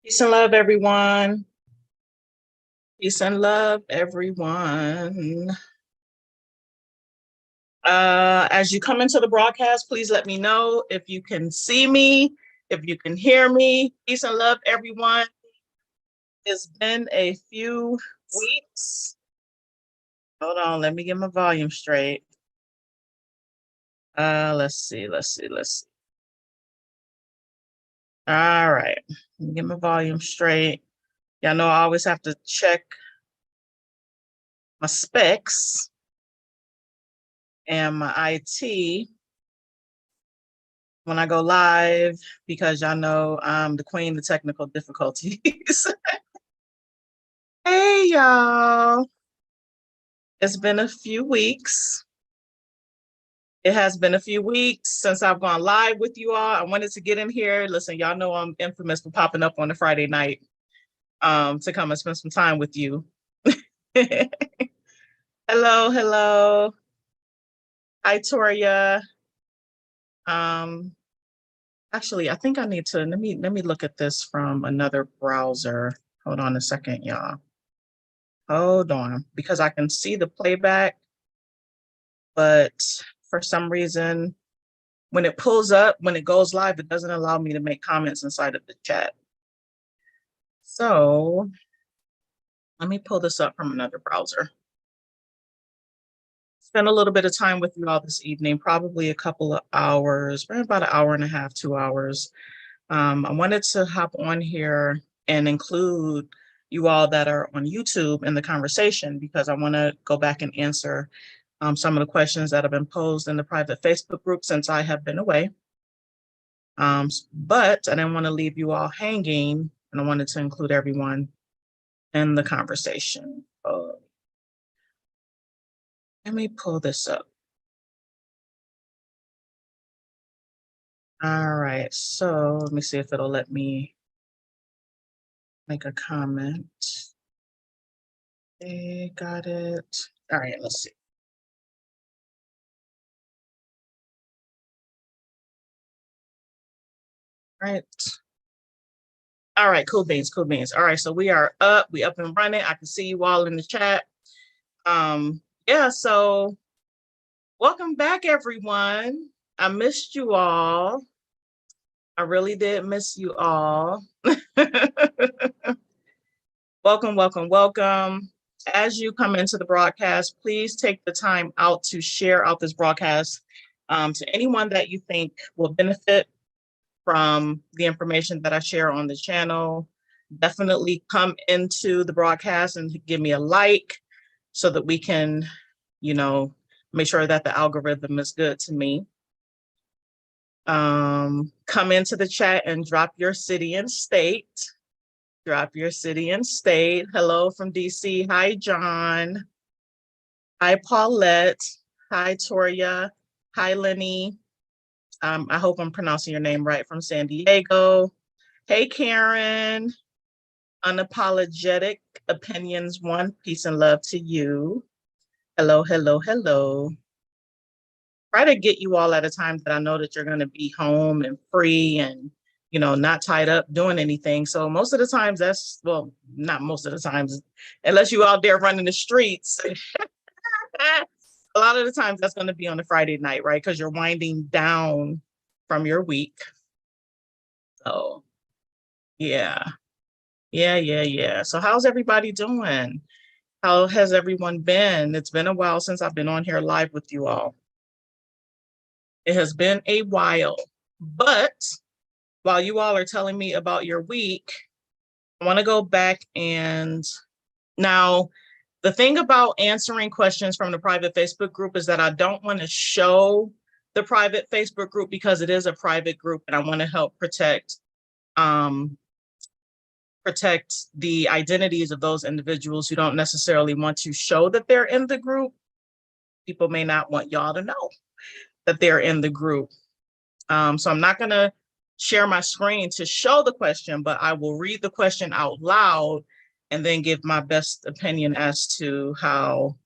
Peace and love, everyone. Peace and love, everyone. As you come into the broadcast, please let me know if you can see me, if you can hear me. Peace and love, everyone. It's been a few weeks. Hold on, let me get my volume straight. Let's see. All right, let me get my volume straight. Y'all know I always have to check my specs and my IT when I go live, because y'all know I'm the queen of technical difficulties. Hey, y'all. It's been a few weeks. It has been a few weeks since I've gone live with you all. I wanted to get in here. Listen, y'all know I'm infamous for popping up on a Friday night to come and spend some time with you. Hello. Hi, Toria. Actually, I think I need to, let me look at this from another browser. Hold on a second, y'all. Hold on, because I can see the playback, but for some reason, when it pulls up, when it goes live, it doesn't allow me to make comments inside of the chat. So let me pull this up from another browser. Spend a little bit of time with you all this evening, probably a couple of hours, about an hour and a half, 2 hours. I wanted to hop on here and include you all that are on YouTube in the conversation, because I want to go back and answer some of the questions that have been posed in the private Facebook group since I have been away. But I didn't want to leave you all hanging, and I wanted to include everyone in the conversation. Let me pull this up. All right, so let me see if it'll let me make a comment. Okay, got it. All right, let's see. Right. All right, cool beans. All right, so we are up, we up and running. I can see you all in the chat. Yeah, so welcome back, everyone. I missed you all. I really did miss you all. Welcome. As you come into the broadcast, please take the time out to share out this broadcast to anyone that you think will benefit from the information that I share on the channel. Definitely come into the broadcast and give me a like so that we can, make sure that the algorithm is good to me. Come into the chat and drop your city and state. Hello from DC. Hi, John. Hi, Paulette. Hi, Toria. Hi, Lenny. I hope I'm pronouncing your name right, from San Diego. Hey, Karen. Unapologetic Opinions 1. Peace and love to you. Hello. Try to get you all at a time that I know that you're going to be home and free and, not tied up doing anything. So most of the times not most of the times, unless you're out there running the streets. A lot of the times that's going to be on a Friday night, right? Because you're winding down from your week. So yeah. So how's everybody doing? How has everyone been? It's been a while since I've been on here live with you all. It has been a while, but while you all are telling me about your week, I want to go back and now the thing about answering questions from the private Facebook group is that I don't want to show the private Facebook group because it is a private group, and I want to help protect the identities of those individuals who don't necessarily want to show that they're in the group. People may not want y'all to know that they're in the group. So I'm not going to share my screen to show the question, but I will read the question out loud and then give my best opinion as to how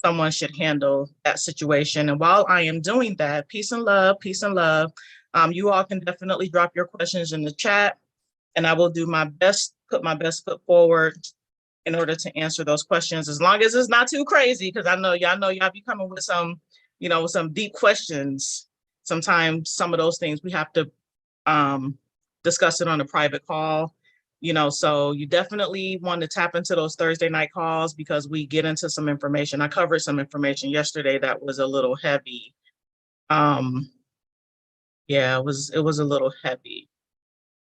someone should handle that situation. And while I am doing that, peace and love. You all can definitely drop your questions in the chat. and I will do my best, put my best foot forward in order to answer those questions, as long as it's not too crazy, because I know y'all be coming with some, some deep questions. Sometimes some of those things we have to discuss it on a private call, so you definitely want to tap into those Thursday night calls, because we get into some information. I covered some information yesterday that was a little heavy. Yeah, it was a little heavy.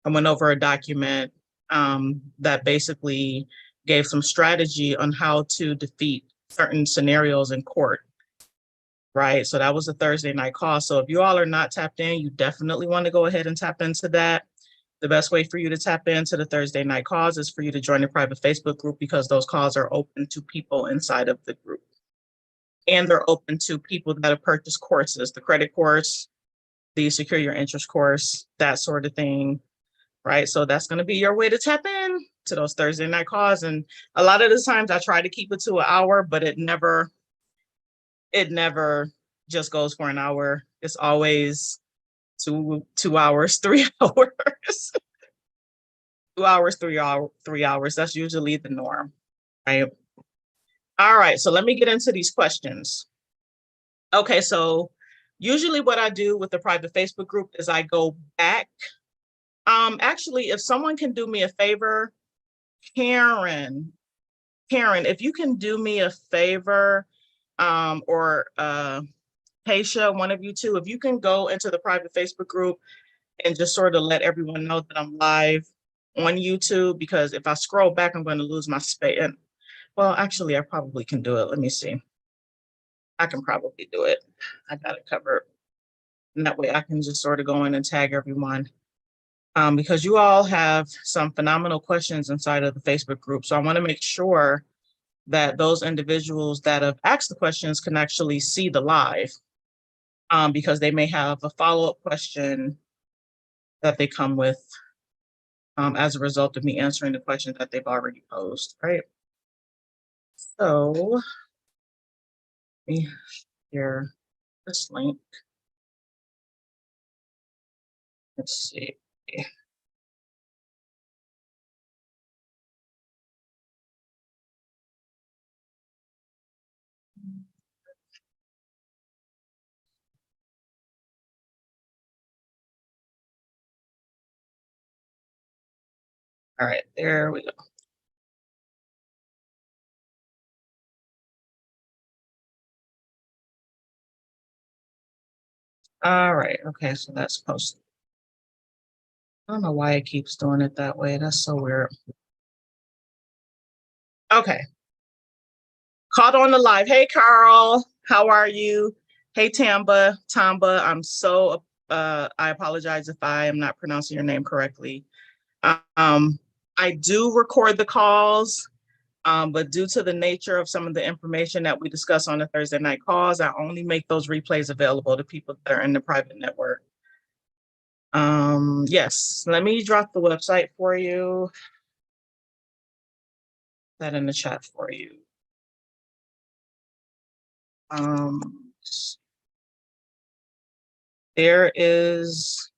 I went over a document that basically gave some strategy on how to defeat certain scenarios in court. Right. So that was a Thursday night call. So if you all are not tapped in, you definitely want to go ahead and tap into that. The best way for you to tap into the Thursday night calls is for you to join the private Facebook group, because those calls are open to people inside of the group. And they're open to people that have purchased courses, the credit course, the secure your interest course, that sort of thing. Right. So that's going to be your way to tap in to those Thursday night calls. And a lot of the times I try to keep it to an hour, but it never just goes for an hour. It's always 2 hours, 3 hours, 2 hours, 3 hours. That's usually the norm, right? All right, so let me get into these questions. Okay, so usually what I do with the private Facebook group is I go back. Actually, if someone can do me a favor, Karen, if you can do me a favor, or Taisha, one of you two, if you can go into the private Facebook group and just sort of let everyone know that I'm live on YouTube, because if I scroll back, I'm going to lose my space. And well, actually, I probably can do it. Let me see. I can probably do it. I got it covered. And that way I can just sort of go in and tag everyone. Because you all have some phenomenal questions inside of the Facebook group. So I want to make sure that those individuals that have asked the questions can actually see the live, because they may have a follow-up question that they come with as a result of me answering the questions that they've already posed, right? So let me share this link. Let's see. All right, there we go. All right, okay, so that's posted. I don't know why it keeps doing it that way. That's so weird. Okay. Caught on the live. Hey, Carl, how are you? Hey, Tamba, I'm so, I apologize if I am not pronouncing your name correctly. I do record the calls, but due to the nature of some of the information that we discuss on the Thursday night calls, I only make those replays available to people that are in the private network. Yes, let me drop the website for you. That in the chat for you. There is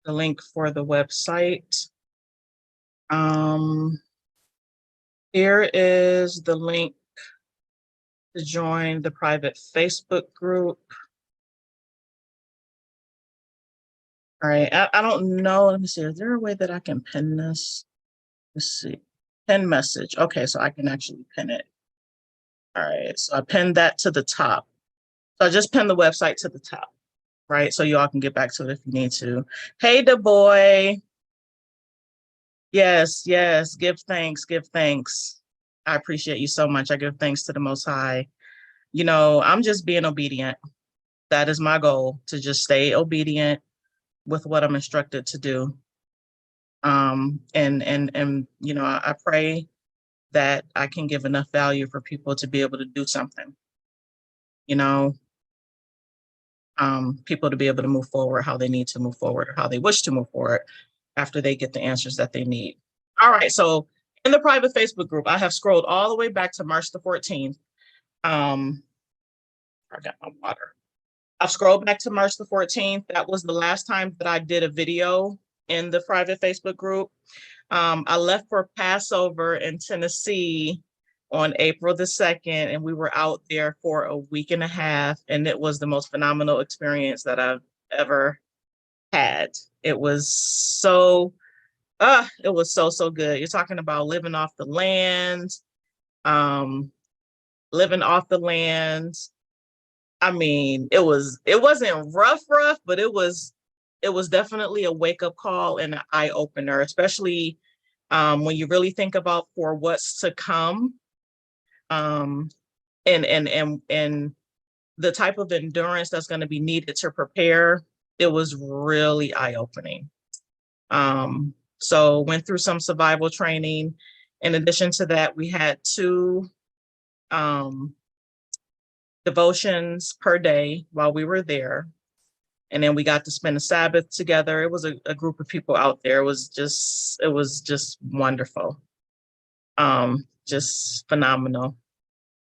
the link for the website. Here is the link to join the private Facebook group. All right, I don't know. Let me see. Is there a way that I can pin this? Let's see. Pin message. Okay, so I can actually pin it. All right, so I pinned that to the top. So I just pinned the website to the top, right? So you all can get back to it if you need to. Hey, the boy. Yes, yes. Give thanks. Give thanks. I appreciate you so much. I give thanks to the Most High. I'm just being obedient. That is my goal, to just stay obedient with what I'm instructed to do. And I pray that I can give enough value for people to be able to do something. People to be able to move forward how they need to move forward, or how they wish to move forward after they get the answers that they need. All right, so in the private Facebook group, I have scrolled all the way back to March the 14th. I got my water. I've scrolled back to March the 14th. That was the last time that I did a video in the private Facebook group. I left for Passover in Tennessee on April the 2nd, and we were out there for a week and a half, and it was the most phenomenal experience that I've ever had. It was so so good. You're talking about living off the land, living off the land. I mean, it wasn't rough, but it was definitely a wake-up call and an eye-opener, especially when you really think about for what's to come, and the type of endurance that's going to be needed to prepare. It was really eye-opening. So went through some survival training. In addition to that, we had 2 devotions per day while we were there. And then we got to spend a Sabbath together. It was a group of people out there. It was just wonderful. Just phenomenal.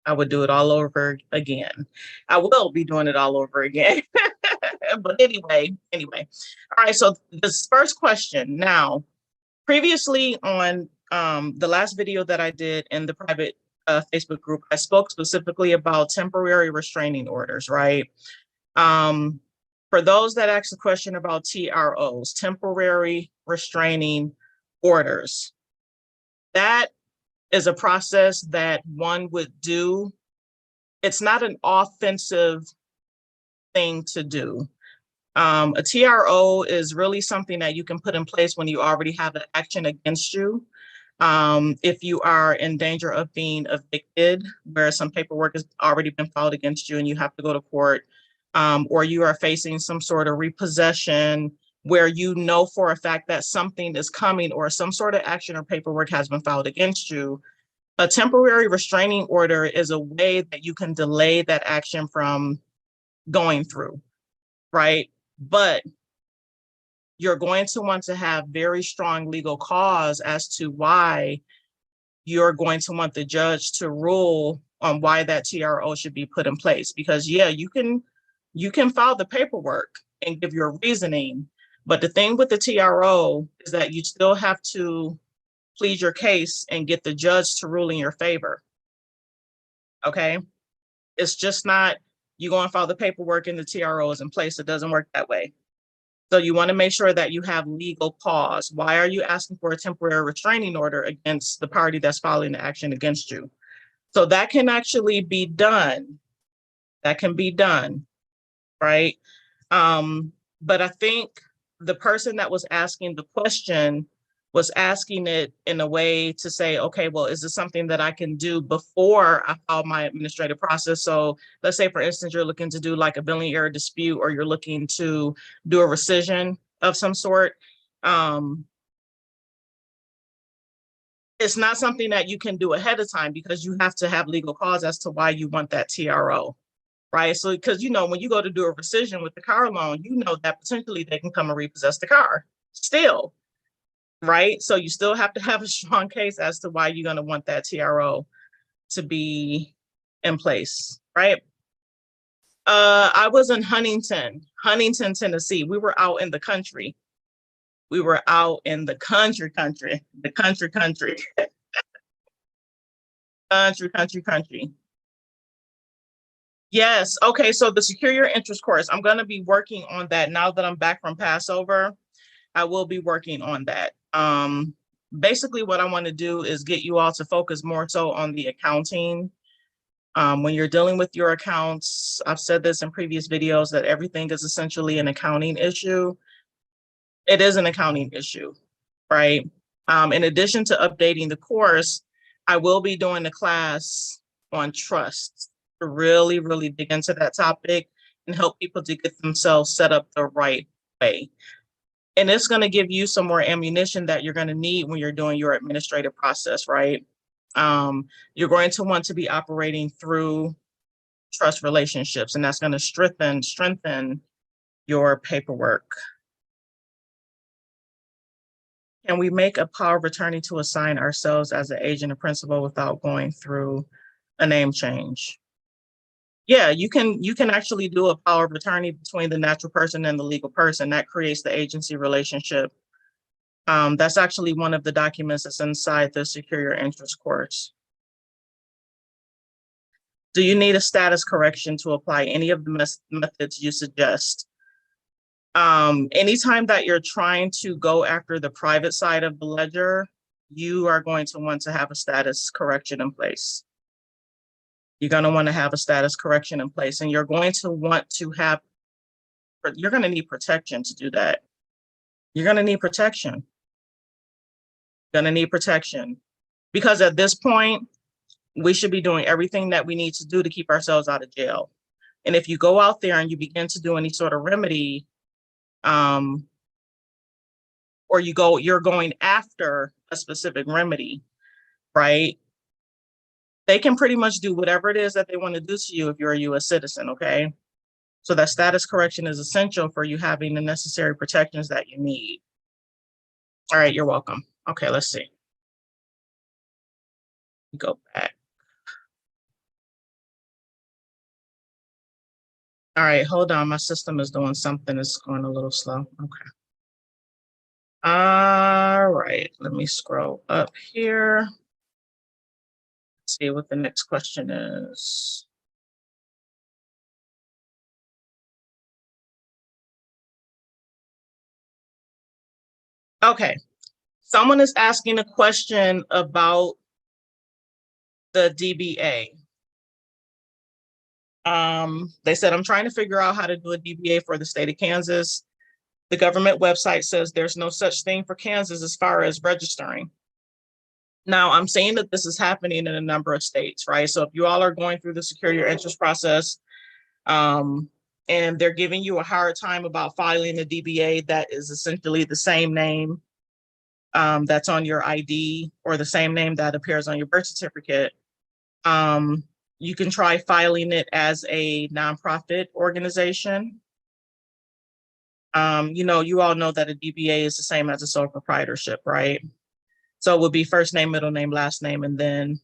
I would do it all over again. I will be doing it all over again. But anyway. All right, so this first question. Now, previously on the last video that I did in the private Facebook group, I spoke specifically about temporary restraining orders, right? For those that asked the question about TROs, temporary restraining orders, that is a process that one would do. It's not an offensive thing to do. A TRO is really something that you can put in place when you already have an action against you. If you are in danger of being evicted, where some paperwork has already been filed against you and you have to go to court, or you are facing some sort of repossession where you know for a fact that something is coming or some sort of action or paperwork has been filed against you, a temporary restraining order is a way that you can delay that action from going through, right? But you're going to want to have very strong legal cause as to why you're going to want the judge to rule on why that TRO should be put in place. Because yeah, you can file the paperwork and give your reasoning, but the thing with the TRO is that you still have to plead your case and get the judge to rule in your favor. Okay? It's just not you go and file the paperwork and the TRO is in place. It doesn't work that way. So you want to make sure that you have legal cause. Why are you asking for a temporary restraining order against the party that's filing the action against you? So that can actually be done. That can be done, right? But I think the person that was asking the question was asking it in a way to say, okay, well, is this something that I can do before I file my administrative process? So let's say, for instance, you're looking to do like a billing error dispute, or you're looking to do a rescission of some sort. It's not something that you can do ahead of time because you have to have legal cause as to why you want that TRO, right? So, because, you know, when you go to do a rescission with the car loan, you know that potentially they can come and repossess the car still. Right? So you still have to have a strong case as to why you're going to want that TRO to be in place, right? I was in Huntington, Tennessee. We were out in the country. We were out in the country. Country. Yes. Okay. So the secure your interest course, I'm going to be working on that now that I'm back from Passover. I will be working on that. Basically what I want to do is get you all to focus more so on the accounting. When you're dealing with your accounts, I've said this in previous videos that everything is essentially an accounting issue. It is an accounting issue, right? In addition to updating the course, I will be doing a class on trust to really, really dig into that topic and help people to get themselves set up the right way. And it's going to give you some more ammunition that you're going to need when you're doing your administrative process, right? You're going to want to be operating through trust relationships, and that's going to strengthen your paperwork. Can we make a power of attorney to assign ourselves as an agent or principal without going through a name change? Yeah, you can actually do a power of attorney between the natural person and the legal person. That creates the agency relationship That's actually one of the documents that's inside the Secure Your Interest course. Do you need a status correction to apply any of the methods you suggest? Anytime that you're trying to go after the private side of the ledger, you are going to want to have a status correction in place. You're going to want to have a status correction in place, and you're going to want to have, you're going to need protection to do that. You're going to need protection. Going to need protection, because at this point, we should be doing everything that we need to do to keep ourselves out of jail. And if you go out there and you begin to do any sort of remedy, or you're going after a specific remedy, right? They can pretty much do whatever it is that they want to do to you if you're a US citizen, okay? So that status correction is essential for you having the necessary protections that you need. All right, you're welcome. Okay, let's see. Go back. All right, hold on. My system is doing something. It's going a little slow. Okay. All right, let me scroll up here. Let's see what the next question is. Okay, someone is asking a question about the DBA. They said, I'm trying to figure out how to do a DBA for the state of Kansas. The government website says there's no such thing for Kansas as far as registering. Now, I'm saying that this is happening in a number of states, right? So if you all are going through the Secure Your Interest process, and they're giving you a hard time about filing a DBA that is essentially the same name that's on your ID or the same name that appears on your birth certificate, you can try filing it as a nonprofit organization. You all know that a DBA is the same as a sole proprietorship, right? So it would be first name, middle name, last name, and then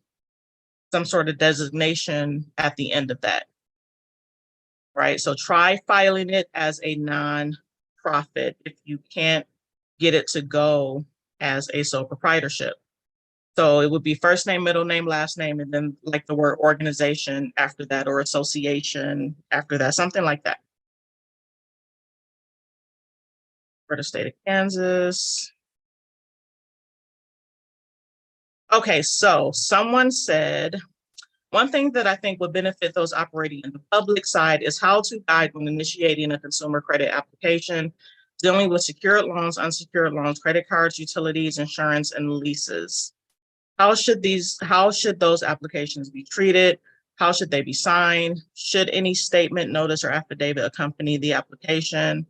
some sort of designation at the end of that, right? So try filing it as a nonprofit if you can't get it to go as a sole proprietorship. So it would be first name, middle name, last name, and then like the word organization after that, or association after that, something like that. For the state of Kansas. Okay, so someone said, one thing that I think would benefit those operating in the public side is how to guide when initiating a consumer credit application, dealing with secured loans, unsecured loans, credit cards, utilities, insurance, and leases. How should those applications be treated? How should they be signed? Should any statement, notice, or affidavit accompany the application?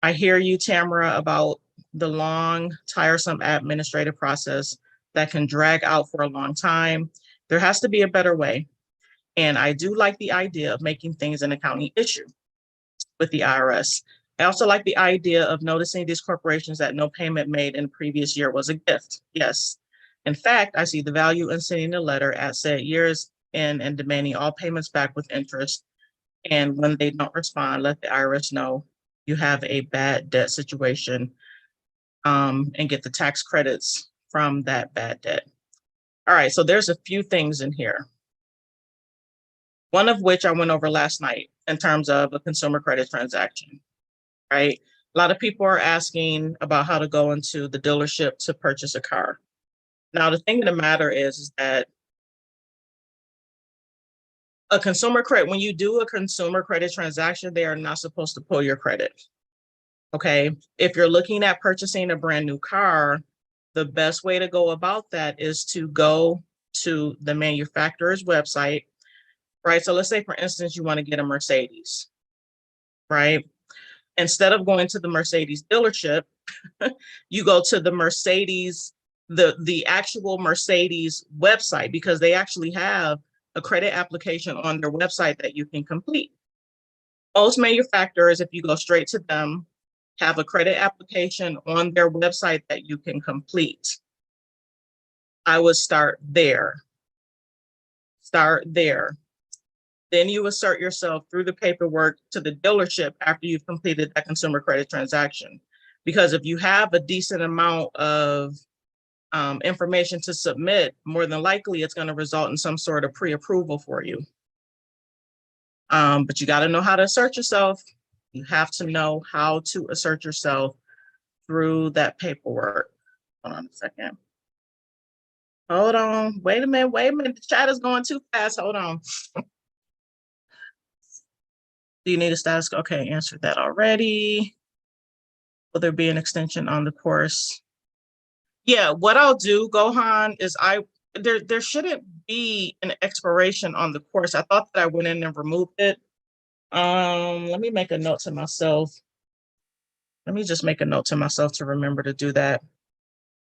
I hear you, Tamara, about the long, tiresome administrative process that can drag out for a long time. There has to be a better way. And I do like the idea of making things an accounting issue with the IRS. I also like the idea of noticing these corporations that no payment made in the previous year was a gift. Yes. In fact, I see the value in sending a letter at said year's end and demanding all payments back with interest. And when they don't respond, let the IRS know you have a bad debt situation, and get the tax credits from that bad debt. All right, so there's a few things in here. One of which I went over last night in terms of a consumer credit transaction, right? A lot of people are asking about how to go into the dealership to purchase a car. Now, the thing of the matter is that a consumer credit, when you do a consumer credit transaction, they are not supposed to pull your credit. Okay, if you're looking at purchasing a brand new car, the best way to go about that is to go to the manufacturer's website, right? So let's say, for instance, you want to get a Mercedes, right? Instead of going to the Mercedes dealership, you go to the Mercedes, the actual Mercedes website, because they actually have a credit application on their website that you can complete. Most manufacturers, if you go straight to them, have a credit application on their website that you can complete. I would start there. Start there. Then you assert yourself through the paperwork to the dealership after you've completed that consumer credit transaction. Because if you have a decent amount of information to submit, more than likely it's going to result in some sort of pre-approval for you. But you got to know how to assert yourself. You have to know how to assert yourself through that paperwork. Hold on a second. Hold on. Wait a minute. The chat is going too fast. Hold on. Do you need a status? Okay, answered that already. Will there be an extension on the course? Yeah, what I'll do, Gohan, is there shouldn't be an expiration on the course. I thought that I went in and removed it. Let me make a note to myself. Let me just make a note to myself to remember to do that.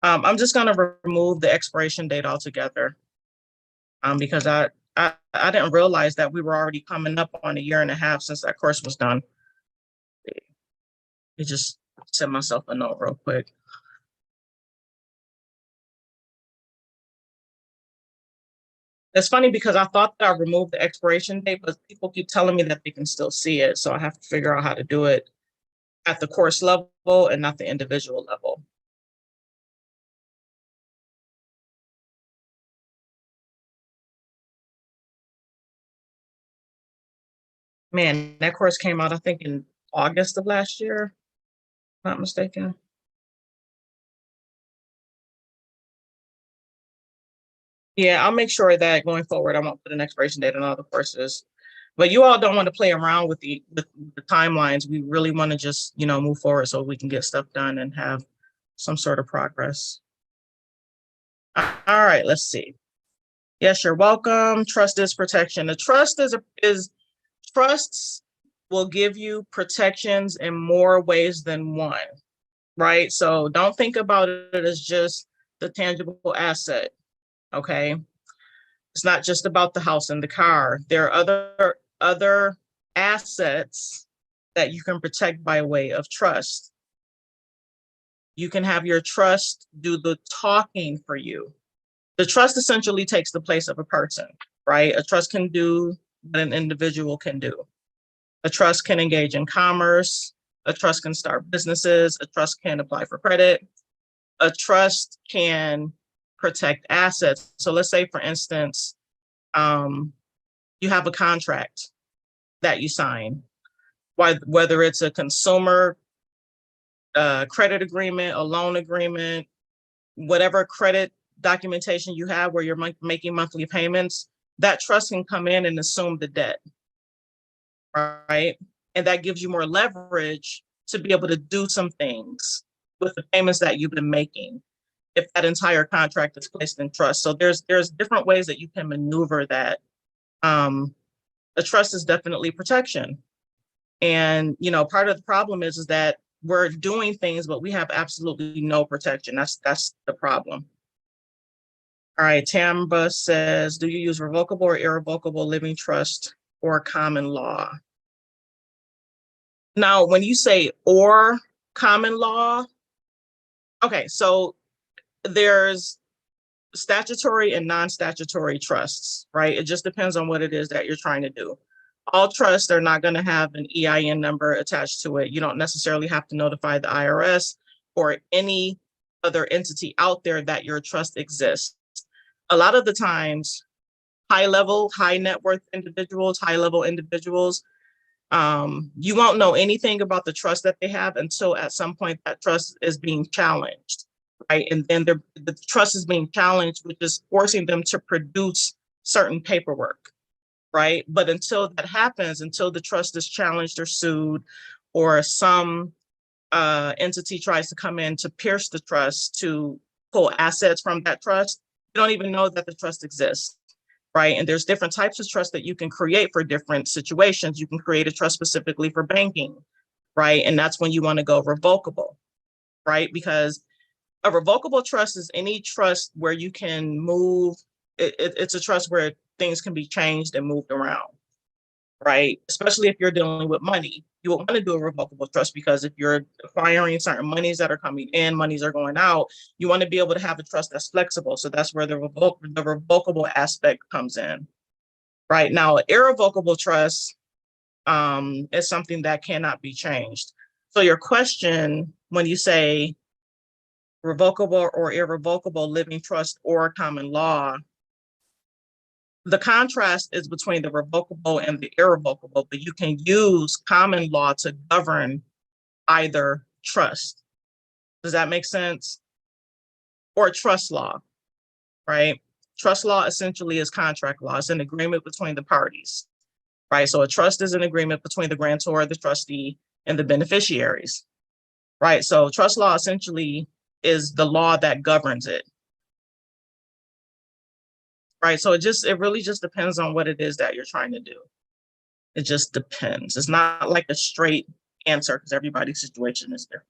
I'm just going to remove the expiration date altogether, because I didn't realize that we were already coming up on 1.5 years since that course was done. Let me just send myself a note real quick. It's funny because I thought that I removed the expiration date, but people keep telling me that they can still see it. So I have to figure out how to do it at the course level and not the individual level. Man, that course came out, I think, in August of last year, if I'm not mistaken. Yeah, I'll make sure that going forward, I won't put an expiration date on all the courses. But you all don't want to play around with the timelines. We really want to just, move forward so we can get stuff done and have some sort of progress. All right, let's see. Yes, you're welcome. Trust is protection. The trust trusts will give you protections in more ways than one, right? So don't think about it as just the tangible asset, okay? It's not just about the house and the car. There are other assets that you can protect by way of trust. You can have your trust do the talking for you. The trust essentially takes the place of a person, right? A trust can do what an individual can do. A trust can engage in commerce. A trust can start businesses. A trust can apply for credit. A trust can protect assets. So let's say, for instance, you have a contract that you sign, whether it's a consumer credit agreement, a loan agreement, whatever credit documentation you have where you're making monthly payments, that trust can come in and assume the debt, right? And that gives you more leverage to be able to do some things with the payments that you've been making if that entire contract is placed in trust. So there's different ways that you can maneuver that. A trust is definitely protection. And, part of the problem is that we're doing things, but we have absolutely no protection. That's the problem. All right, Tamba says, do you use revocable or irrevocable living trust or common law? Now, when you say or common law, okay, so there's statutory and non-statutory trusts, right? It just depends on what it is that you're trying to do. All trusts are not going to have an EIN number attached to it. You don't necessarily have to notify the IRS or any other entity out there that your trust exists. A lot of the times, high net worth individuals, high level individuals, you won't know anything about the trust that they have until at some point that trust is being challenged, right? And then the trust is being challenged, which is forcing them to produce certain paperwork, right? But until that happens, until the trust is challenged or sued, or some entity tries to come in to pierce the trust to pull assets from that trust, you don't even know that the trust exists, right? And there's different types of trust that you can create for different situations. You can create a trust specifically for banking, right? And that's when you want to go revocable, right? Because a revocable trust is any trust where you can move. It's a trust where things can be changed and moved around, right? Especially if you're dealing with money. You will want to do a revocable trust because if you're acquiring certain monies that are coming in, monies are going out, you want to be able to have a trust that's flexible. So that's where the revocable aspect comes in. Right now, an irrevocable trust is something that cannot be changed. So your question, when you say revocable or irrevocable living trust or common law, the contrast is between the revocable and the irrevocable, but you can use common law to govern either trust. Does that make sense? Or trust law, right? Trust law essentially is contract law. It's an agreement between the parties, right? So a trust is an agreement between the grantor, the trustee, and the beneficiaries, right? So trust law essentially is the law that governs it, right? So it really just depends on what it is that you're trying to do. It just depends. It's not like a straight answer because everybody's situation is different.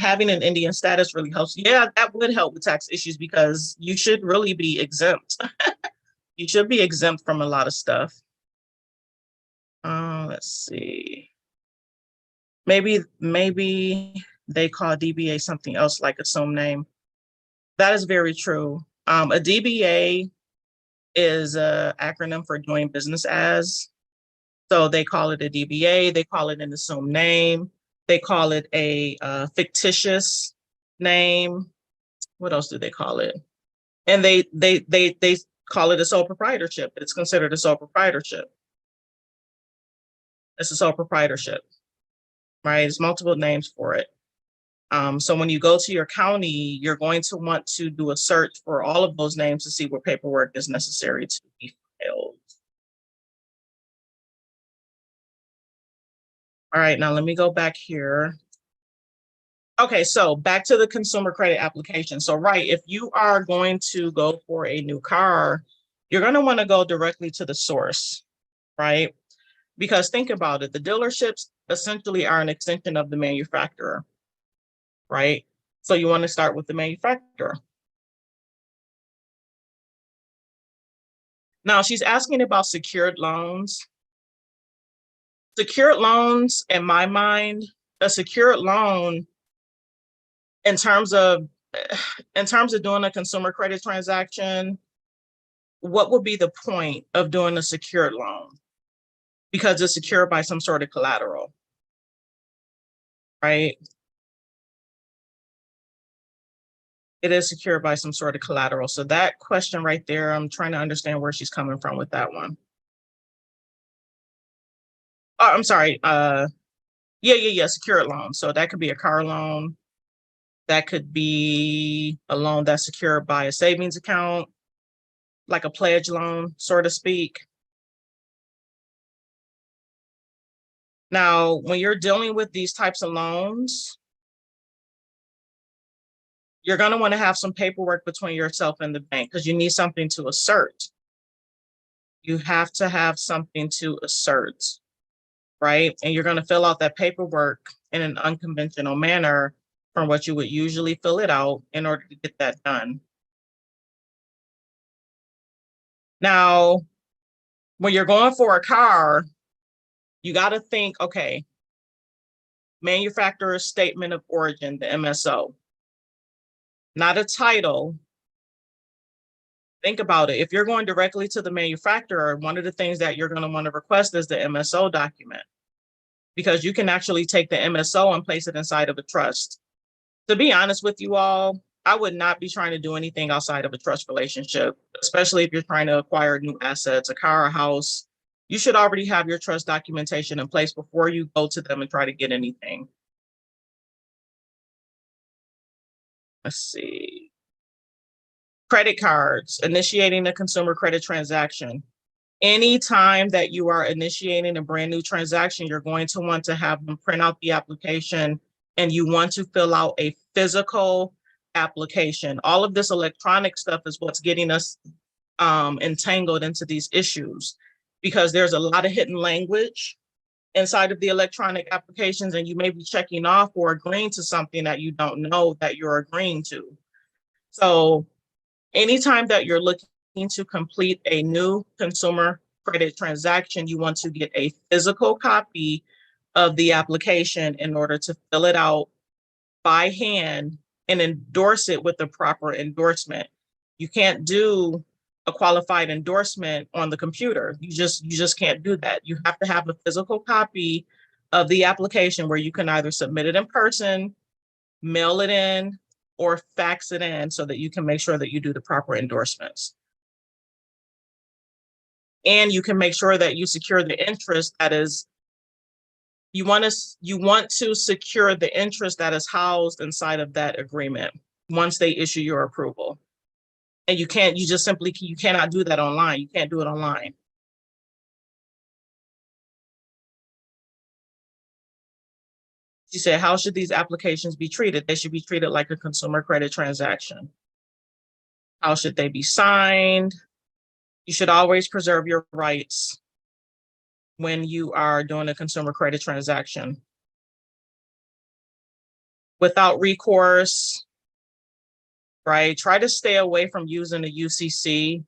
Having an Indian status really helps. Yeah, that would help with tax issues because you should really be exempt. You should be exempt from a lot of stuff. Let's see. Maybe they call DBA something else like assumed name. That is very true. A DBA is an acronym for doing business as. So they call it a DBA, they call it an assumed name, they call it a fictitious name. What else do they call it? And they call it a sole proprietorship. It's considered a sole proprietorship. It's a sole proprietorship, right? There's multiple names for it. So when you go to your county, you're going to want to do a search for all of those names to see what paperwork is necessary to be filed. All right, now let me go back here. Okay, so back to the consumer credit application. So, right, if you are going to go for a new car, you're going to want to go directly to the source, right? Because think about it, the dealerships essentially are an extension of the manufacturer, right? So you want to start with the manufacturer. Now she's asking about secured loans. Secured loans, in my mind, a secured loan in terms of doing a consumer credit transaction, what would be the point of doing a secured loan? Because it's secured by some sort of collateral, right? It is secured by some sort of collateral. So that question right there, I'm trying to understand where she's coming from with that one. Oh, I'm sorry. Yeah, secured loan. So that could be a car loan. That could be a loan that's secured by a savings account, like a pledge loan, so to speak. Now, when you're dealing with these types of loans, you're going to want to have some paperwork between yourself and the bank because you need something to assert. You have to have something to assert, right? And you're going to fill out that paperwork in an unconventional manner from what you would usually fill it out in order to get that done. Now, when you're going for a car, you got to think, okay, manufacturer's statement of origin, the MSO, not a title. Think about it. If you're going directly to the manufacturer, one of the things that you're going to want to request is the MSO document, because you can actually take the MSO and place it inside of a trust. To be honest with you all, I would not be trying to do anything outside of a trust relationship, especially if you're trying to acquire new assets, a car, a house. You should already have your trust documentation in place before you go to them and try to get anything. Let's see. Credit cards, initiating a consumer credit transaction. Anytime that you are initiating a brand new transaction, you're going to want to have them print out the application and you want to fill out a physical application. All of this electronic stuff is what's getting us entangled into these issues because there's a lot of hidden language inside of the electronic applications and you may be checking off or agreeing to something that you don't know that you're agreeing to. So anytime that you're looking to complete a new consumer credit transaction, you want to get a physical copy of the application in order to fill it out by hand and endorse it with the proper endorsement. You can't do a qualified endorsement on the computer. You just can't do that. You have to have a physical copy of the application where you can either submit it in person, mail it in, or fax it in so that you can make sure that you do the proper endorsements. And you can make sure that you secure the interest that is, you want to secure the interest that is housed inside of that agreement once they issue your approval. And you cannot do that online. You can't do it online. She said, how should these applications be treated? They should be treated like a consumer credit transaction. How should they be signed? You should always preserve your rights when you are doing a consumer credit transaction. Without recourse, right? Try to stay away from using the UCC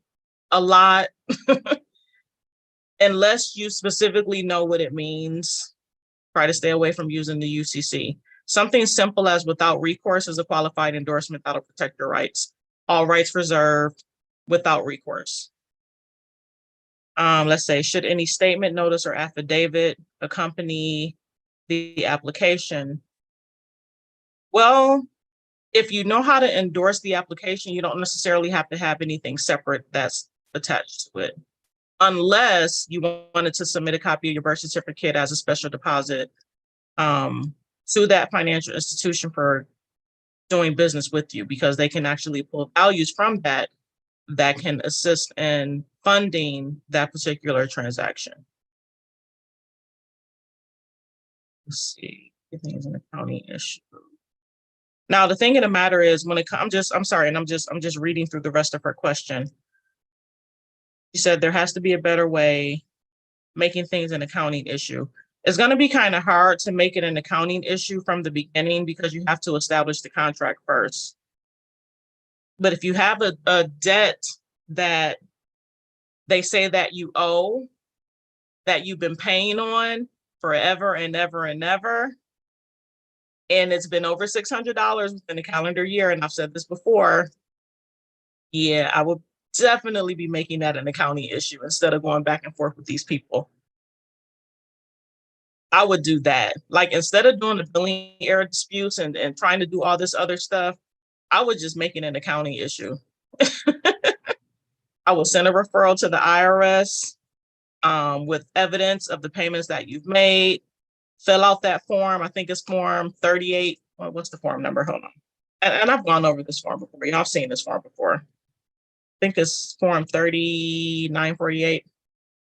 a lot, unless you specifically know what it means. Try to stay away from using the UCC. Something simple as without recourse is a qualified endorsement that'll protect your rights. All rights reserved, without recourse. Let's say, should any statement, notice, or affidavit accompany the application? Well, if you know how to endorse the application, you don't necessarily have to have anything separate that's attached to it, unless you wanted to submit a copy of your birth certificate as a special deposit to that financial institution for doing business with you, because they can actually pull values from that can assist in funding that particular transaction. Let's see, I think it's an accounting issue. Now, the thing of the matter is, when it comes, I'm sorry, and I'm just reading through the rest of her question. She said there has to be a better way making things an accounting issue. It's going to be kind of hard to make it an accounting issue from the beginning because you have to establish the contract first. But if you have a debt that they say that you owe, that you've been paying on forever and ever and ever, and it's been over $600 within a calendar year, and I've said this before, yeah, I would definitely be making that an accounting issue instead of going back and forth with these people. I would do that. Like, instead of doing the billing error disputes and trying to do all this other stuff, I would just make it an accounting issue. I will send a referral to the IRS with evidence of the payments that you've made. Fill out that form. I think it's form 38. Well, what's the form number? Hold on. And I've gone over this form before. Y'all seen this form before. I think it's form 3948,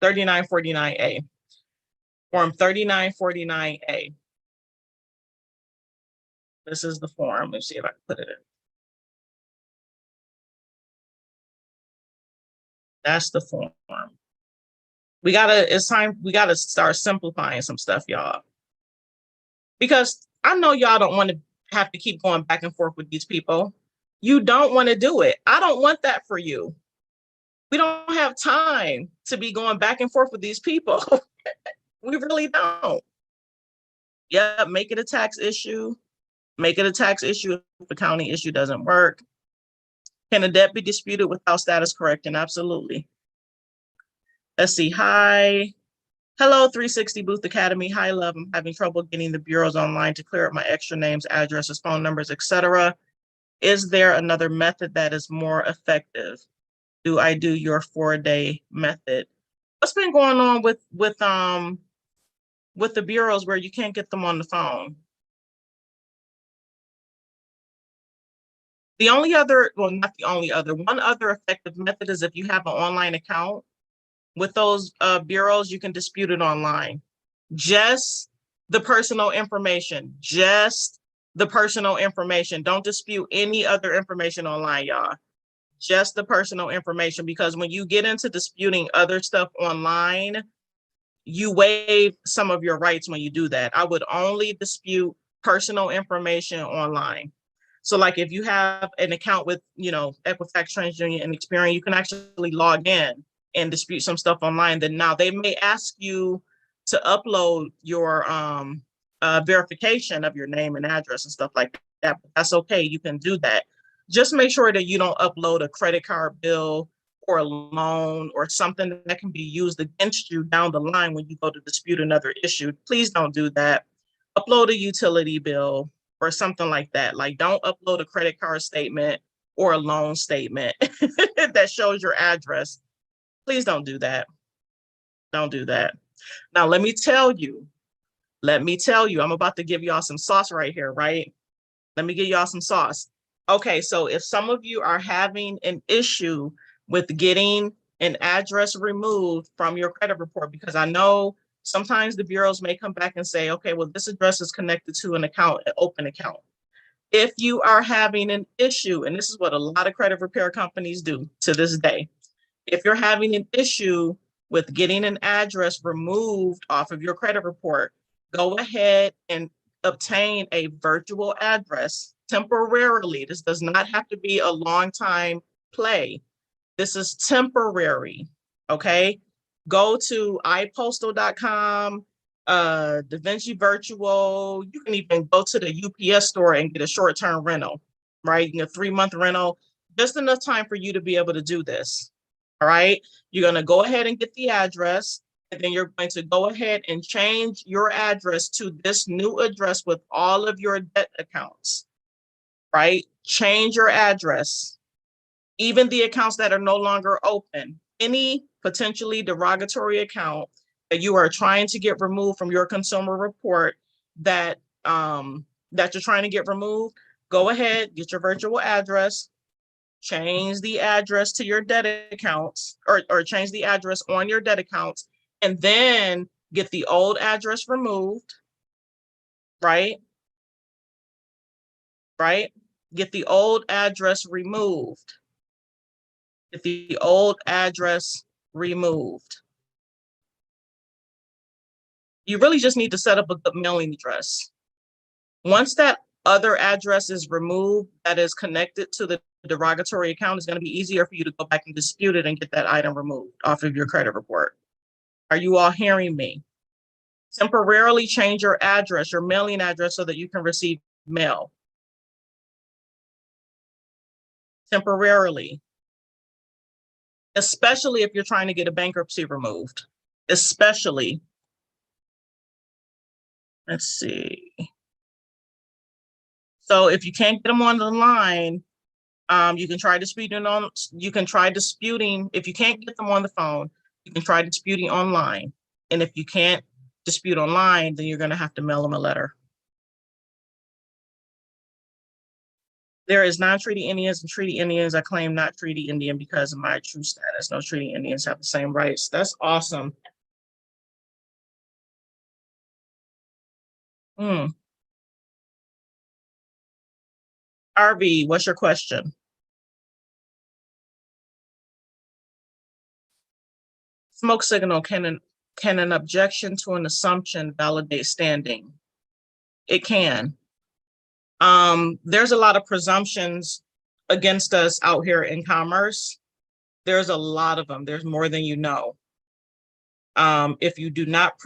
3949A. Form 3949A. This is the form. Let's see if I can put it in. That's the form. It's time, we gotta start simplifying some stuff, y'all. Because I know y'all don't want to have to keep going back and forth with these people. You don't want to do it. I don't want that for you. We don't have time to be going back and forth with these people. We really don't. Yeah, make it a tax issue. Make it a tax issue if the accounting issue doesn't work. Can a debt be disputed without status correcting? Absolutely. Let's see. Hi. Hello, 360 Booth Academy. Hi, love. I'm having trouble getting the bureaus online to clear up my extra names, addresses, phone numbers, etc. Is there another method that is more effective? Do I do your 4-day method? What's been going on with the bureaus where you can't get them on the phone? The only other, well, not the only other, one other effective method is if you have an online account with those bureaus, you can dispute it online. Just the personal information, just the personal information. Don't dispute any other information online, y'all. Just the personal information, because when you get into disputing other stuff online, you waive some of your rights when you do that. I would only dispute personal information online. So like if you have an account with, Equifax, TransUnion, and Experian, you can actually log in and dispute some stuff online. Then now they may ask you to upload your verification of your name and address and stuff like that. But that's okay. You can do that. Just make sure that you don't upload a credit card bill or a loan or something that can be used against you down the line when you go to dispute another issue, please don't do that. Upload a utility bill or something like that. Like, don't upload a credit card statement or a loan statement that shows your address. Please don't do that. Don't do that. Now, let me tell you, I'm about to give y'all some sauce right here, right? Let me give y'all some sauce. Okay, so if some of you are having an issue with getting an address removed from your credit report, because I know sometimes the bureaus may come back and say, okay, well, this address is connected to an account, an open account. If you are having an issue, and this is what a lot of credit repair companies do to this day, if you're having an issue with getting an address removed off of your credit report, go ahead and obtain a virtual address temporarily. This does not have to be a long time play. This is temporary, okay? Go to ipostal.com, DaVinci Virtual. You can even go to the UPS store and get a short-term rental, right? You get a 3-month rental, just enough time for you to be able to do this, all right? You're gonna go ahead and get the address, and then you're going to go ahead and change your address to this new address with all of your debt accounts, right? Change your address, even the accounts that are no longer open. Any potentially derogatory account that you are trying to get removed from your consumer report that you're trying to get removed, go ahead, get your virtual address, change the address to your debt accounts, or change the address on your debt accounts, and then get the old address removed, right? Right? Get the old address removed. Get the old address removed. You really just need to set up a good mailing address. Once that other address is removed that is connected to the derogatory account, it's going to be easier for you to go back and dispute it and get that item removed off of your credit report. Are you all hearing me? Temporarily change your address, your mailing address, so that you can receive mail. Temporarily. Especially if you're trying to get a bankruptcy removed. Especially. Let's see. So if you can't get them on the line, you can try disputing if you can't get them on the phone, you can try disputing online. And if you can't dispute online, then you're going to have to mail them a letter. There is non-treaty Indians and treaty Indians. I claim not treaty Indian because of my true status. No treaty Indians have the same rights. That's awesome. RB, what's your question? Smoke signal, can an objection to an assumption validate standing? It can. There's a lot of presumptions against us out here in commerce. There's a lot of them. There's more than you know. If you do not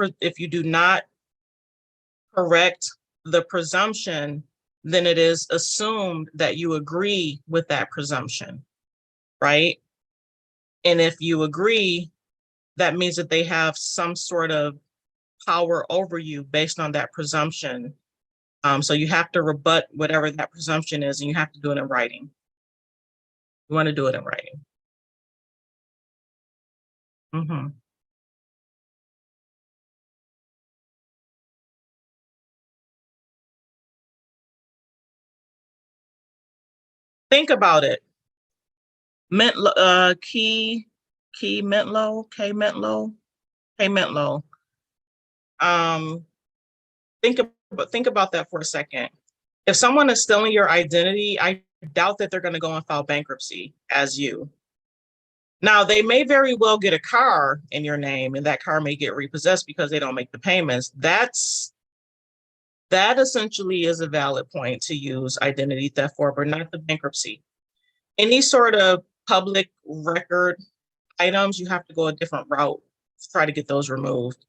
correct the presumption, then it is assumed that you agree with that presumption, right? And if you agree, that means that they have some sort of power over you based on that presumption. So you have to rebut whatever that presumption is, and you have to do it in writing. You want to do it in writing. Mm-hmm. Think about it. Key Mentlow. Think about that for a second. If someone is stealing your identity, I doubt that they're going to go and file bankruptcy as you. Now, they may very well get a car in your name, and that car may get repossessed because they don't make the payments. That essentially is a valid point to use identity theft for, but not the bankruptcy. Any sort of public record items, you have to go a different route to try to get those removed.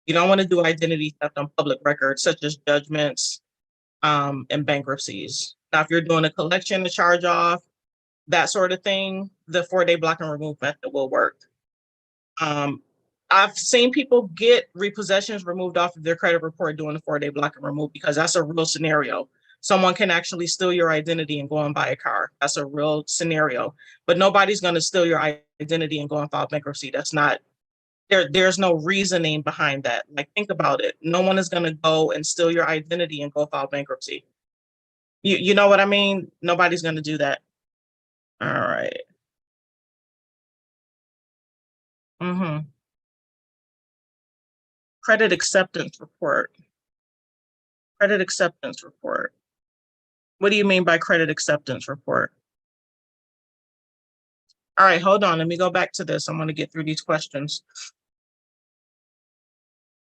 You don't want to do identity theft on public records, such as judgments and bankruptcies. Now, if you're doing a collection, a charge off, that sort of thing, the 4-day block and remove method will work. I've seen people get repossessions removed off of their credit report doing the 4-day block and remove, because that's a real scenario. Someone can actually steal your identity and go and buy a car. That's a real scenario. But nobody's going to steal your identity and go and file bankruptcy. That's not there's no reasoning behind that. Like, think about it. No one is going to go and steal your identity and go file bankruptcy. You know what I mean? Nobody's going to do that. All right. Credit acceptance report. Credit acceptance report. What do you mean by credit acceptance report? All right, hold on. Let me go back to this. I'm going to get through these questions.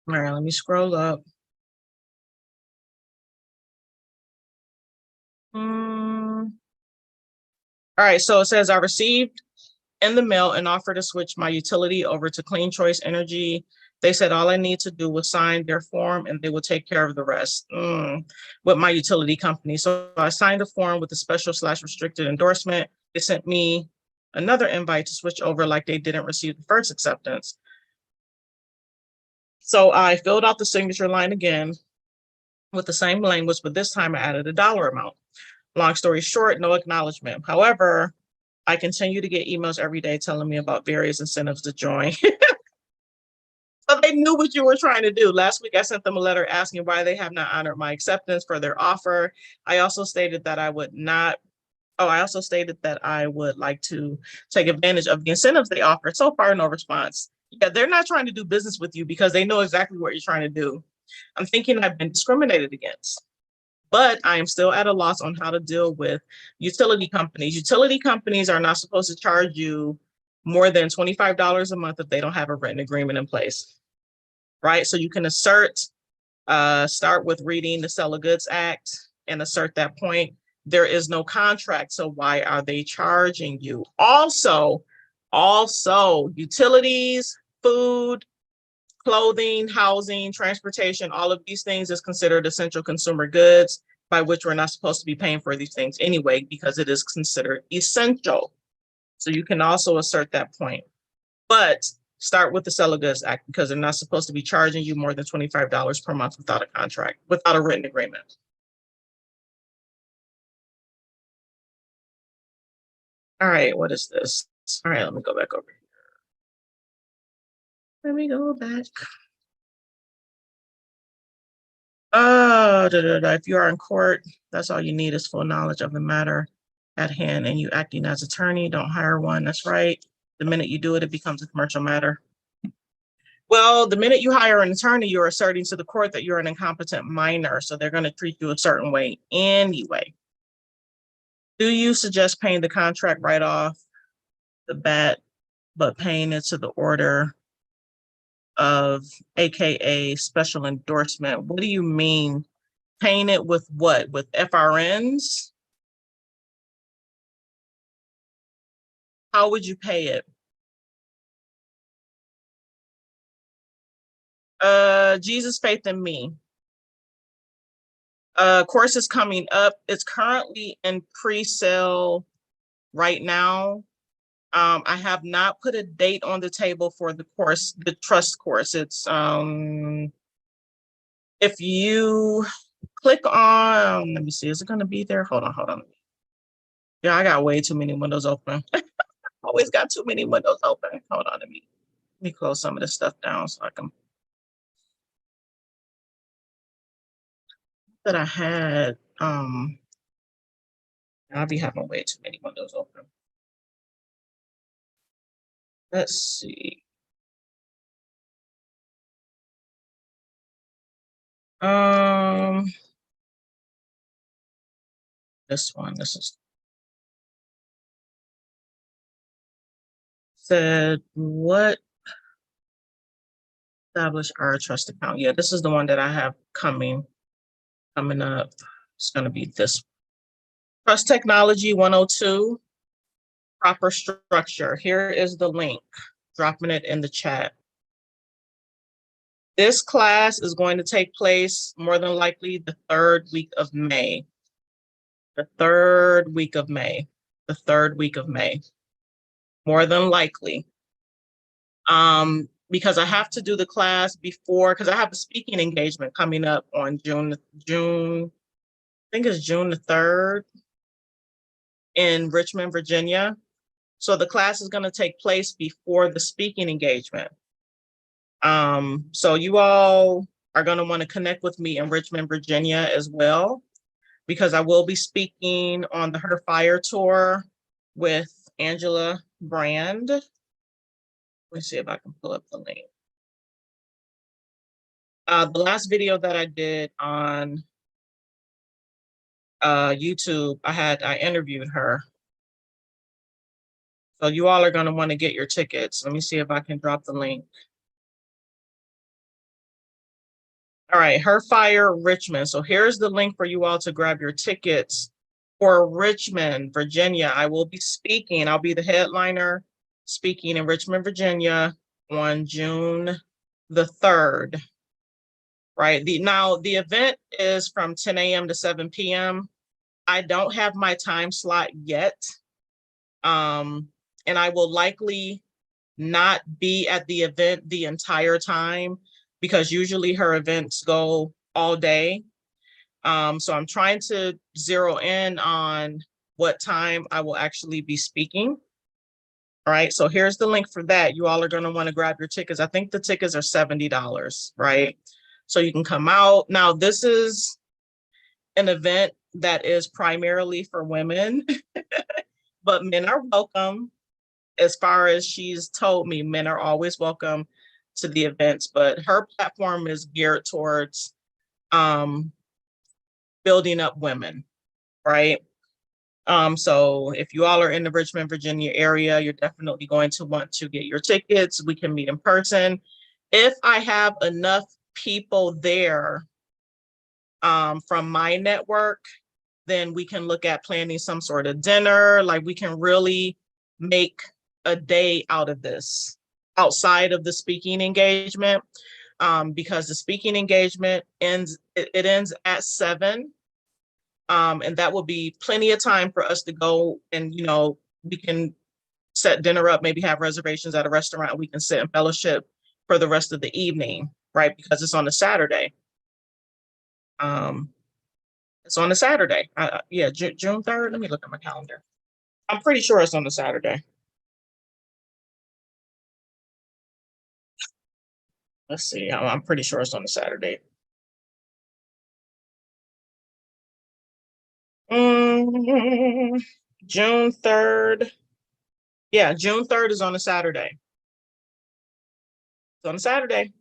All right, let me scroll up. All right, so it says, I received in the mail an offer to switch my utility over to Clean Choice Energy. They said all I need to do was sign their form and they will take care of the rest with my utility company. So I signed a form with a special/restricted endorsement. They sent me another invite to switch over like they didn't receive the first acceptance. So I filled out the signature line again with the same language, but this time I added a dollar amount. Long story short, no acknowledgement. However, I continue to get emails every day telling me about various incentives to join. So they knew what you were trying to do. Last week, I sent them a letter asking why they have not honored my acceptance for their offer. I also stated that I would not. Oh, I also stated that I would like to take advantage of the incentives they offer. So far, no response. Yeah, they're not trying to do business with you because they know exactly what you're trying to do. I'm thinking I've been discriminated against, but I am still at a loss on how to deal with utility companies. Utility companies are not supposed to charge you more than $25 a month if they don't have a written agreement in place, right? So you can assert, start with reading the Sell of Goods Act and assert that point. There is no contract, so why are they charging you? Also, utilities, food, clothing, housing, transportation, all of these things is considered essential consumer goods, by which we're not supposed to be paying for these things anyway, because it is considered essential. So you can also assert that point. But start with the Sell of Goods Act, because they're not supposed to be charging you more than $25 per month without a contract, without a written agreement. All right, what is this? All right, let me go back over here. Let me go back. If you are in court, that's all you need is full knowledge of the matter at hand and you acting as attorney. Don't hire one. That's right. The minute you do it, it becomes a commercial matter. Well, the minute you hire an attorney, you're asserting to the court that you're an incompetent minor, so they're going to treat you a certain way anyway. Do you suggest paying the contract right off the bat, but paying it to the order of AKA special endorsement? What do you mean? Paying it with what? With FRNs? How would you pay it? Jesus, Faith, and Me. Course is coming up. It's currently in pre-sale right now. I have not put a date on the table for the course, the trust course. It's if you click on, let me see, is it going to be there? Hold on. Yeah, I got way too many windows open. Always got too many windows open. Hold on, let me close some of this stuff down so I can. That I had, I'll be having way too many windows open. Let's see. This one, this is said what establish our trust account. Yeah, this is the one that I have coming up. It's going to be this Trust Technology 102, proper structure. Here is the link, dropping it in the chat. This class is going to take place more than likely the third week of May. The third week of May. the third week of May, more than likely. Because I have to do the class before, because I have a speaking engagement coming up on June, I think it's June the 3rd in Richmond, Virginia. So the class is going to take place before the speaking engagement. So you all are going to want to connect with me in Richmond, Virginia as well, because I will be speaking on the Her Fire tour with Angela Brand. Let me see if I can pull up the link. The last video that I did on YouTube, I interviewed her. So you all are going to want to get your tickets. Let me see if I can drop the link. All right, Her Fire Richmond. So here's the link for you all to grab your tickets for Richmond, Virginia. I will be speaking. I'll be the headliner speaking in Richmond, Virginia on June the 3rd. Right. The event is from 10 a.m. to 7 p.m. I don't have my time slot yet. And I will likely not be at the event the entire time, because usually her events go all day. So I'm trying to zero in on what time I will actually be speaking. All right, so here's the link for that. You all are going to want to grab your tickets. I think the tickets are $70, right? So you can come out. Now, this is an event that is primarily for women, but men are welcome. As far as she's told me, men are always welcome to the events, but her platform is geared towards building up women, right? So if you all are in the Richmond, Virginia area, you're definitely going to want to get your tickets. We can meet in person. If I have enough people there from my network, then we can look at planning some sort of dinner. Like, we can really make a day out of this outside of the speaking engagement, because the speaking engagement ends at 7. And that will be plenty of time for us to go and, we can set dinner up, maybe have reservations at a restaurant. We can sit in fellowship for the rest of the evening, right? Because it's on a Saturday. It's on a Saturday. Yeah, June 3rd. Let me look at my calendar. I'm pretty sure it's on a Saturday. Let's see. I'm pretty sure it's on a Saturday. June 3rd. Yeah, June 3rd is on a Saturday. It's on a Saturday.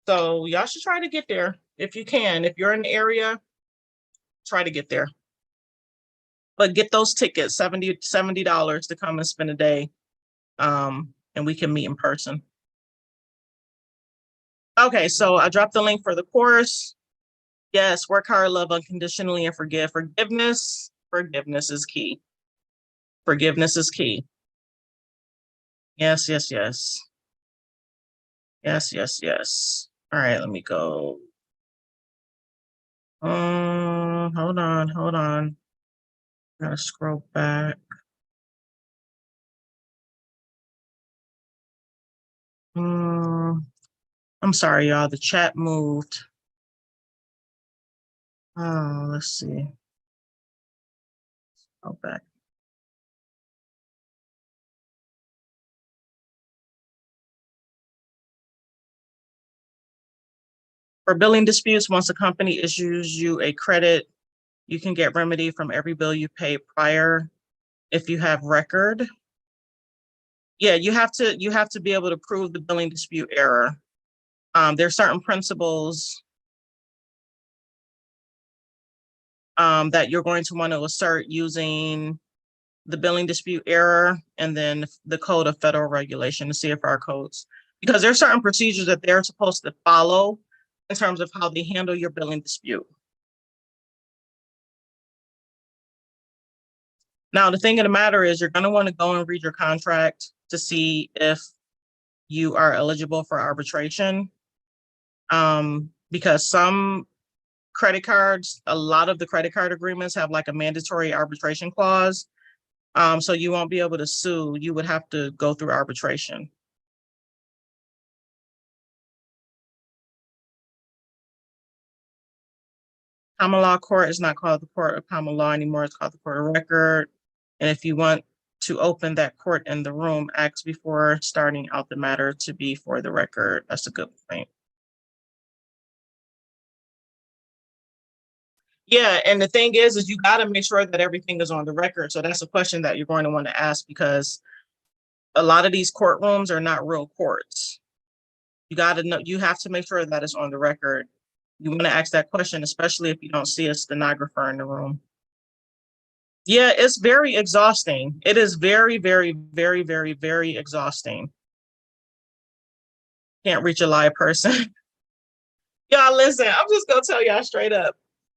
So y'all should try to get there if you can. If you're in the area, try to get there. But get those tickets, $70 to come and spend a day. And we can meet in person. Okay, so I dropped the link for the course. Yes, work hard, love unconditionally, and forgive. Forgiveness is key. Forgiveness is key. Yes, yes, yes. Yes, yes, yes. All right, let me go. Hold on. Gotta scroll back. I'm sorry, y'all. The chat moved. Oh, let's see. Go back. For billing disputes, once a company issues you a credit, you can get remedy from every bill you pay prior if you have record. Yeah, you have to be able to prove the billing dispute error. There's certain principles that you're going to want to assert using the billing dispute error and then the Code of Federal Regulation, the CFR codes, because there's certain procedures that they're supposed to follow in terms of how they handle your billing dispute. Now, the thing of the matter is, you're going to want to go and read your contract to see if you are eligible for arbitration, because some credit cards, a lot of the credit card agreements have like a mandatory arbitration clause. So you won't be able to sue. You would have to go through arbitration. Common law court is not called the court of common law anymore. It's called the court of record. And if you want to open that court in the room, ask before starting out the matter to be for the record. That's a good point. Yeah, and the thing is you got to make sure that everything is on the record. So that's a question that you're going to want to ask, because a lot of these courtrooms are not real courts. You got to know, you have to make sure that it's on the record. You want to ask that question, especially if you don't see a stenographer in the room. Yeah, it's very exhausting. It is very, very, very, very, very exhausting. Can't reach a live person. Y'all listen, I'm just gonna tell y'all straight up.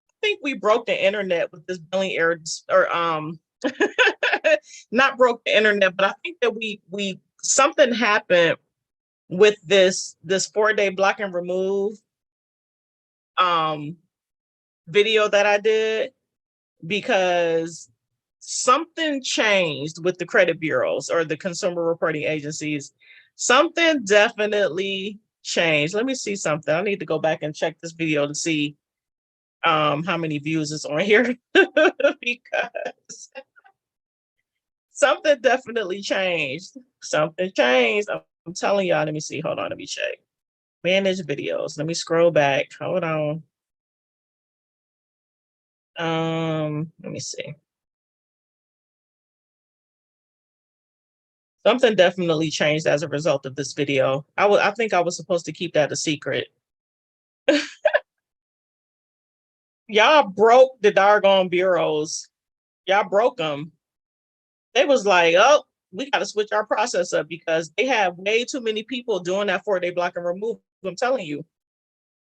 I think we broke the internet with this billing error, or not broke the internet, but I think that we something happened with this 4-day block and remove video that I did, because something changed with the credit bureaus or the consumer reporting agencies. Something definitely changed. Let me see something. I need to go back and check this video to see how many views is on here because something definitely changed. Something changed. I'm telling y'all. Let me see. Hold on. Let me check. Manage videos. Let me scroll back. Hold on. Let me see. Something definitely changed as a result of this video. I think I was supposed to keep that a secret. Y'all broke the doggone bureaus. Y'all broke them. They was like, oh, we got to switch our process up because they have way too many people doing that 4-day block and remove. I'm telling you.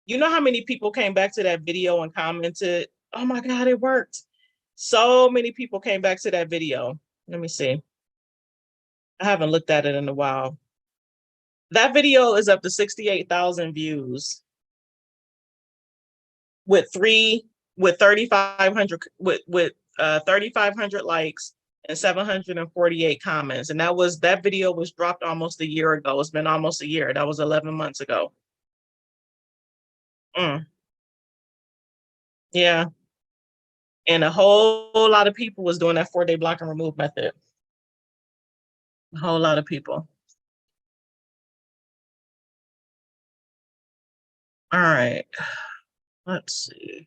You know how many people came back to that video and commented, oh my God, it worked. So many people came back to that video. Let me see. I haven't looked at it in a while. That video is up to 68,000 views with 3,500 likes and 748 comments. And that video was dropped almost a year ago. It's been almost a year. That was 11 months ago. Yeah. And a whole lot of people was doing that 4-day block and remove method. A whole lot of people. All right. Let's see.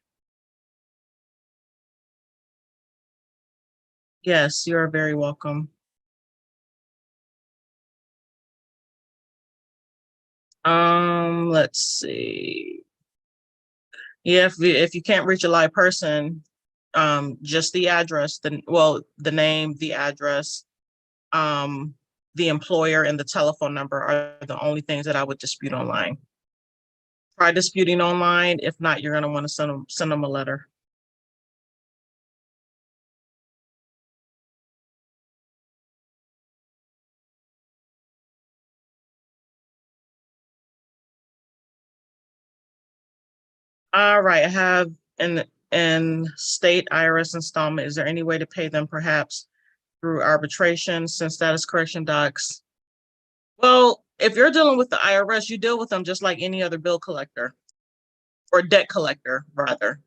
Yes, you're very welcome. Let's see. Yeah, if you can't reach a live person, just the address, the name, the address, the employer, and the telephone number are the only things that I would dispute online. Try disputing online. If not, you're gonna want to send them a letter. All right, I have an state IRS installment. Is there any way to pay them perhaps through arbitration since status correction docs? Well, if you're dealing with the IRS, you deal with them just like any other bill collector or debt collector, rather.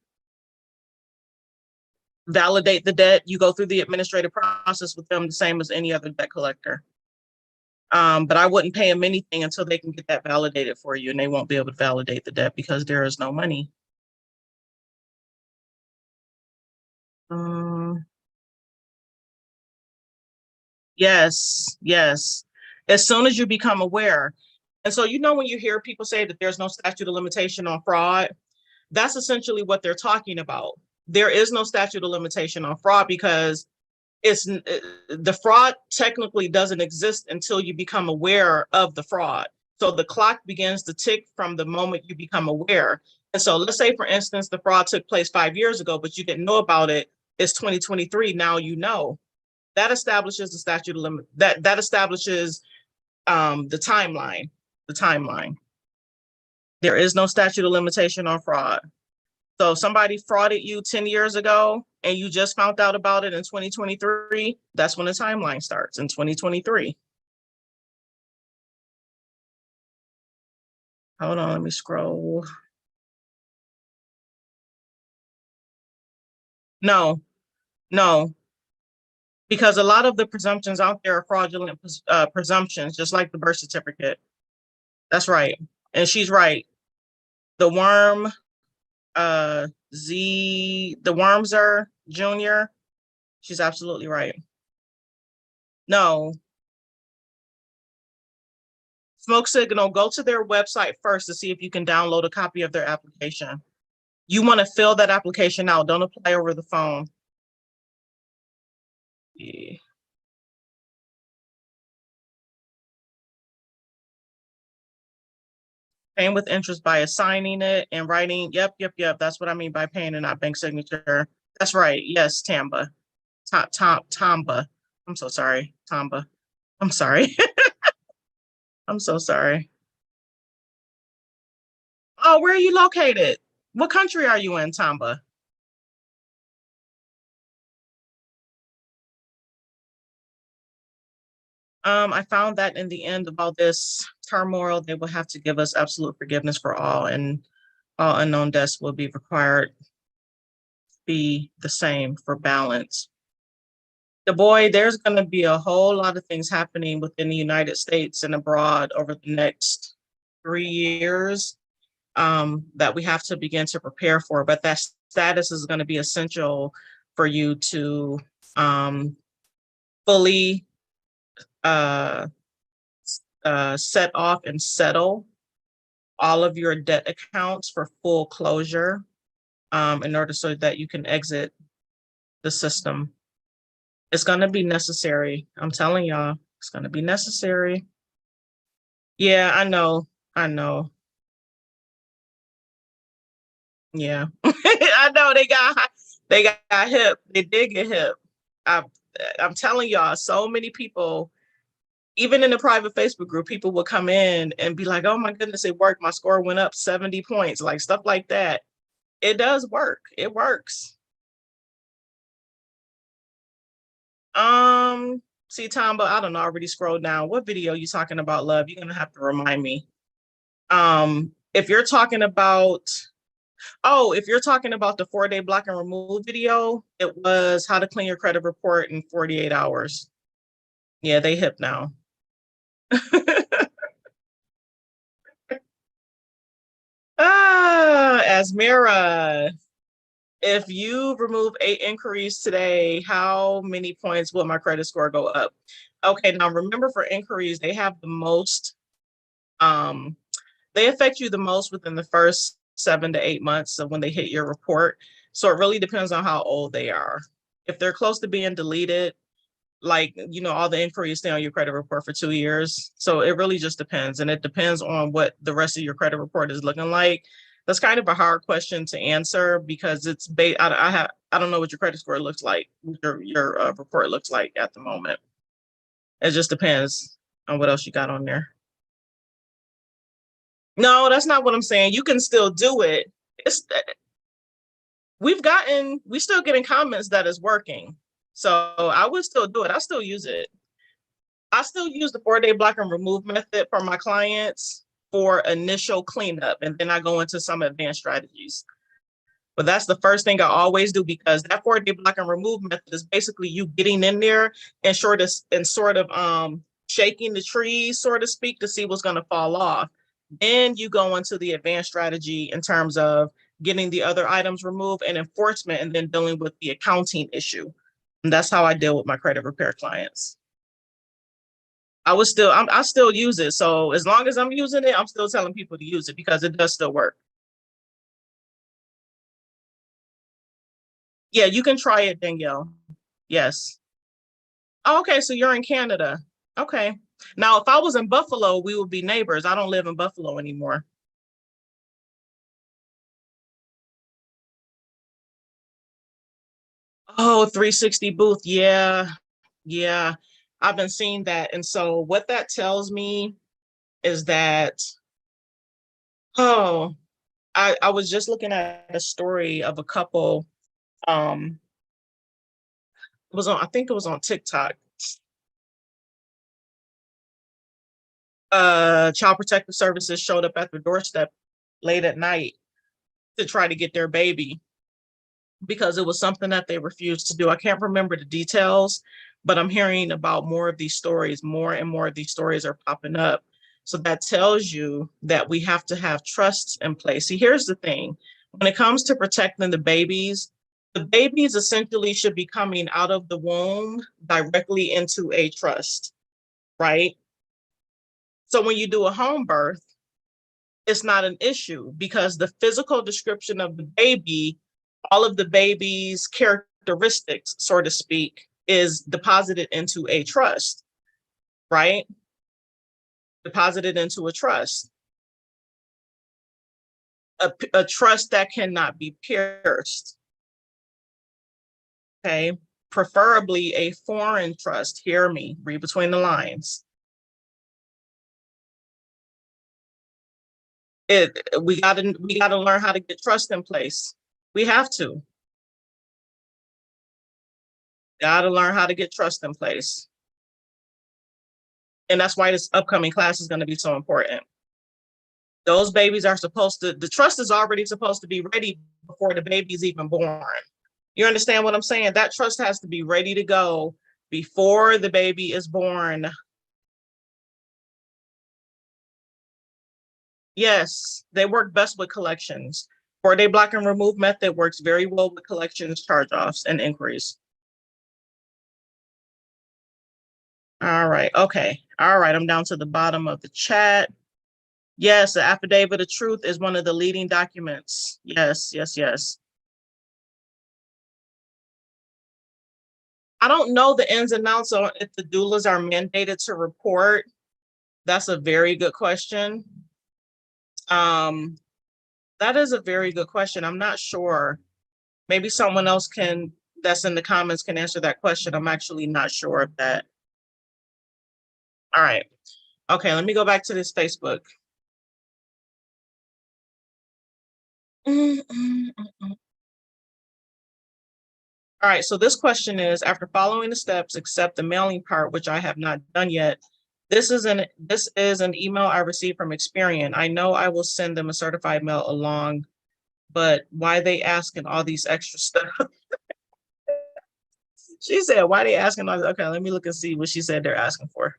Validate the debt. You go through the administrative process with them the same as any other debt collector. But I wouldn't pay them anything until they can get that validated for you, and they won't be able to validate the debt because there is no money. Yes, yes. As soon as you become aware. And so, when you hear people say that there's no statute of limitation on fraud, that's essentially what they're talking about. There is no statute of limitation on fraud because the fraud technically doesn't exist until you become aware of the fraud. So the clock begins to tick from the moment you become aware. And so let's say, for instance, the fraud took place 5 years ago, but you didn't know about it. It's 2023. Now you know. That establishes the statute of limit. That establishes the timeline. The timeline. There is no statute of limitation on fraud. So if somebody frauded you 10 years ago and you just found out about it in 2023, that's when the timeline starts, in 2023. Hold on, let me scroll. No, because a lot of the presumptions out there are fraudulent presumptions, just like the birth certificate. That's right. And she's right. The worm, the Wormser Jr., she's absolutely right. No. Smoke Signal, go to their website first to see if you can download a copy of their application. You want to fill that application out. Don't apply over the phone. Yeah. Paying with interest by assigning it and writing. Yep. That's what I mean by paying and not bank signature. That's right. Yes, Tamba. Tamba. I'm so sorry. Tamba. I'm sorry. I'm so sorry. Oh, where are you located? What country are you in, Tamba? I found that in the end of all this turmoil, they will have to give us absolute forgiveness for all, and all unknown deaths will be required to be the same for balance. The boy, there's going to be a whole lot of things happening within the United States and abroad over the next 3 years that we have to begin to prepare for. But that status is going to be essential for you to fully set off and settle all of your debt accounts for full closure in order so that you can exit the system. It's going to be necessary. I'm telling y'all, it's going to be necessary. Yeah, I know. Yeah. I know they got hip. They did get hip. I'm telling y'all, so many people, even in the private Facebook group, people will come in and be like, oh my goodness, it worked. My score went up 70 points, like stuff like that. It does work. It works. See, Tom, but I don't know, I already scrolled down. What video are you talking about, love? You're gonna have to remind me. If you're talking about, if you're talking about the 4-day block and remove video, it was how to clean your credit report in 48 hours. Yeah, they hip now. Asmira, if you remove 8 inquiries today, how many points will my credit score go up? Okay, now remember, for inquiries, they have the most, they affect you the most within the first 7 to 8 months of when they hit your report. So it really depends on how old they are. If they're close to being deleted, like, all the inquiries stay on your credit report for 2 years. So it really just depends. And it depends on what the rest of your credit report is looking like. That's kind of a hard question to answer because it's I don't know what your credit score looks like, your report looks like at the moment. It just depends on what else you got on there. No, that's not what I'm saying. You can still do it. We still getting comments that is working. So I would still do it. I still use it. I still use the 4-day block and remove method for my clients for initial cleanup. And then I go into some advanced strategies. But that's the first thing I always do, because that 4-day block and remove method is basically you getting in there and sort of shaking the trees, so to speak, to see what's going to fall off. Then you go into the advanced strategy in terms of getting the other items removed and enforcement, and then dealing with the accounting issue. And that's how I deal with my credit repair clients. I still use it. So as long as I'm using it, I'm still telling people to use it because it does still work. Yeah, you can try it, Danielle. Yes. Oh, okay, so you're in Canada. Okay. Now, if I was in Buffalo, we would be neighbors. I don't live in Buffalo anymore. Oh, 360 booth. Yeah. Yeah. I've been seeing that. And so what that tells me is that, oh, I was just looking at a story of a couple. It was on, I think it was on TikTok. Child Protective Services showed up at the doorstep late at night to try to get their baby because it was something that they refused to do. I can't remember the details, but I'm hearing about more of these stories. More and more of these stories are popping up. So that tells you that we have to have trust in place. See, here's the thing. When it comes to protecting the babies essentially should be coming out of the womb directly into a trust, right? So when you do a home birth, it's not an issue because the physical description of the baby, all of the baby's characteristics, so to speak, is deposited into a trust, right? Deposited into a trust. A trust that cannot be pierced, okay? Preferably a foreign trust. Hear me, read between the lines. We gotta learn how to get trust in place. We have to. Gotta learn how to get trust in place. And that's why this upcoming class is going to be so important. Those babies are supposed to, the trust is already supposed to be ready before the baby is even born. You understand what I'm saying? That trust has to be ready to go before the baby is born. Yes, they work best with collections. 4-day block and remove method works very well with collections, charge-offs, and inquiries. All right, okay. All right, I'm down to the bottom of the chat. Yes, the affidavit of truth is one of the leading documents. Yes, yes, yes. I don't know the ins and outs on if the doulas are mandated to report. That's a very good question. That is a very good question. I'm not sure. Maybe someone else that's in the comments can answer that question. I'm actually not sure of that. All right. Okay, let me go back to this Facebook. All right, so this question is, after following the steps, except the mailing part, which I have not done yet, this is an email I received from Experian. I know I will send them a certified mail along, but why they asking all these extra stuff? She said, why they asking all this? Okay, let me look and see what she said they're asking for.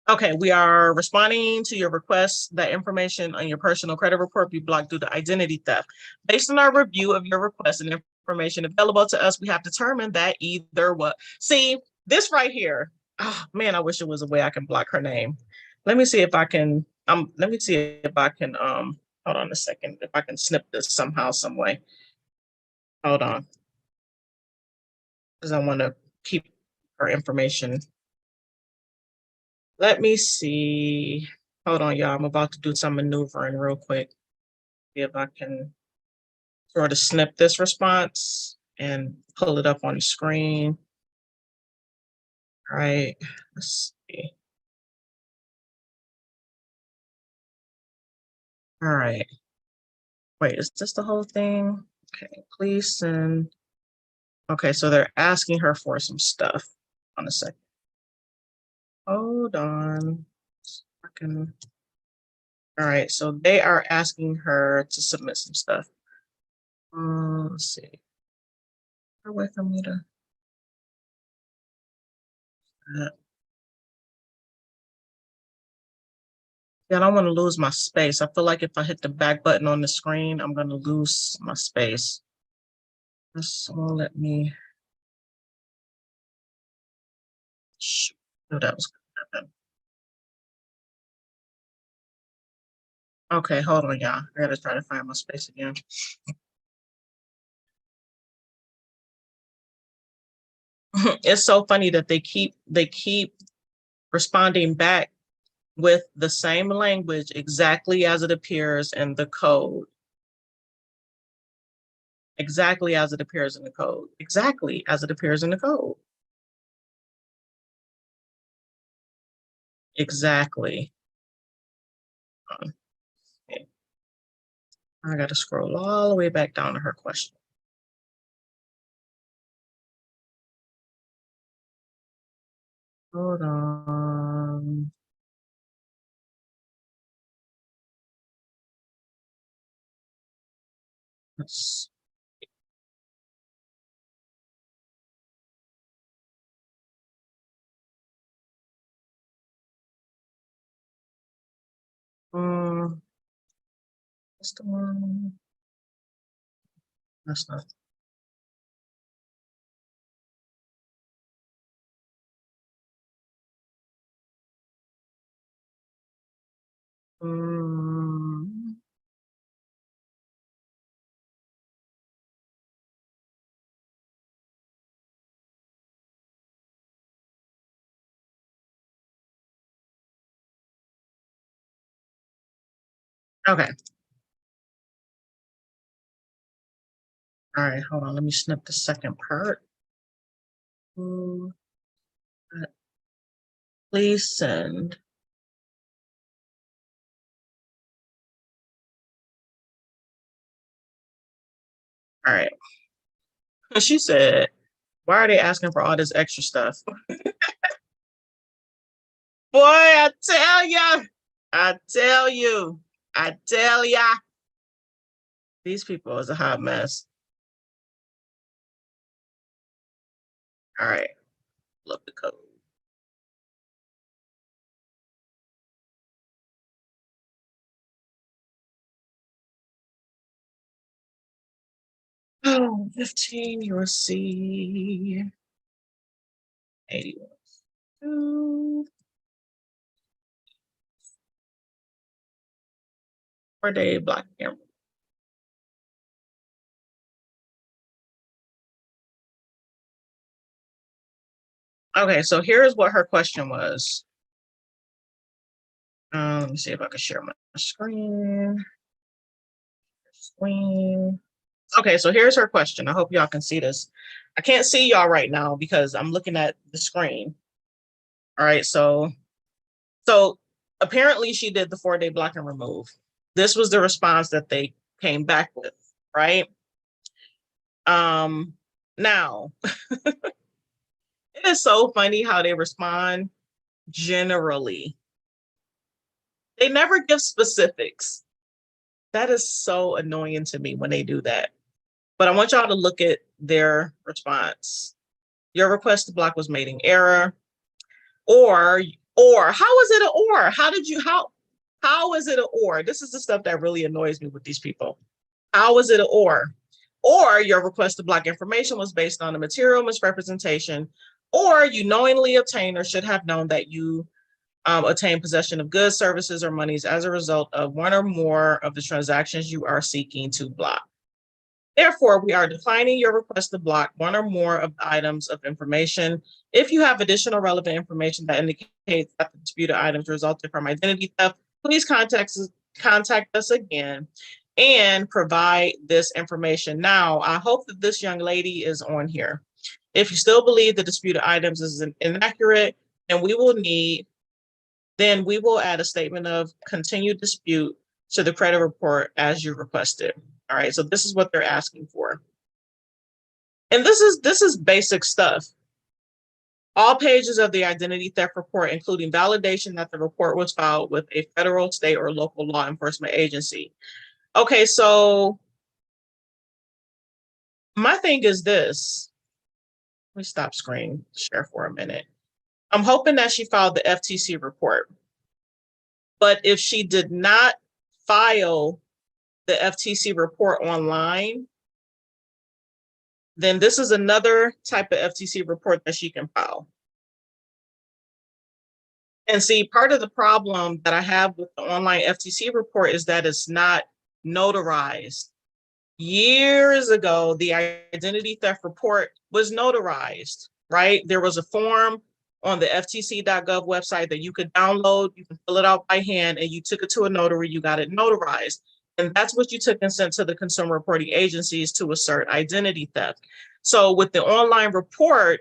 Okay, we are responding to your request that information on your personal credit report be blocked due to identity theft. Based on our review of your request and information available to us, we have determined that either what. See, this right here, oh man, I wish there was a way I can block her name. Let me see if I can, let me see if I can, hold on a second, if I can snip this somehow, some way. Hold on. Because I want to keep her information. Let me see. Hold on, y'all. I'm about to do some maneuvering real quick. See if I can sort of snip this response and pull it up on the screen. All right. Let's see. All right. Wait, is this the whole thing? Okay, please send. Okay, so they're asking her for some stuff. On a second. Hold on. I can. All right, so they are asking her to submit some stuff. Let's see. Wait for me to. Yeah, I don't want to lose my space. I feel like if I hit the back button on the screen, I'm going to lose my space. This won't let me. Oh, that was good. Okay, hold on, y'all. I gotta try to find my space again. It's so funny that they keep responding back with the same language exactly as it appears in the code. Exactly as it appears in the code. Exactly as it appears in the code. Exactly. Okay. I got to scroll all the way back down to her question. Hold on. Let's what's the one? That's not. Okay. All right, hold on. Let me snip the second part. Please send. All right. She said, why are they asking for all this extra stuff? Boy, I tell ya. These people is a hot mess. All right. Love the code. Oh, 15 USC 81. 4-day block camera. Okay, so here's what her question was. Let me see if I can share my screen. Okay, so here's her question. I hope y'all can see this. I can't see y'all right now because I'm looking at the screen. All right, so apparently she did the 4-day block and remove. This was the response that they came back with, right? Now it is so funny how they respond generally. They never give specifics. That is so annoying to me when they do that. But I want y'all to look at their response. Your request to block was made in error. Or how is it an or? How is it an or? This is the stuff that really annoys me with these people. How is it an or? Or your request to block information was based on a material misrepresentation, or you knowingly obtained or should have known that you obtain possession of goods, services, or monies as a result of one or more of the transactions you are seeking to block. Therefore, we are defining your request to block one or more of the items of information. If you have additional relevant information that indicates that the disputed items resulted from identity theft, please contact us again and provide this information. Now, I hope that this young lady is on here. If you still believe the disputed items is inaccurate, then we will add a statement of continued dispute to the credit report as you requested. All right, so this is what they're asking for. And this is basic stuff. All pages of the identity theft report, including validation that the report was filed with a federal, state, or local law enforcement agency. Okay, so my thing is this. Let me stop screen share for a minute. I'm hoping that she filed the FTC report. But if she did not file the FTC report online, then this is another type of FTC report that she can file. And see, part of the problem that I have with the online FTC report is that it's not notarized. Years ago, the identity theft report was notarized, right? There was a form on the ftc.gov website that you could download, you can fill it out by hand, and you took it to a notary, you got it notarized. And that's what you took and sent to the consumer reporting agencies to assert identity theft. So with the online report,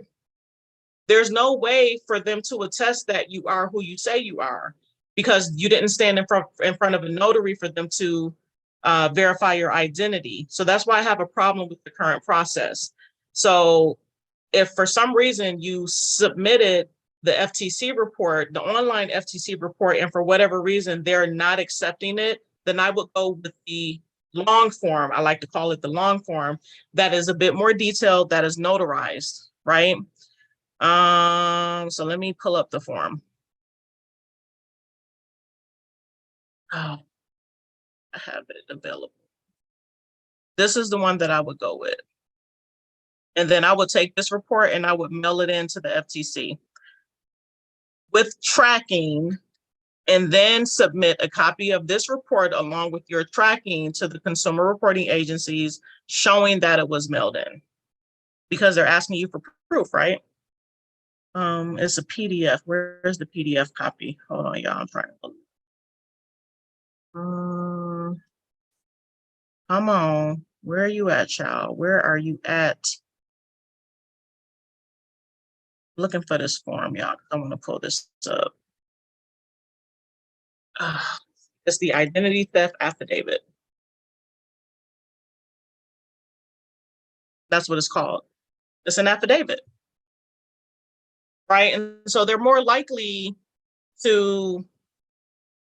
there's no way for them to attest that you are who you say you are, because you didn't stand in front of a notary for them to verify your identity. So that's why I have a problem with the current process. So if for some reason you submitted the FTC report, the online FTC report, and for whatever reason they're not accepting it, then I would go with the long form. I like to call it the long form, that is a bit more detailed, that is notarized, right? So let me pull up the form. Oh, I have it available. This is the one that I would go with. And then I would take this report and I would mail it into the FTC with tracking, and then submit a copy of this report along with your tracking to the consumer reporting agencies showing that it was mailed in, because they're asking you for proof, right? It's a PDF. Where's the PDF copy? Hold on, y'all. I'm trying to look. Come on. Where are you at, child? Where are you at? Looking for this form, y'all. I want to pull this up. It's the identity theft affidavit. That's what it's called. It's an affidavit, right? And so they're more likely to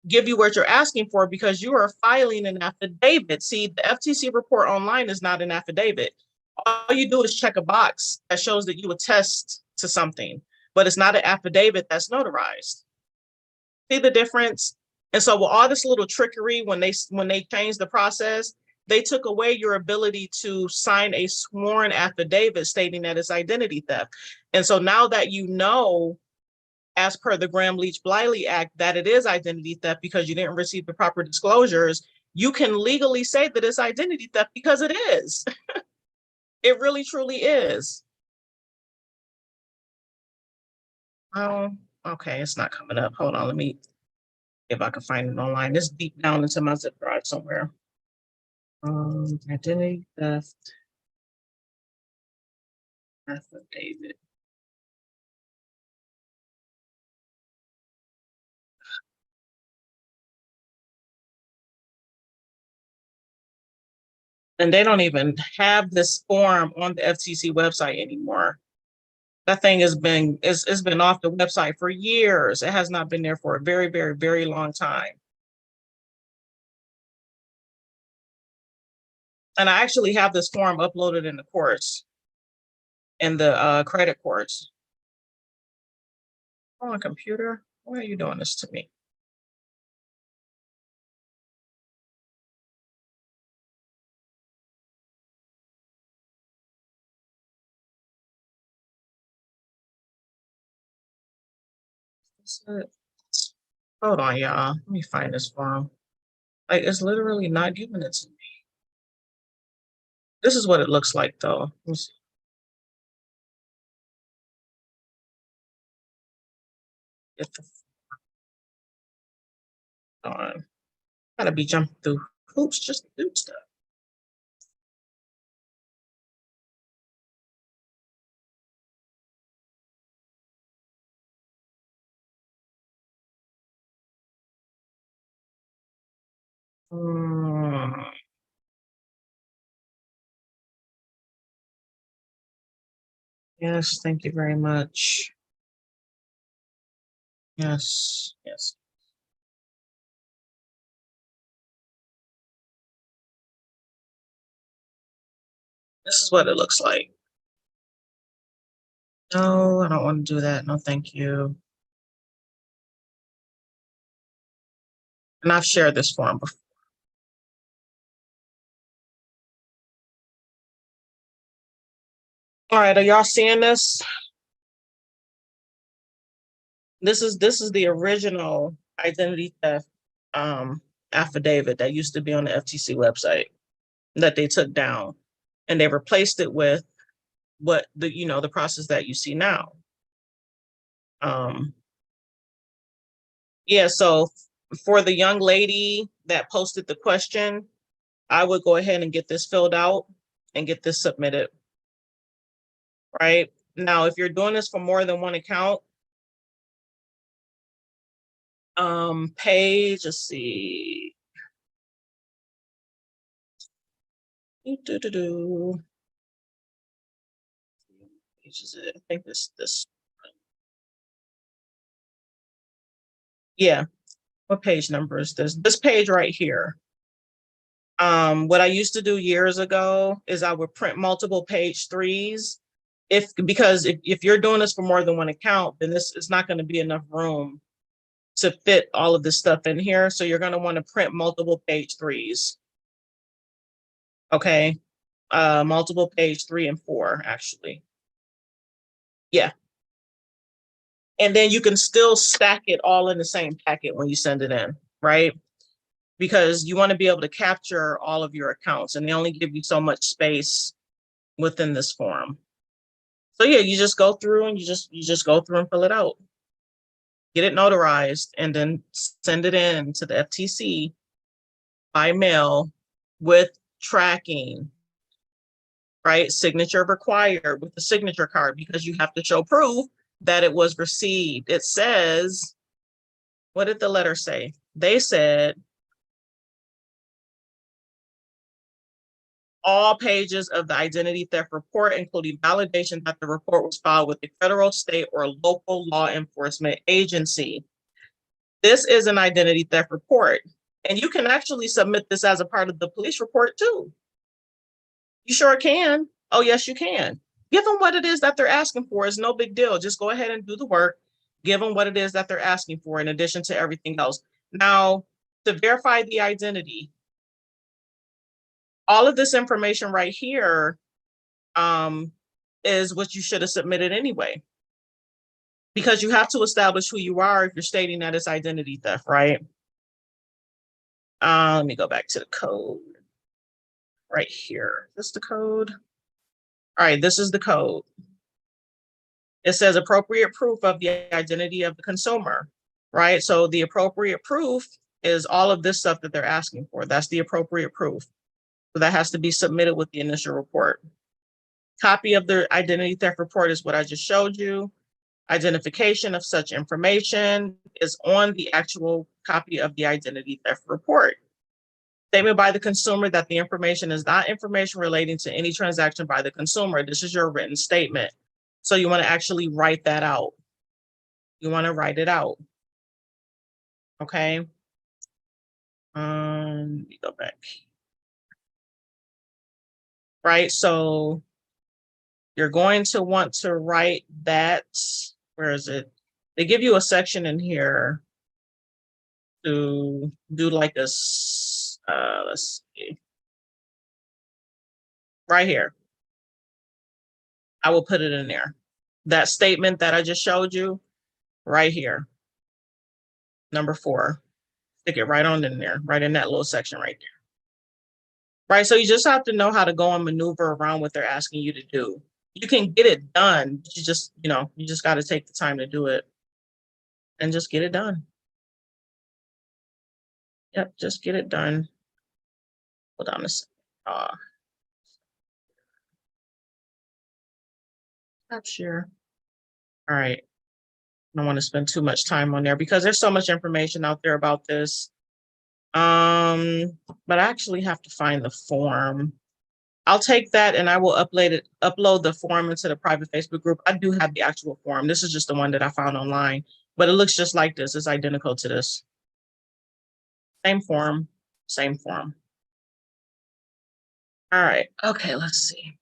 give you what you're asking for because you are filing an affidavit. See, the FTC report online is not an affidavit. All you do is check a box that shows that you attest to something, but it's not an affidavit that's notarized. See the difference? And so with all this little trickery, when they changed the process, they took away your ability to sign a sworn affidavit stating that it's identity theft. And so now that you know, as per the Graham-Leach-Bliley Act, that it is identity theft because you didn't receive the proper disclosures, you can legally say that it's identity theft because it is. It really, truly is. Oh, okay, it's not coming up. Hold on, let me, if I can find it online. It's deep down into my zip drive somewhere. Identity theft affidavit. And they don't even have this form on the FTC website anymore. That thing has been, it's been off the website for years. It has not been there for a very, very, very long time. And I actually have this form uploaded in the course, in the credit course. On computer, why are you doing this to me? Hold on, y'all. Let me find this form. Like, it's literally not giving it to me. This is what it looks like, though. Let me see. If the, gotta be jumping through hoops just to do stuff. Yes, thank you very much. Yes, yes. This is what it looks like. No, I don't want to do that. No, thank you. And I've shared this form before. All right, are y'all seeing this? This is the original identity theft affidavit that used to be on the FTC website that they took down, and they replaced it with what the process that you see now. Yeah, so for the young lady that posted the question, I would go ahead and get this filled out and get this submitted. Right now, if you're doing this for more than one account, page, let's see, Do. Which is it? I think this. Yeah. What page number is this? This page right here. What I used to do years ago is I would print multiple page 3s. Because if you're doing this for more than one account, then this is not going to be enough room to fit all of this stuff in here. So you're going to want to print multiple page 3s. Okay. Multiple page 3 and 4, actually. Yeah. And then you can still stack it all in the same packet when you send it in, right? Because you want to be able to capture all of your accounts, and they only give you so much space within this form. So yeah, you just go through and you just go through and fill it out. Get it notarized and then send it in to the FTC by mail with tracking, right? Signature required with the signature card, because you have to show proof that it was received. It says, what did the letter say? They said, all pages of the identity theft report, including validation that the report was filed with a federal, state, or local law enforcement agency. This is an identity theft report, and you can actually submit this as a part of the police report too. You sure can. Oh, yes, you can. Give them what it is that they're asking for. It's no big deal. Just go ahead and do the work. Give them what it is that they're asking for in addition to everything else. Now, to verify the identity, all of this information right here is what you should have submitted anyway, because you have to establish who you are if you're stating that it's identity theft, right? Let me go back to the code right here. Is this the code? All right, this is the code. It says appropriate proof of the identity of the consumer, right? So the appropriate proof is all of this stuff that they're asking for. That's the appropriate proof. So that has to be submitted with the initial report. Copy of the identity theft report is what I just showed you. Identification of such information is on the actual copy of the identity theft report. Statement by the consumer that the information is not information relating to any transaction by the consumer. This is your written statement. So you want to actually write that out. You want to write it out. Okay. Let me go back. Right. So you're going to want to write that. Where is it? They give you a section in here to do like this. Let's see. Right here. I will put it in there. That statement that I just showed you, right here. Number 4. Stick it right on in there, right in that little section right there. Right, so you just have to know how to go and maneuver around what they're asking you to do. You can get it done. You just got to take the time to do it and just get it done. Yep, just get it done. Hold on a second. Not sure. All right. I don't want to spend too much time on there because there's so much information out there about this. But I actually have to find the form. I'll take that and I will upload the form into the private Facebook group. I do have the actual form. This is just the one that I found online, but it looks just like this. It's identical to this. Same form, same form. All right. Okay, let's see.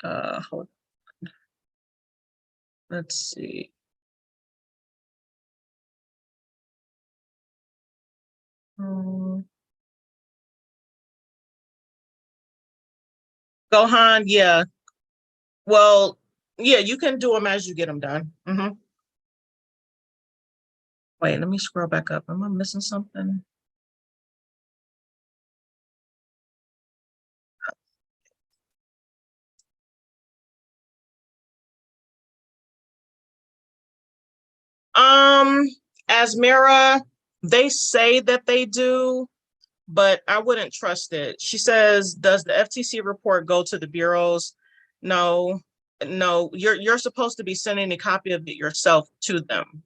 Hold on. Let's see. Gohan, yeah. Well, yeah, you can do them as you get them done. Wait, let me scroll back up. Am I missing something? Asmira, they say that they do, but I wouldn't trust it. She says, does the FTC report go to the bureaus? No, you're supposed to be sending a copy of it yourself to them.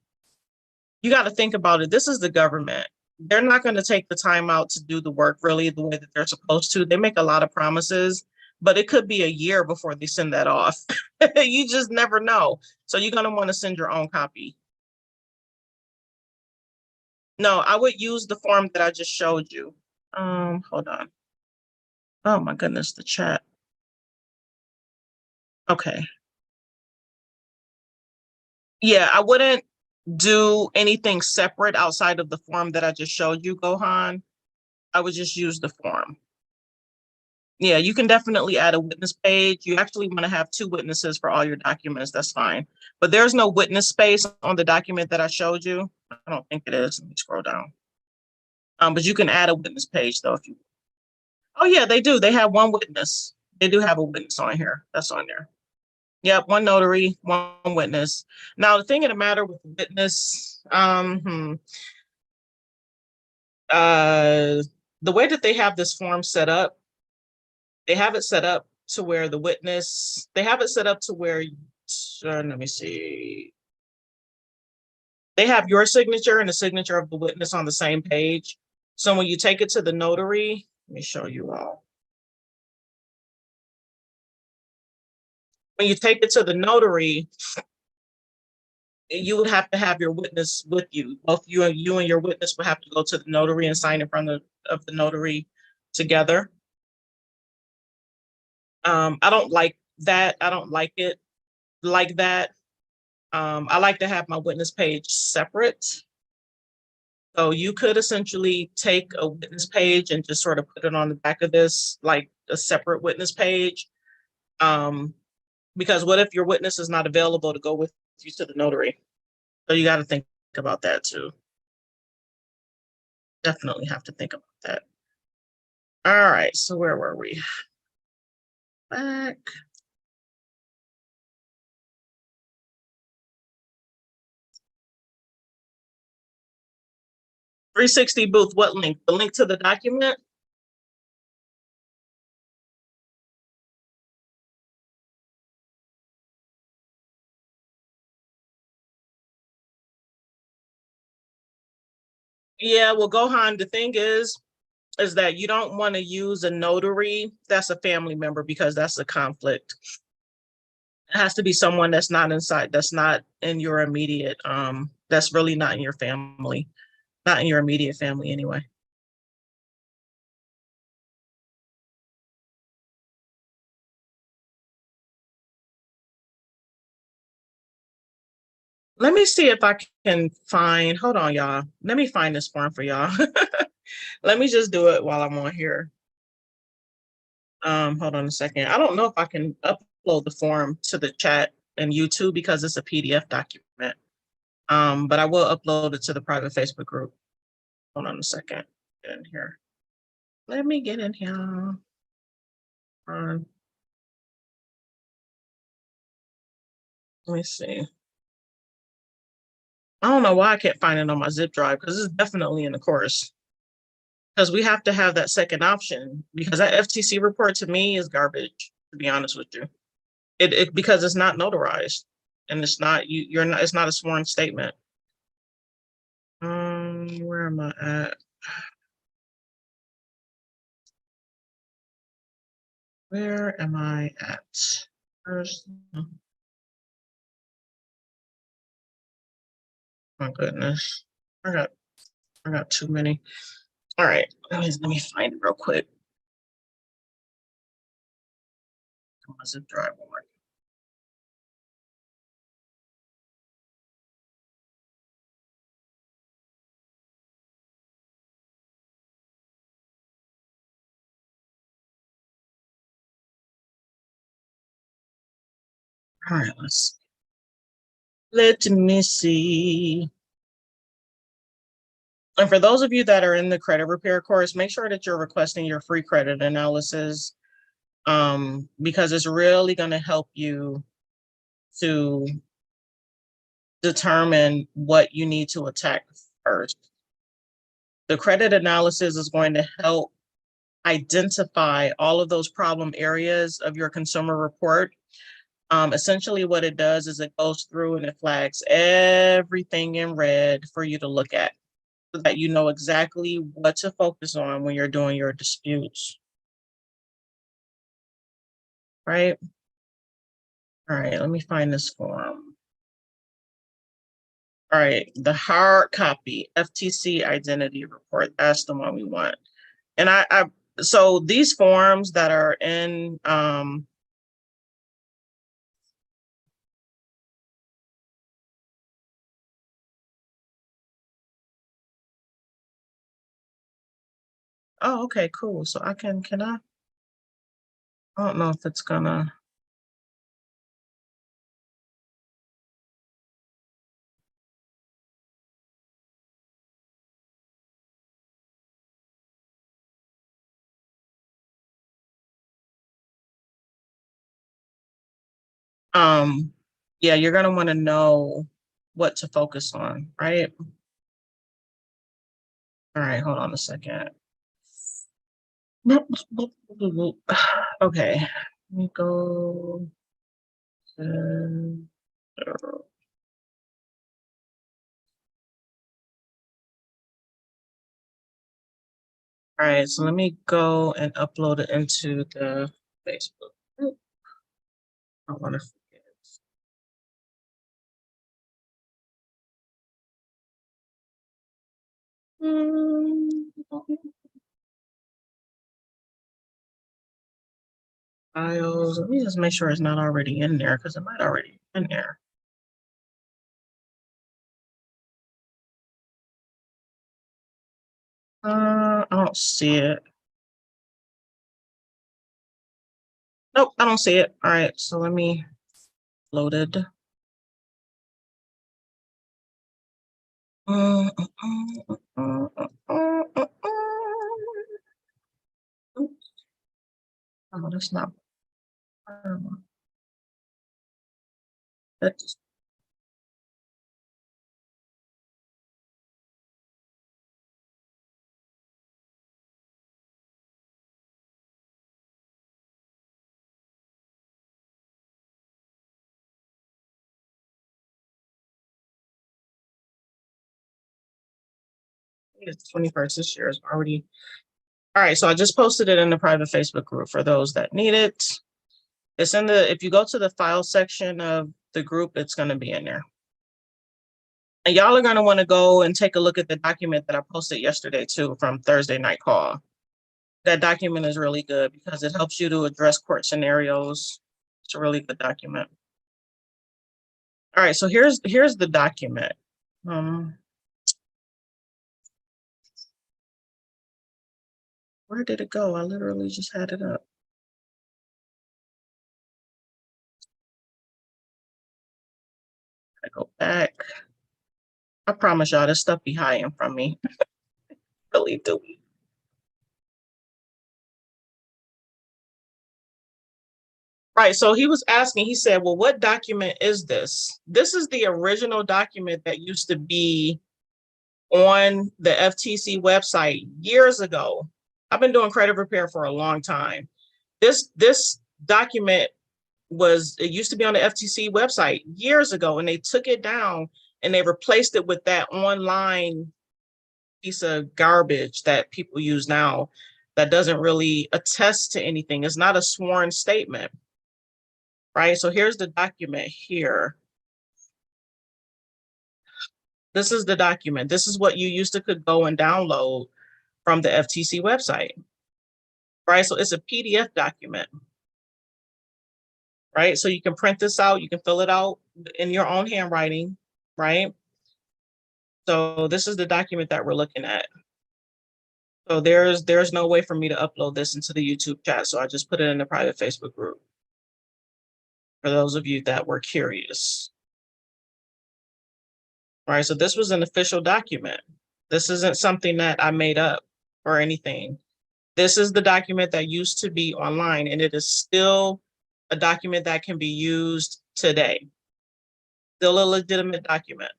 You got to think about it. This is the government. they're not going to take the time out to do the work really the way that they're supposed to. They make a lot of promises, but it could be a year before they send that off. You just never know. So you're going to want to send your own copy. No, I would use the form that I just showed you. Hold on. Oh my goodness, the chat. Okay. Yeah, I wouldn't do anything separate outside of the form that I just showed you, Gohan. I would just use the form. Yeah, you can definitely add a witness page. You actually want to have 2 witnesses for all your documents. That's fine. But there's no witness space on the document that I showed you. I don't think it is. Let me scroll down. But you can add a witness page though if you. Oh yeah, they do. They have 1 witness. They do have a witness on here. That's on there. Yep, 1 notary, 1 witness. Now the thing of the matter with the witness, the way that they have this form set up, they have it set up to where the witness, they have it set up to where, let me see. They have your signature and the signature of the witness on the same page. So when you take it to the notary, let me show you all. When you take it to the notary, you would have to have your witness with you. Both you and your witness would have to go to the notary and sign in front of the notary together. I don't like that. I don't like it like that. I like to have my witness page separate. So you could essentially take a witness page and just sort of put it on the back of this, like a separate witness page. Because what if your witness is not available to go with you to the notary? So you got to think about that too. Definitely have to think about that. All right, so where were we? Back. .360 booth, what link? The link to the document? Yeah, well, Gohan, the thing is that you don't want to use a notary that's a family member because that's a conflict. It has to be someone that's not inside, that's not in your immediate, that's really not in your family, not in your immediate family anyway. Let me see if I can find, hold on, y'all. Let me find this form for y'all. Let me just do it while I'm on here. Hold on a second. I don't know if I can upload the form to the chat and YouTube because it's a PDF document. But I will upload it to the private Facebook group. Hold on a second. Get in here. Let me get in here. Let me see. I don't know why I can't find it on my zip drive because it's definitely in the course. Because we have to have that second option because that FTC report to me is garbage, to be honest with you. It because it's not notarized and it's not you're not it's not a sworn statement. Where am I at? Where am I at? First, my goodness. I got too many. All right, let me find it real quick. My zip drive won't work. All right, let me see. And for those of you that are in the credit repair course, make sure that you're requesting your free credit analysis because it's really going to help you to determine what you need to attack first. The credit analysis is going to help identify all of those problem areas of your consumer report. Essentially what it does is it goes through and it flags everything in red for you to look at. so that you know exactly what to focus on when you're doing your disputes. Right? All right, let me find this form. All right, the hard copy FTC identity report. That's the one we want. And so these forms that are in oh, okay, cool. So I can I don't know if it's gonna yeah, you're gonna want to know what to focus on, right? All right, hold on a second. Okay, let me go to, all right, so let me go and upload it into the Facebook group. I don't want to forget. Files. Let me just make sure it's not already in there because it might already be in there. I don't see it. Nope, I don't see it. All right, so let me loaded. Oh, that's not. That's it's 21st this year is already. All right, so I just posted it in the private Facebook group for those that need it. It's in the, if you go to the file section of the group, it's going to be in there. And y'all are going to want to go and take a look at the document that I posted yesterday too from Thursday night call. That document is really good because it helps you to address court scenarios. It's a really good document. All right, so here's the document. Where did it go? I literally just had it up. I go back. I promise y'all, this stuff be hiding from me. Really do. Right. So he was asking, he said, well, what document is this? This is the original document that used to be on the FTC website years ago. I've been doing credit repair for a long time. This document it used to be on the FTC website years ago, and they took it down and they replaced it with that online piece of garbage that people use now that doesn't really attest to anything. It's not a sworn statement. Right? So here's the document here. This is the document. This is what you used to could go and download from the FTC website. Right? So it's a PDF document. Right? So you can print this out, you can fill it out in your own handwriting, right? So this is the document that we're looking at. So there's no way for me to upload this into the YouTube chat. So I just put it in the private Facebook group for those of you that were curious. All right, so this was an official document. This isn't something that I made up or anything. This is the document that used to be online, and it is still a document that can be used today. Still a legitimate document.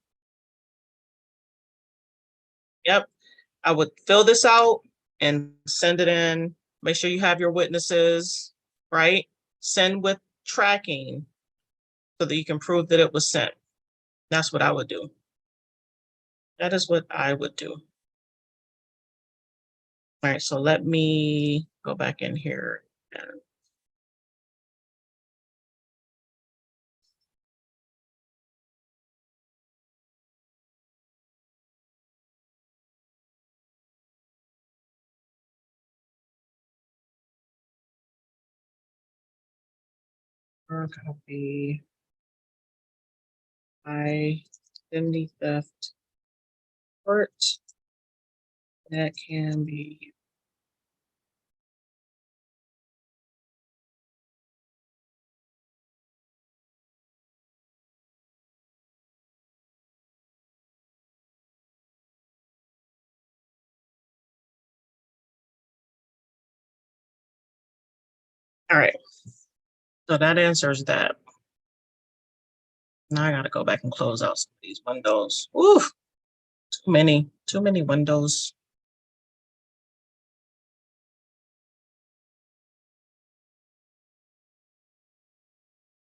Yep. I would fill this out and send it in. Make sure you have your witnesses, right? Send with tracking so that you can prove that it was sent. That's what I would do. That is what I would do. All right, so let me go back in here. Copy identity theft report that can be all right. So that answers that. Now I gotta go back and close out some of these windows. Ooh, too many windows.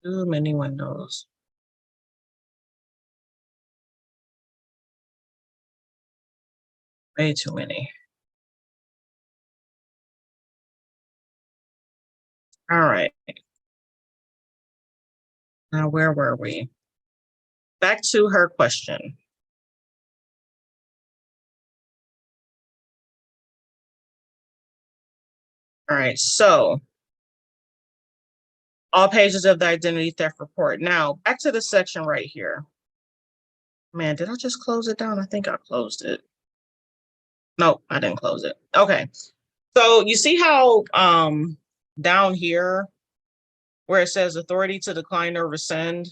Too many windows. Way too many. All right. Now, where were we? Back to her question. All right, so all pages of the identity theft report. Now, back to the section right here. Man, did I just close it down? I think I closed it. No, I didn't close it. Okay. So you see how down here where it says authority to decline or rescind,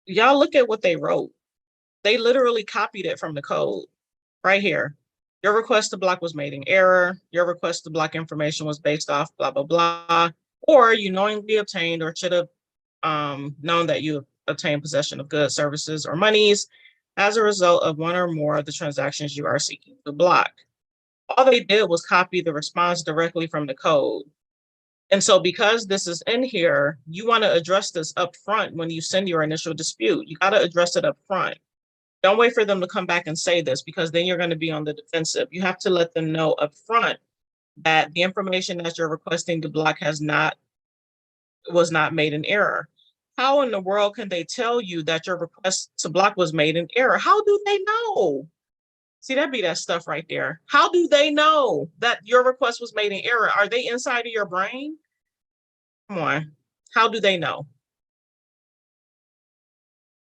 y'all look at what they wrote. They literally copied it from the code right here. Your request to block was made in error. Your request to block information was based off blah, blah, blah. Or you knowingly obtained or should have known that you obtained possession of goods, services, or monies as a result of one or more of the transactions you are seeking to block. All they did was copy the response directly from the code. And so because this is in here, you want to address this up front when you send your initial dispute. You got to address it up front. Don't wait for them to come back and say this, because then you're going to be on the defensive. You have to let them know up front that the information that you're requesting to block was not made in error. How in the world can they tell you that your request to block was made in error? How do they know? See, that'd be that stuff right there. How do they know that your request was made in error? Are they inside of your brain? Come on. How do they know?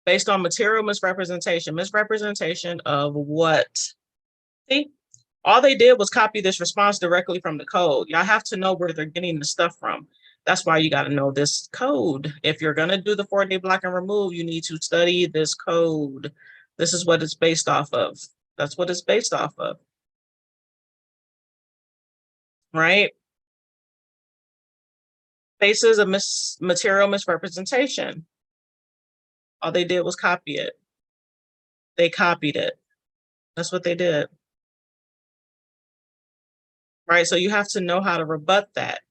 Based on material misrepresentation. Misrepresentation of what? See, all they did was copy this response directly from the code. Y'all have to know where they're getting the stuff from. That's why you got to know this code. If you're going to do the 4-day block and remove, you need to study this code. This is what it's based off of. That's what it's based off of. Right? Basis of material misrepresentation. All they did was copy it. They copied it. That's what they did. Right? So you have to know how to rebut that.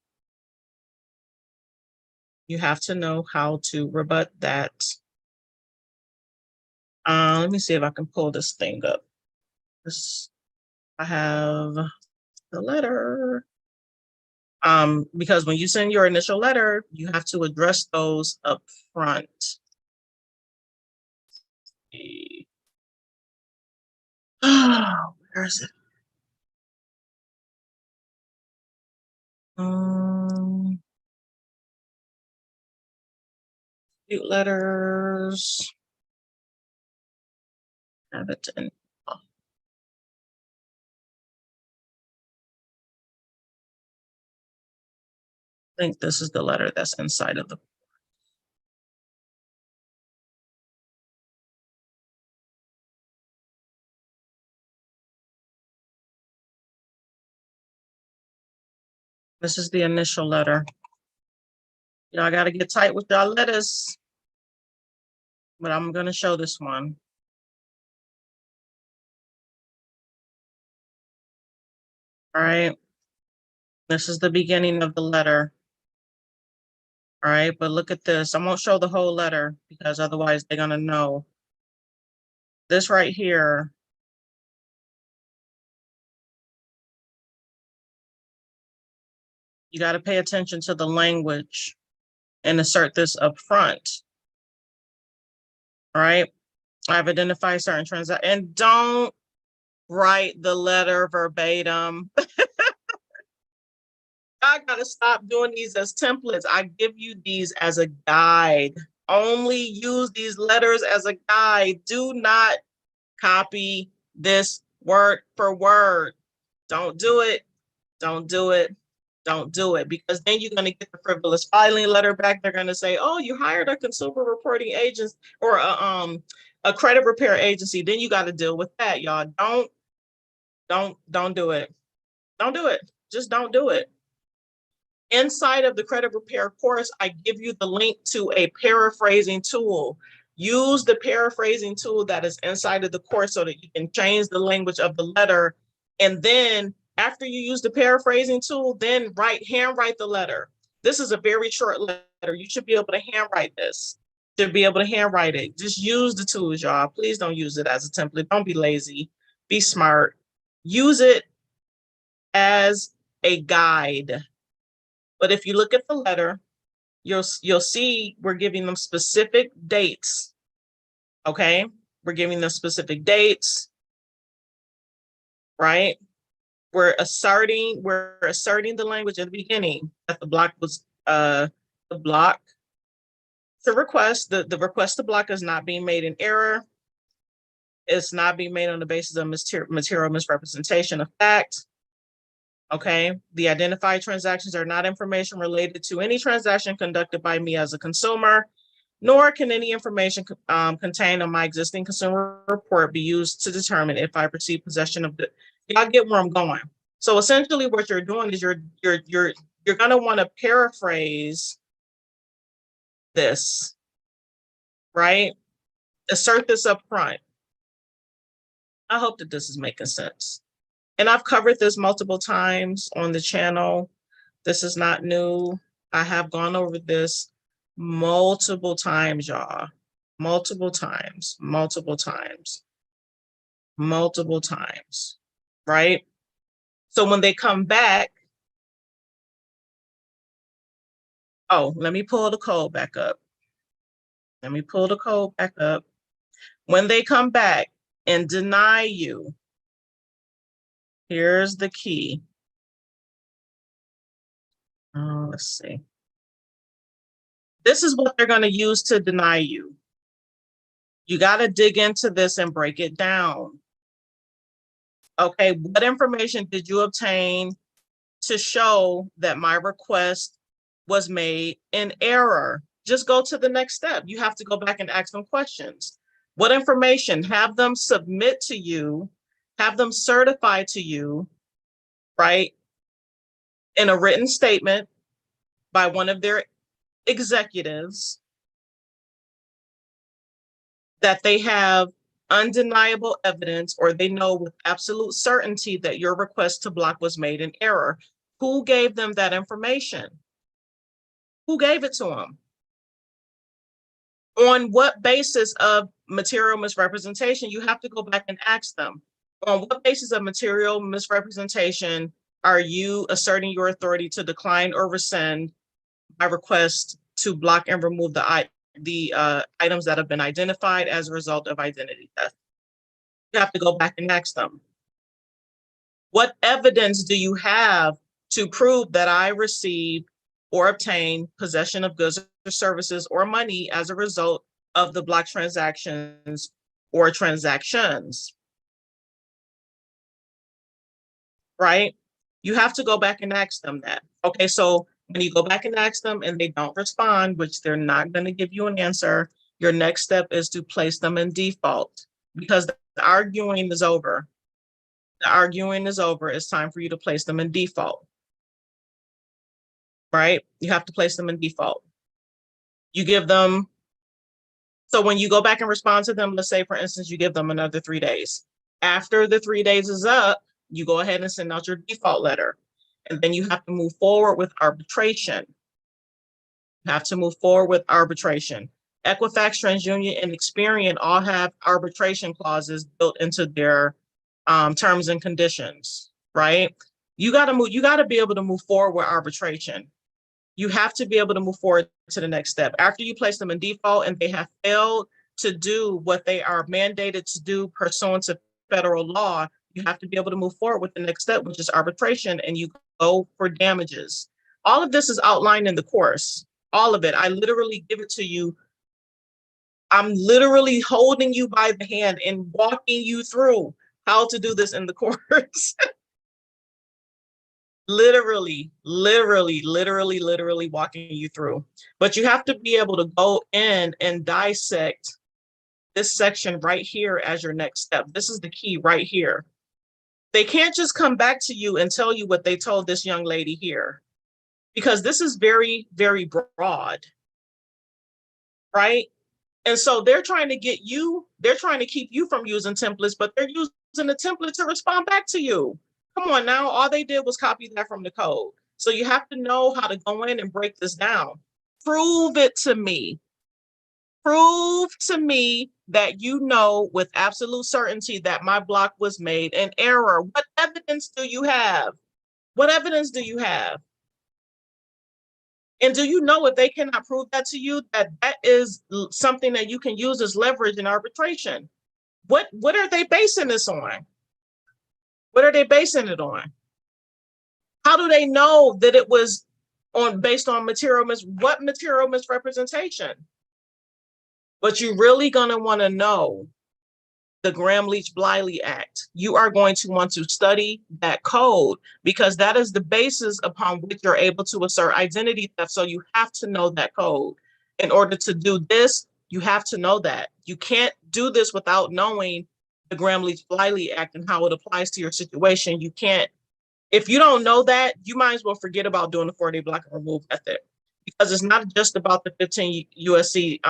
You have to know how to rebut that. Let me see if I can pull this thing up. I have the letter. Because when you send your initial letter, you have to address those up front. Oh, where is it? Letters. Have it in. I think this is the letter that's inside of the. This is the initial letter. Y'all got to get tight with y'all letters. But I'm going to show this one. All right. This is the beginning of the letter. All right. But look at this. I won't show the whole letter because otherwise they're going to know. This right here You got to pay attention to the language and assert this up front. All right. I've identified certain transactions, and don't write the letter verbatim. I gotta stop doing these as templates. I give you these as a guide. Only use these letters as a guide. Do not copy this word for word. Don't do it. Don't do it. Don't do it, because then you're going to get the frivolous filing letter back. They're going to say, oh, you hired a consumer reporting agent or a credit repair agency. Then you got to deal with that, y'all. Don't do it. Don't do it. Just don't do it. Inside of the credit repair course, I give you the link to a paraphrasing tool. Use the paraphrasing tool that is inside of the course so that you can change the language of the letter. And then after you use the paraphrasing tool, then handwrite the letter. This is a very short letter. You should be able to handwrite this. To be able to handwrite it. Just use the tools, y'all. Please don't use it as a template. Don't be lazy. Be smart. Use it as a guide. But if you look at the letter, you'll see we're giving them specific dates. Okay, we're giving them specific dates, right? We're asserting the language at the beginning that the block was the block to request. The request to block is not being made in error. It's not being made on the basis of material misrepresentation of fact. Okay, the identified transactions are not information related to any transaction conducted by me as a consumer, nor can any information contained on my existing consumer report be used to determine if I receive possession of the. Y'all get where I'm going. So essentially, what you're doing is you're going to want to paraphrase this, right? Assert this up front. I hope that this is making sense. And I've covered this multiple times on the channel. This is not new. I have gone over this multiple times, y'all. Multiple times, right? So when they come back, oh, let me pull the code back up. When they come back and deny you, here's the key. Let's see. This is what they're going to use to deny you. You got to dig into this and break it down. Okay, what information did you obtain to show that my request was made in error? Just go to the next step. You have to go back and ask them questions. What information? Have them submit to you, have them certify to you, right, in a written statement by one of their executives that they have undeniable evidence, or they know with absolute certainty that your request to block was made in error. Who gave them that information? Who gave it to them? On what basis of material misrepresentation? You have to go back and ask them. On what basis of material misrepresentation are you asserting your authority to decline or rescind my request to block and remove the items that have been identified as a result of identity theft? You have to go back and ask them. What evidence do you have to prove that I received or obtained possession of goods or services or money as a result of the block transactions or transactions? Right? You have to go back and ask them that. Okay, so when you go back and ask them and they don't respond, which they're not going to give you an answer, your next step is to place them in default, because the arguing is over. The arguing is over. It's time for you to place them in default. Right? You have to place them in default. You give them, so when you go back and respond to them, let's say, for instance, you give them another 3 days. After the 3 days is up, you go ahead and send out your default letter. And then you have to move forward with arbitration. You have to move forward with arbitration. Equifax, TransUnion, and Experian all have arbitration clauses built into their terms and conditions, right? You got to be able to move forward with arbitration. You have to be able to move forward to the next step. After you place them in default and they have failed to do what they are mandated to do pursuant to federal law, you have to be able to move forward with the next step, which is arbitration, and you go for damages. All of this is outlined in the course, all of it. I literally give it to you. I'm literally holding you by the hand and walking you through how to do this in the course. Literally walking you through. But you have to be able to go in and dissect this section right here as your next step. This is the key right here. They can't just come back to you and tell you what they told this young lady here, because this is very, very broad, right? And so they're trying to get you, they're trying to keep you from using templates, but they're using a template to respond back to you. Come on now, all they did was copy that from the code. So you have to know how to go in and break this down. Prove it to me. Prove to me that you know with absolute certainty that my block was made in error. What evidence do you have? What evidence do you have? And do you know if they cannot prove that to you, that that is something that you can use as leverage in arbitration? What are they basing this on? What are they basing it on? How do they know that it was based on what material misrepresentation? But you're really going to want to know the Gramm-Leach-Bliley Act. You are going to want to study that code, because that is the basis upon which you're able to assert identity theft. So you have to know that code. In order to do this, you have to know that. You can't do this without knowing the Gramm-Leach-Bliley Act and how it applies to your situation. You can't. If you don't know that, you might as well forget about doing the 4-day block and remove method, because it's not just about the 15 USC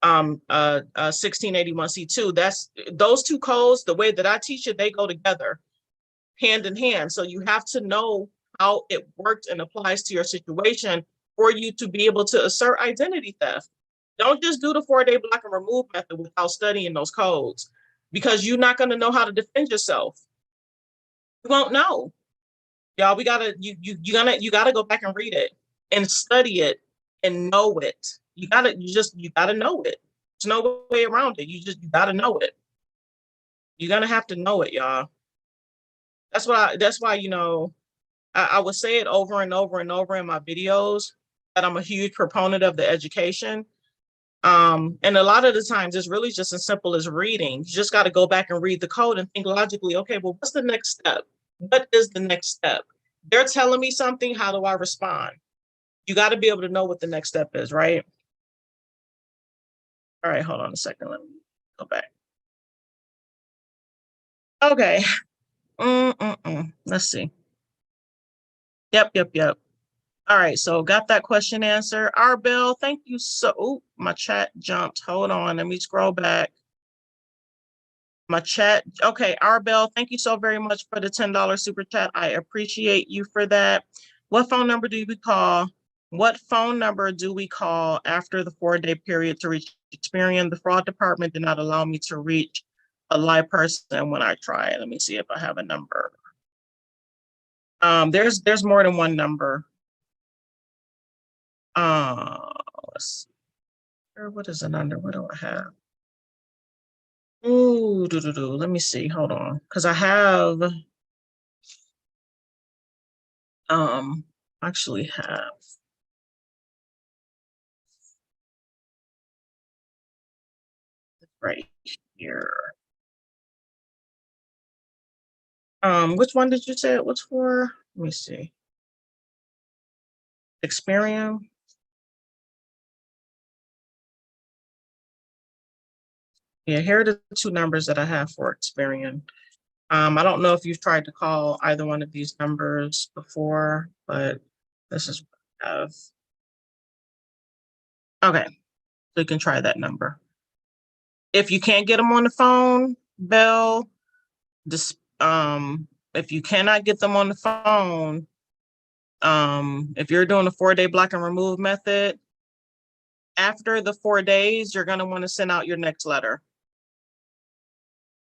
1681C2. That's those two codes. The way that I teach it, they go together, hand in hand. So you have to know how it works and applies to your situation for you to be able to assert identity theft. Don't just do the 4-day block and remove method without studying those codes, because you're not going to know how to defend yourself. You won't know. Y'all, we gotta you gotta go back and read it and study it and know it. You gotta know it. There's no way around it. You gotta know it. You're gonna have to know it, y'all. That's why, you know, I would say it over and over and over in my videos that I'm a huge proponent of the education. And a lot of the times it's really just as simple as reading. You just got to go back and read the code and think logically, okay, well, what's the next step? What is the next step? They're telling me something. How do I respond? You got to be able to know what the next step is, right? All right, hold on a second. Let me go back. Okay. Let's see. Yep. All right, so got that question answered. R.E.A.D.Y, thank you so. Oh, my chat jumped. Hold on, let me scroll back. My chat. Okay, R.E.A.D.Y, thank you so very much for the $10 super chat. I appreciate you for that. What phone number do we call? What phone number do we call after the 4-day period to reach Experian? The fraud department did not allow me to reach a live person when I tried. Let me see if I have a number. There's more than one number. Let's see. What is it under? What do I have? Ooh, let me see. Hold on, because I have actually have right here. Which one did you say it was for? Let me see. Experian. Yeah, here are the two numbers that I have for Experian. I don't know if you've tried to call either one of these numbers before, but this is what I have. Okay, so you can try that number. If you can't get them on the phone, Bell, if you cannot get them on the phone, if you're doing a 4-day block and remove method, after the 4 days, you're going to want to send out your next letter.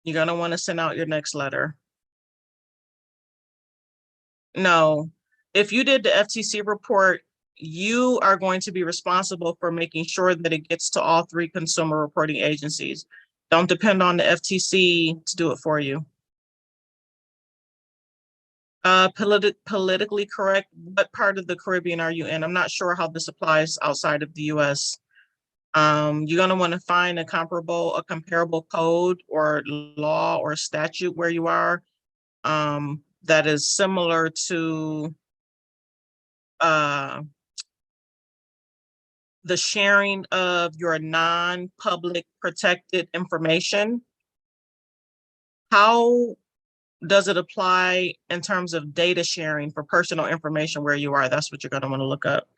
You're going to want to send out your next letter. No, if you did the FTC report, you are going to be responsible for making sure that it gets to all 3 consumer reporting agencies. Don't depend on the FTC to do it for you. Politically correct, what part of the Caribbean are you in? I'm not sure how this applies outside of the US. You're gonna want to find a comparable code or law or statute where you are, that is similar to the sharing of your non-public protected information. How does it apply in terms of data sharing for personal information where you are? That's what you're going to want to look up.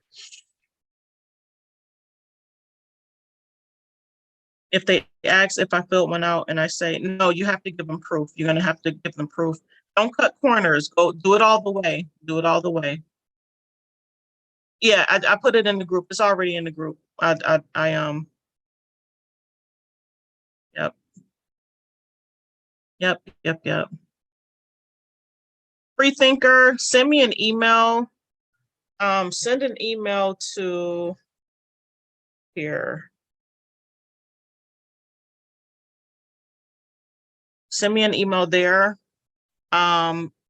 If they ask if I filled one out and I say, no, you have to give them proof. You're going to have to give them proof. Don't cut corners. Go do it all the way. Do it all the way. Yeah, I put it in the group. It's already in the group. Yep. Free thinker, send me an email. Send an email to here. Send me an email there.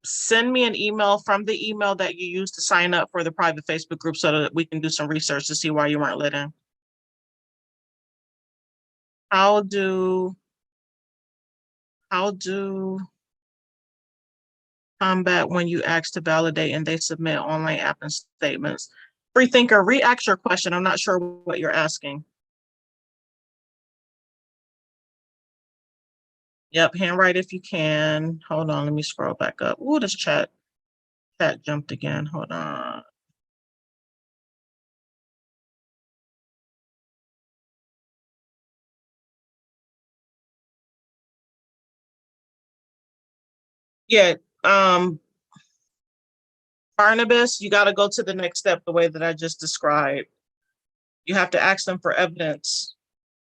Send me an email from the email that you used to sign up for the private Facebook group so that we can do some research to see why you weren't let in. How do combat when you ask to validate and they submit online app and statements? Free thinker, re-ask your question. I'm not sure what you're asking. Yep, handwrite if you can. Hold on, let me scroll back up. Ooh, this chat jumped again. Hold on. Yeah, Barnabas, you got to go to the next step the way that I just described. You have to ask them for evidence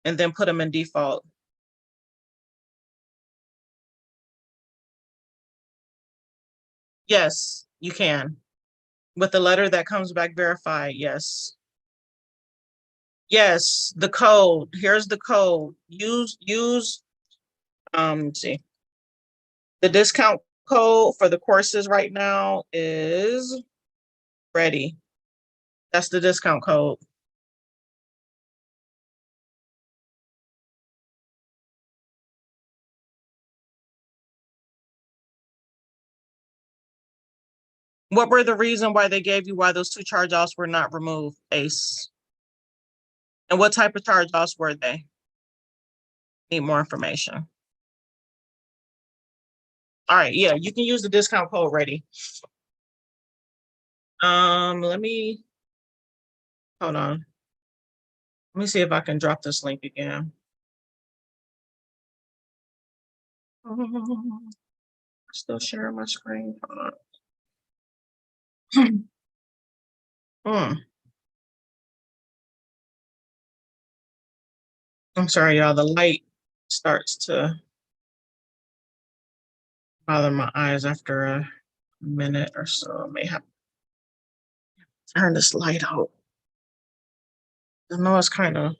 and then put them in default. Yes, you can. With the letter that comes back verified, yes. Yes, the code. Here's the code. Use let's see. The discount code for the courses right now is R.E.A.D.Y. That's the discount code. What were the reason why they gave you why those 2 charge-offs were not removed, Ace? And what type of charge-offs were they? Need more information. All right, yeah, you can use the discount code R.E.A.D.Y. Let me hold on. Let me see if I can drop this link again. Still sharing my screen. Hold on. I'm sorry, y'all. The light starts to bother my eyes after a minute or so. I may have to turn this light out. I know it's kind of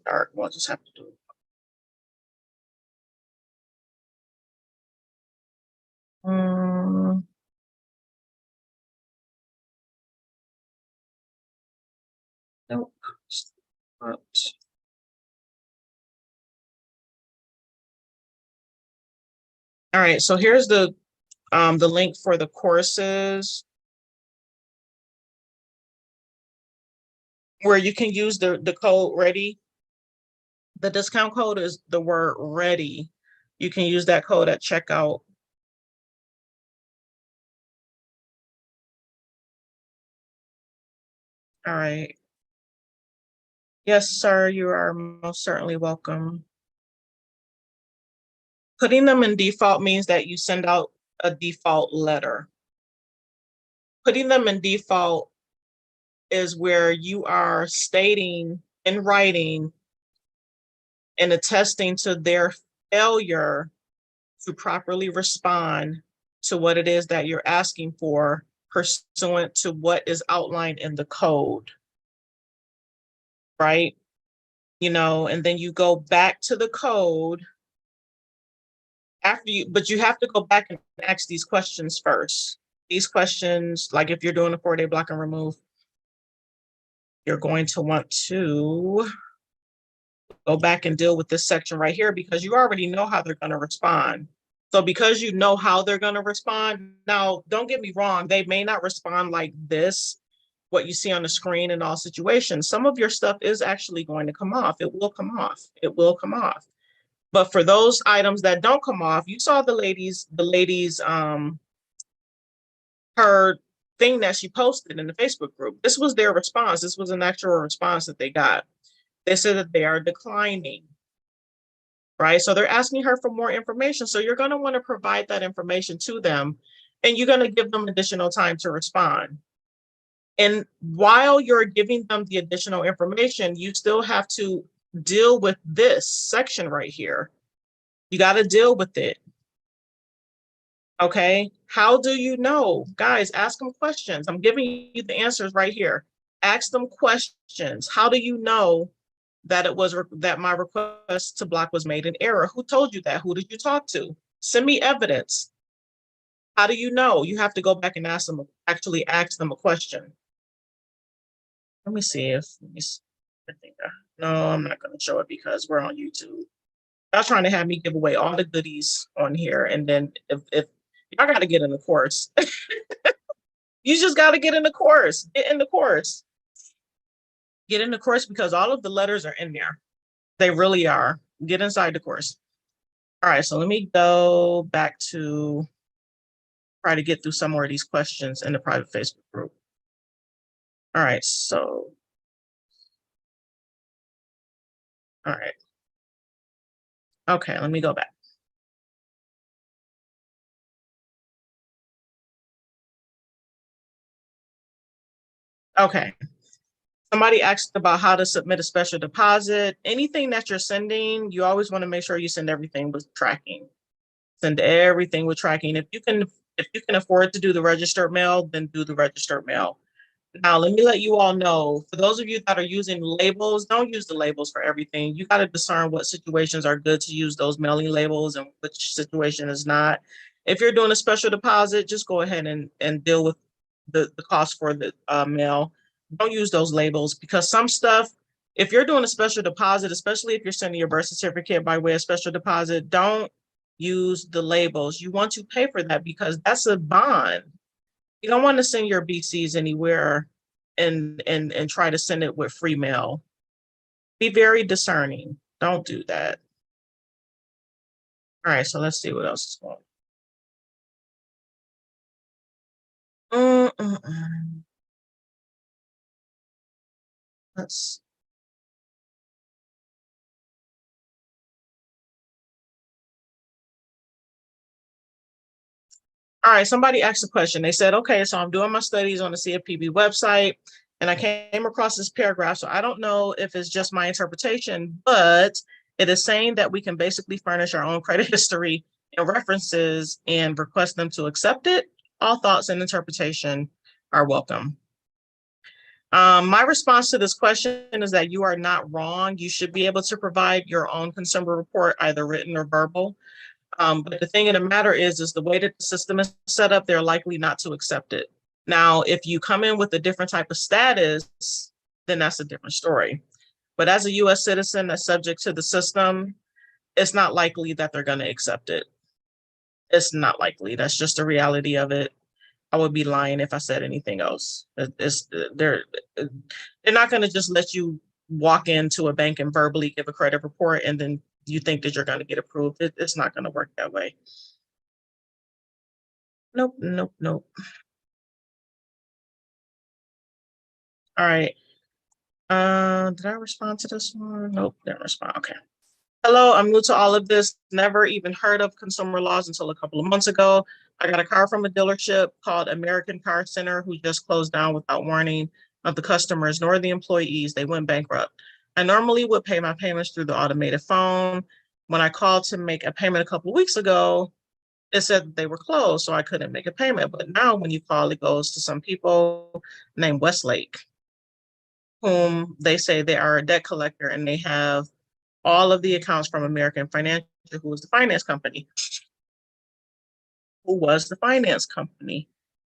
dark. We'll just have to do it. Nope. But all right, so here's the link for the courses where you can use the code R.E.A.D.Y. The discount code is the word ready. You can use that code at checkout. All right. Yes, sir, you are most certainly welcome. Putting them in default means that you send out a default letter. Putting them in default is where you are stating in writing and attesting to their failure to properly respond to what it is that you're asking for pursuant to what is outlined in the code, right? You know, and then you go back to the code after you, but you have to go back and ask these questions first. These questions, like if you're doing a 4-day block and remove, you're going to want to go back and deal with this section right here because you already know how they're going to respond. So because you know how they're going to respond, now don't get me wrong, they may not respond like this, what you see on the screen in all situations. Some of your stuff is actually going to come off. It will come off. It will come off. But for those items that don't come off, you saw the ladies, her thing that she posted in the Facebook group. This was their response. This was an actual response that they got. They said that they are declining, right? So they're asking her for more information. So you're going to want to provide that information to them, and you're going to give them additional time to respond. And while you're giving them the additional information, you still have to deal with this section right here. You got to deal with it. Okay, how do you know? Guys, ask them questions. I'm giving you the answers right here. Ask them questions. How do you know that it was that my request to block was made in error? Who told you that? Who did you talk to? Send me evidence. How do you know? You have to go back and ask them, actually ask them a question. Let me see if, I think, no, I'm not going to show it because we're on YouTube. I was trying to have me give away all the goodies on here. And then if y'all got to get in the course, you just got to get in the course, get in the course, get in the course because all of the letters are in there. They really are. Get inside the course. All right, so let me go back to try to get through some more of these questions in the private Facebook group. All right, so, all right. Okay, let me go back. Okay. Somebody asked about how to submit a special deposit. Anything that you're sending, you always want to make sure you send everything with tracking. Send everything with tracking. If you can afford to do the registered mail, then do the registered mail. Now, let me let you all know, for those of you that are using labels, don't use the labels for everything. You got to discern what situations are good to use those mailing labels and which situation is not. If you're doing a special deposit, just go ahead and deal with the cost for the mail. Don't use those labels because some stuff, if you're doing a special deposit, especially if you're sending your birth certificate by way of special deposit, don't use the labels. You want to pay for that because that's a bond. You don't want to send your BCs anywhere and try to send it with free mail. Be very discerning. Don't do that. All right, so let's see what else is going on. Let's. All right, somebody asked a question. They said, okay, so I'm doing my studies on the CFPB website and I came across this paragraph. So I don't know if it's just my interpretation, but it is saying that we can basically furnish our own credit history and references and request them to accept it. All thoughts and interpretation are welcome. My response to this question is that you are not wrong. You should be able to provide your own consumer report, either written or verbal. But the thing of the matter is the way that the system is set up, they're likely not to accept it. Now, if you come in with a different type of status, then that's a different story. But as a US citizen that's subject to the system, it's not likely that they're going to accept it. It's not likely. That's just the reality of it. I would be lying if I said anything else. They're not going to just let you walk into a bank and verbally give a credit report and then you think that you're going to get approved. It's not going to work that way. Nope, nope, nope. All right. Did I respond to this one? Nope, didn't respond. Okay. Hello, I'm new to all of this. Never even heard of consumer laws until a couple of months ago. I got a car from a dealership called American Car Center who just closed down without warning of the customers nor the employees. They went bankrupt. I normally would pay my payments through the automated phone. When I called to make a payment a couple of weeks ago, it said that they were closed, so I couldn't make a payment. But now when you call, it goes to some people named Westlake, whom they say they are a debt collector, and they have all of the accounts from American Financial, who was the finance company,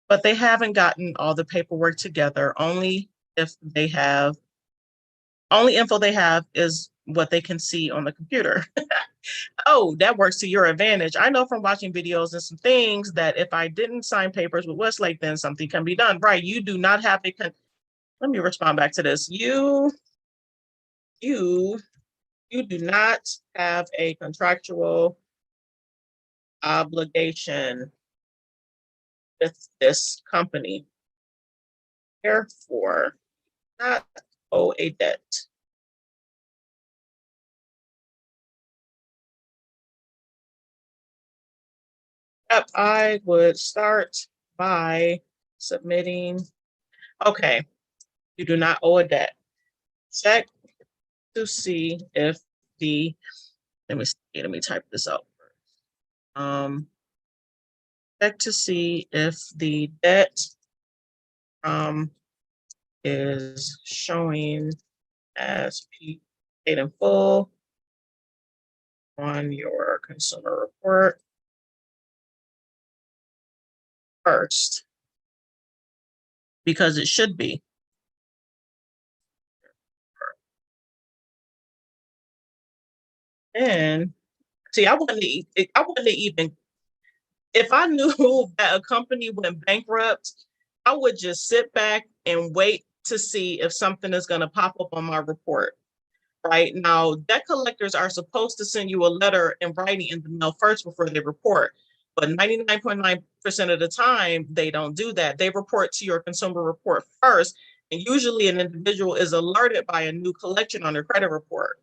but they haven't gotten all the paperwork together. Only info they have is what they can see on the computer. Oh, that works to your advantage. I know from watching videos and some things that if I didn't sign papers with Westlake, then something can be done. Right. You do not have let me respond back to this. You do not have a contractual obligation with this company. Therefore, not owe a debt. Yep, I would start by submitting. Okay, you do not owe a debt. Check to see if let me type this out. Check to see if the debt is showing as paid in full on your consumer report first, because it should be. And see, I wouldn't even, if I knew that a company went bankrupt, I would just sit back and wait to see if something is going to pop up on my report. Right now, debt collectors are supposed to send you a letter in writing in the mail first before they report. But 99.9% of the time, they don't do that. They report to your consumer report first. And usually an individual is alerted by a new collection on their credit report.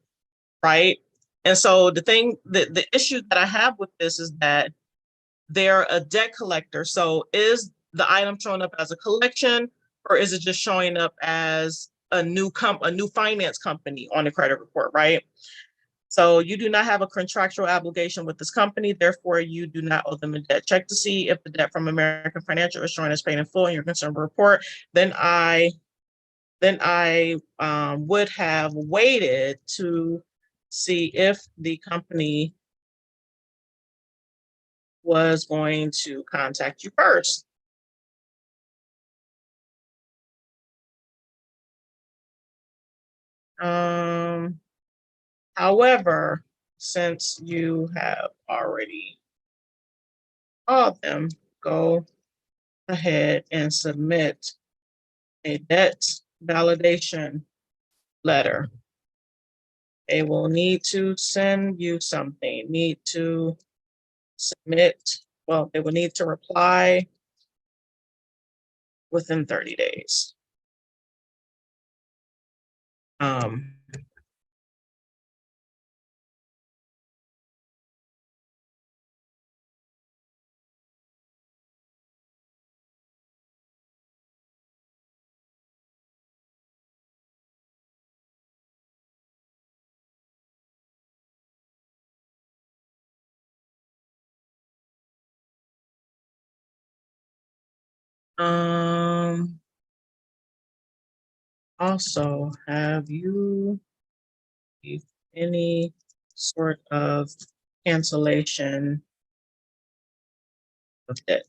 Right. And so the issue that I have with this is that they're a debt collector. So is the item showing up as a collection, or is it just showing up as a new finance company on the credit report, right? So you do not have a contractual obligation with this company, therefore you do not owe them a debt. Check to see if the debt from American Financial is showing as paid in full in your consumer report. Then I would have waited to see if the company was going to contact you first. However, since you have already called them, go ahead and submit a debt validation letter. They will need to send you something, they will need to reply within 30 days. Also, have you any sort of cancellation of debt?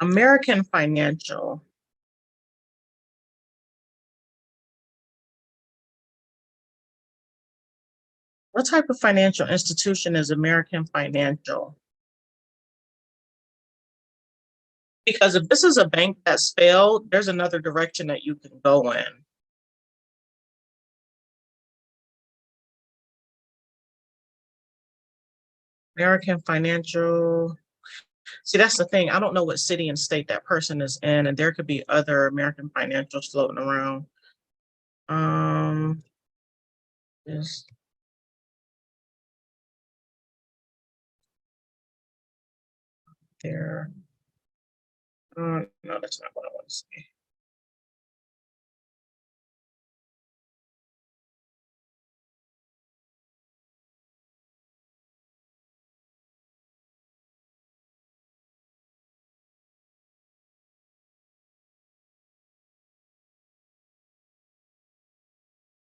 American Financial. What type of financial institution is American Financial? Because if this is a bank that's failed, there's another direction that you can go in. American Financial. See, that's the thing. I don't know what city and state that person is in, and there could be other American Financials floating around. Is there? No, that's not what I want to say.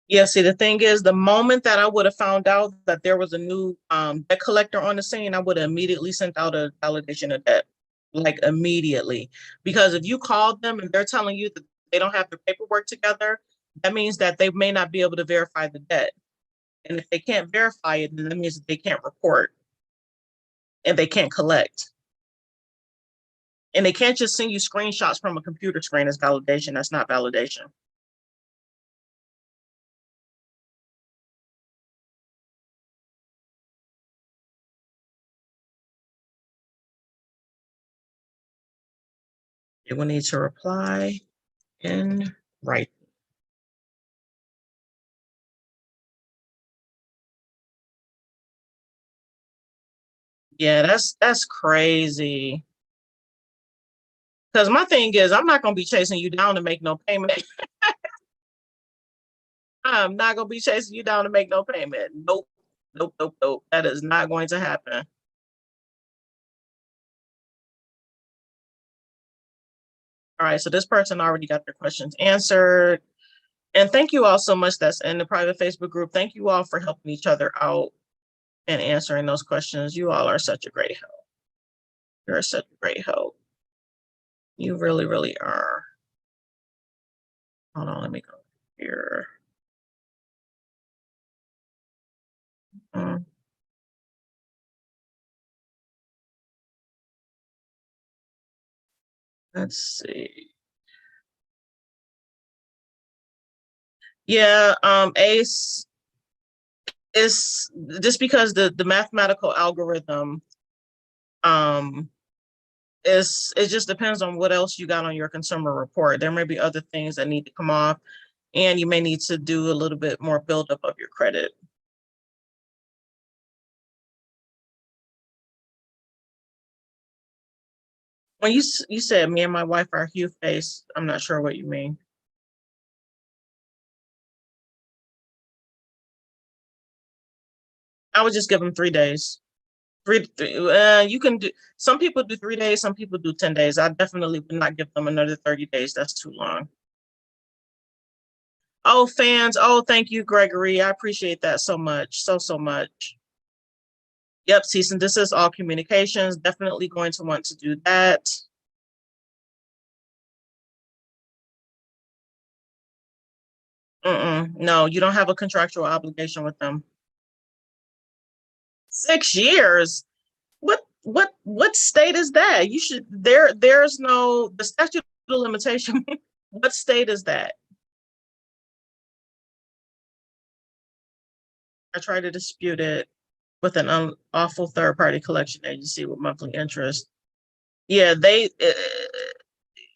Yeah, see, the thing is, the moment that I would have found out that there was a new debt collector on the scene, I would have immediately sent out a validation of debt, like immediately. Because if you called them and they're telling you that they don't have their paperwork together, that means that they may not be able to verify the debt. And if they can't verify it, then that means that they can't report and they can't collect. And they can't just send you screenshots from a computer screen as validation. That's not validation. You will need to reply in writing. Yeah, that's crazy. Because my thing is, I'm not gonna be chasing you down to make no payment. I'm not gonna be chasing you down to make no payment. Nope, nope, nope, nope. That is not going to happen. All right, so this person already got their questions answered. And thank you all so much that's in the private Facebook group. Thank you all for helping each other out and answering those questions. You all are such a great help. You're such a great help. You really, really are. Hold on, let me go here. Let's see. Yeah, ACE is just because the mathematical algorithm is, it just depends on what else you got on your consumer report. There may be other things that need to come off, and you may need to do a little bit more buildup of your credit. When you said me and my wife are hue face, I'm not sure what you mean. I would just give them 3 days. You can do, some people do 3 days, some people do 10 days. I definitely would not give them another 30 days. That's too long. Oh, fans. Oh, thank you, Gregory. I appreciate that so much. So much. Yep, cease and desist all communications. Definitely going to want to do that. No, you don't have a contractual obligation with them. 6 years? What state is that? You should, there's no, the statute of limitation. What state is that? I try to dispute it with an unlawful third-party collection agency with monthly interest. Yeah,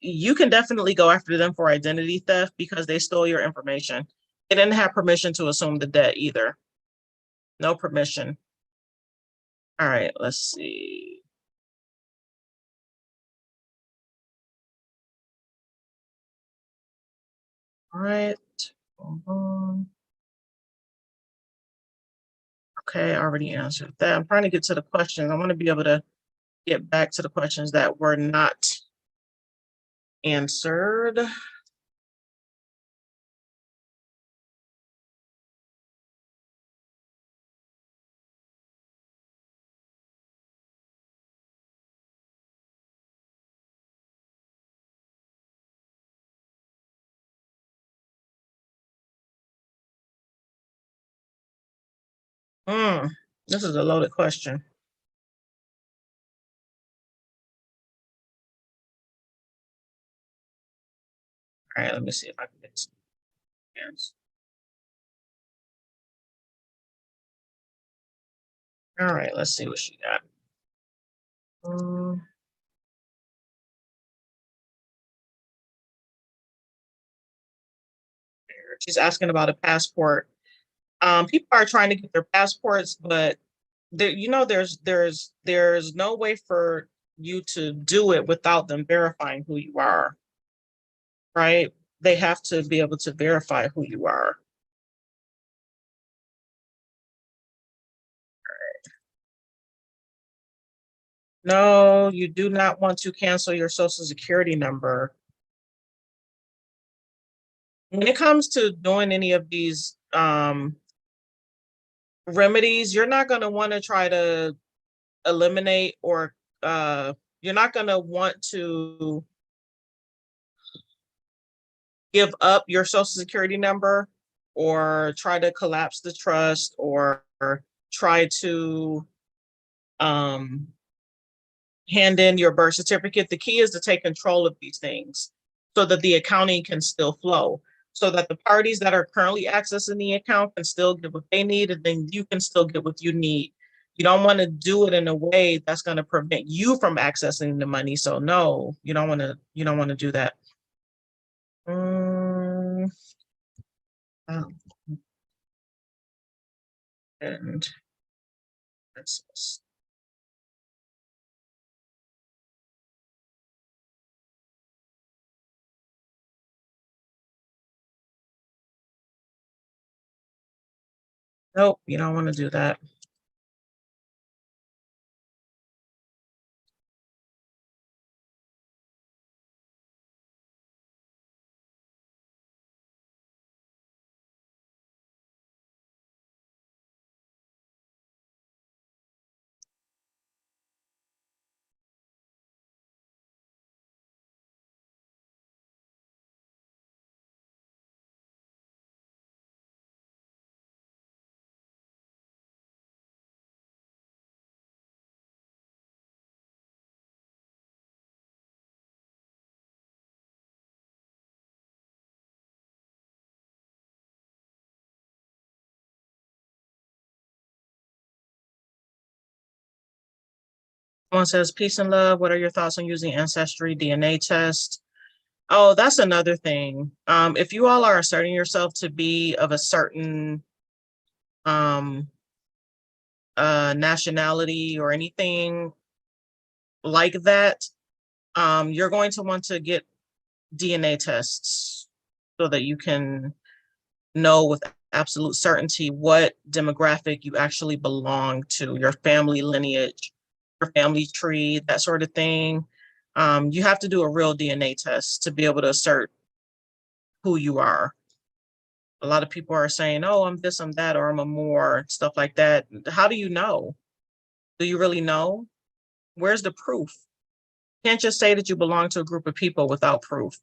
you can definitely go after them for identity theft because they stole your information. They didn't have permission to assume the debt either. No permission. All right, let's see. All right. Okay, I already answered that. I'm trying to get to the questions. I want to be able to get back to the questions that were not answered. This is a loaded question. All right, let me see if I can get some answers. All right, let's see what she got. She's asking about a passport. People are trying to get their passports, but there, there's no way for you to do it without them verifying who you are, right? They have to be able to verify who you are. No, you do not want to cancel your social security number. When it comes to doing any of these Remedies, you're not going to want to try to eliminate or you're not going to want to give up your social security number or try to collapse the trust or try to hand in your birth certificate. The key is to take control of these things so that the accounting can still flow, so that the parties that are currently accessing the account can still get what they need, and then you can still get what you need. You don't want to do it in a way that's going to prevent you from accessing the money. So no, you don't want to do that. And that's this. Nope, you don't want to do that. One says, peace and love. What are your thoughts on using ancestry DNA test? Oh, that's another thing. If you all are asserting yourself to be of a certain nationality or anything like that, you're going to want to get DNA tests so that you can know with absolute certainty what demographic you actually belong to, your family lineage, your family tree, that sort of thing. You have to do a real DNA test to be able to assert who you are. A lot of people are saying, oh, I'm this, I'm that, or I'm a more, stuff like that. How do you know? Do you really know? Where's the proof? You can't just say that you belong to a group of people without proof.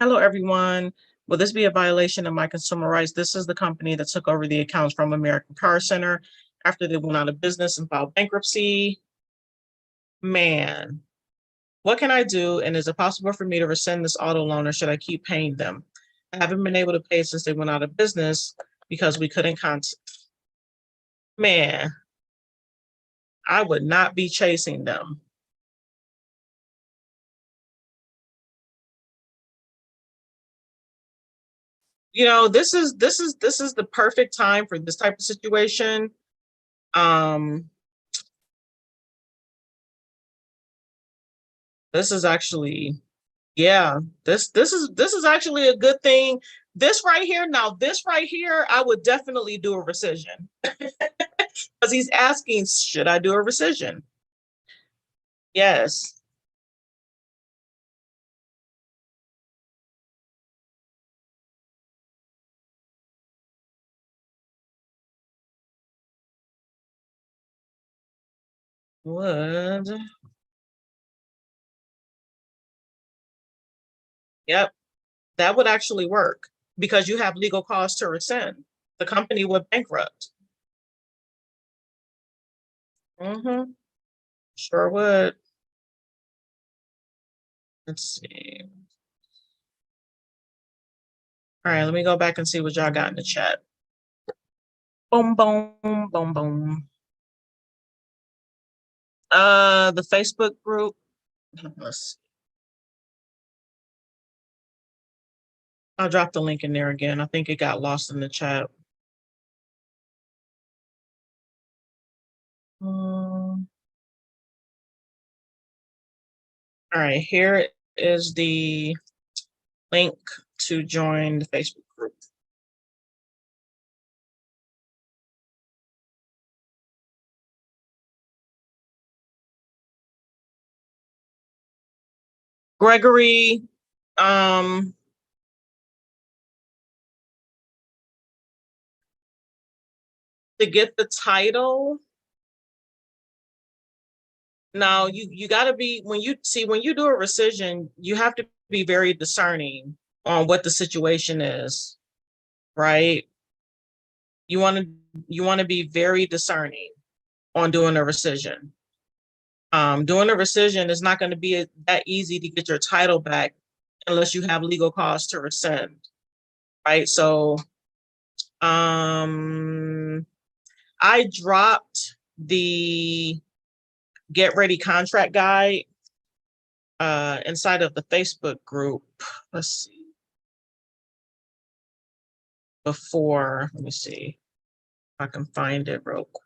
Hello, everyone. Will this be a violation of my consumer rights? This is the company that took over the accounts from American Car Center after they went out of business and filed bankruptcy. Man, what can I do? And is it possible for me to rescind this auto loan, or should I keep paying them? I haven't been able to pay since they went out of business because we couldn't contact. Man, I would not be chasing them. You know, this is the perfect time for this type of situation. This is actually, yeah, this is actually a good thing. This right here, I would definitely do a rescission because he's asking, should I do a rescission? Yes. Would. Yep, that would actually work because you have legal costs to rescind. The company would bankrupt. Mm-hmm. Sure would. Let's see. All right, let me go back and see what y'all got in the chat. Boom, boom, boom, boom. The Facebook group. Let's see. I'll drop the link in there again. I think it got lost in the chat. All right, here is the link to join the Facebook group. Gregory, to get the title. Now you got to be, when you do a rescission, you have to be very discerning on what the situation is, right? You want to be very discerning on doing a rescission. Doing a rescission is not going to be that easy to get your title back unless you have legal costs to rescind, right? So I dropped the Get Ready contract guide inside of the Facebook group. Let's see. Before, let me see if I can find it real quick.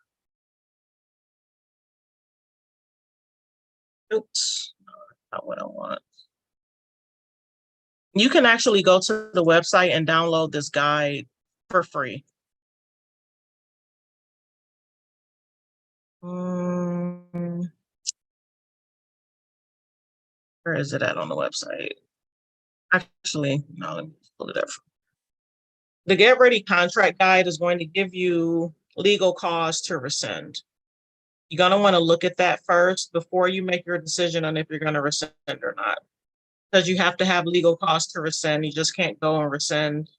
Oops, not what I want. You can actually go to the website and download this guide for free. Where is it at on the website? Actually, no, let me pull it up. The Get Ready contract guide is going to give you legal costs to rescind. You're going to want to look at that first before you make your decision on if you're going to rescind or not. Because you have to have legal costs to rescind. You just can't go and rescind.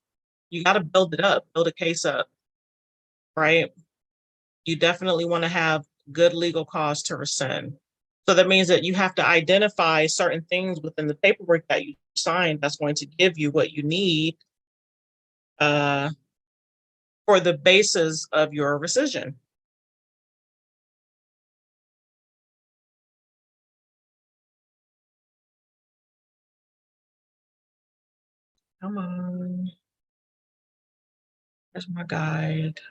You got to build it up, build a case up, right? You definitely want to have good legal costs to rescind. So that means that you have to identify certain things within the paperwork that you sign that's going to give you what you need for the basis of your rescission. Come on. There's my guide.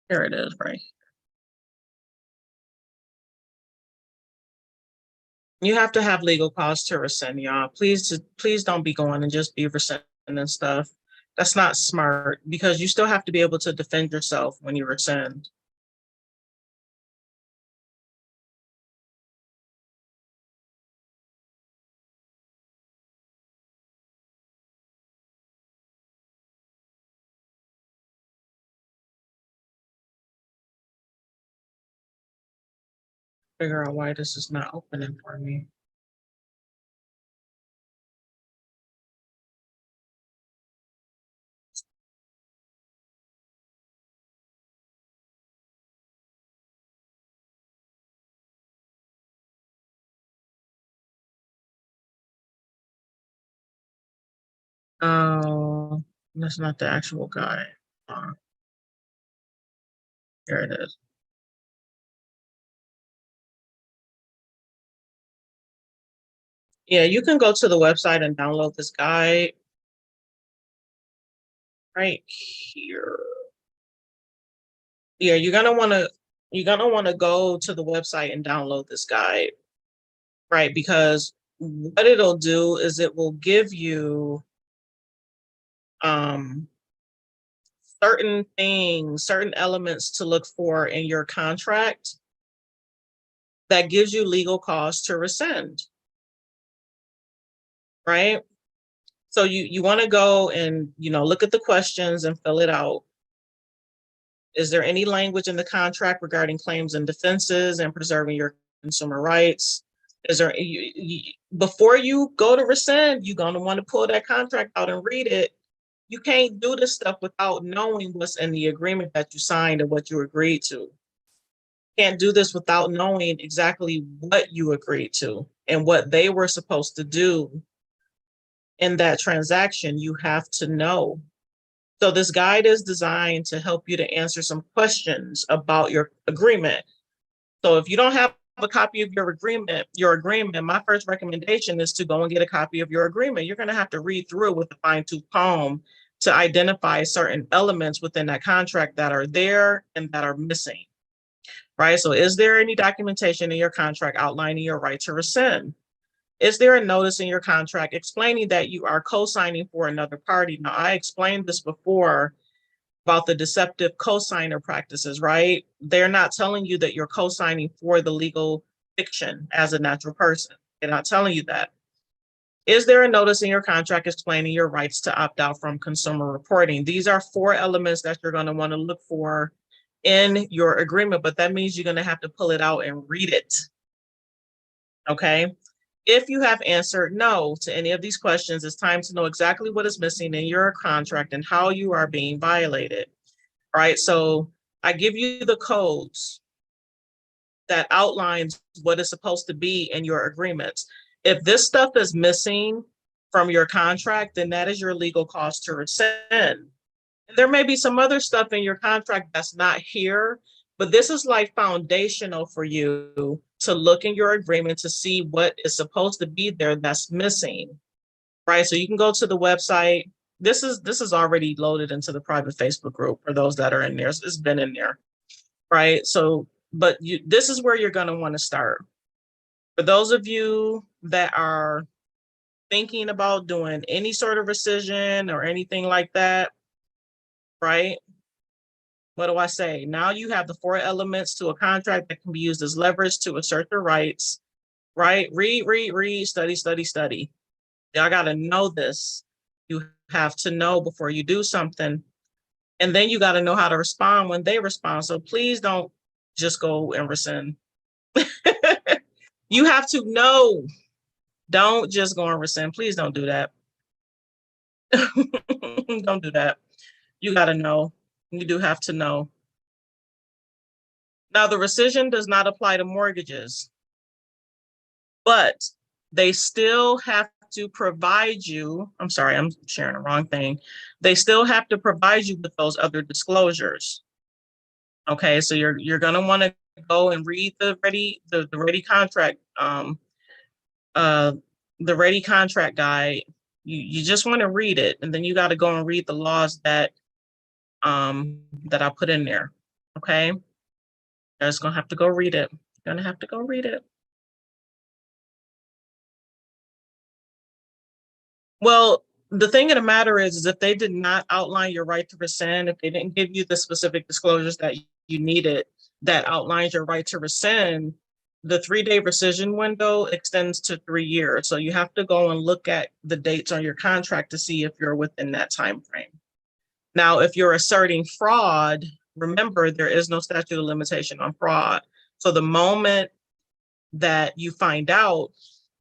Here it is, right? You have to have legal costs to rescind, y'all. Please don't be going and just be rescinding stuff. That's not smart, because you still have to be able to defend yourself when you rescind. Figure out why this is not opening for me. Oh, that's not the actual guide. Here it is. Yeah, you can go to the website and download this guide right here. Yeah, you're gonna want to go to the website and download this guide, right? Because what it'll do is it will give you certain things, certain elements to look for in your contract that gives you legal cause to rescind, right? So you want to go and look at the questions and fill it out. Is there any language in the contract regarding claims and defenses and preserving your consumer rights? Is there, before you go to rescind, you're going to want to pull that contract out and read it. You can't do this stuff without knowing what's in the agreement that you signed and what you agreed to. Can't do this without knowing exactly what you agreed to and what they were supposed to do in that transaction. You have to know. So this guide is designed to help you to answer some questions about your agreement. So if you don't have a copy of your agreement, my first recommendation is to go and get a copy of your agreement. You're going to have to read through it with a fine-tooth comb to identify certain elements within that contract that are there and that are missing, right? So is there any documentation in your contract outlining your right to rescind? Is there a notice in your contract explaining that you are co-signing for another party? Now, I explained this before about the deceptive co-signer practices, right? They're not telling you that you're co-signing for the legal fiction as a natural person. They're not telling you that. Is there a notice in your contract explaining your rights to opt out from consumer reporting? These are 4 elements that you're going to want to look for in your agreement, but that means you're going to have to pull it out and read it. Okay. If you have answered no to any of these questions, it's time to know exactly what is missing in your contract and how you are being violated. All right. So I give you the codes that outlines what is supposed to be in your agreements. If this stuff is missing from your contract, then that is your legal cause to rescind. There may be some other stuff in your contract that's not here, but this is like foundational for you to look in your agreement to see what is supposed to be there that's missing, right? So you can go to the website. This is already loaded into the private Facebook group for those that are in there. It's been in there, right? So, but this is where you're going to want to start. For those of you that are thinking about doing any sort of rescission or anything like that, right? What do I say? Now you have the 4 elements to a contract that can be used as leverage to assert your rights, right? Read, study, study, study. Y'all got to know this. You have to know before you do something. And then you got to know how to respond when they respond. So please don't just go and rescind. You have to know. Don't just go and rescind. Please don't do that. Don't do that. You got to know. You do have to know. Now, the rescission does not apply to mortgages, but they still have to provide you, I'm sorry, I'm sharing the wrong thing. They still have to provide you with those other disclosures. Okay, so you're gonna want to go and read the ready contract, the ready contract guide. You just want to read it, and then you got to go and read the laws that I put in there. Okay, you're just gonna have to go read it. You're gonna have to go read it. Well, the thing of the matter is if they did not outline your right to rescind, if they didn't give you the specific disclosures that you needed that outlines your right to rescind, the 3-day rescission window extends to 3 years. So you have to go and look at the dates on your contract to see if you're within that time frame. Now, if you're asserting fraud, remember there is no statute of limitation on fraud. So the moment that you find out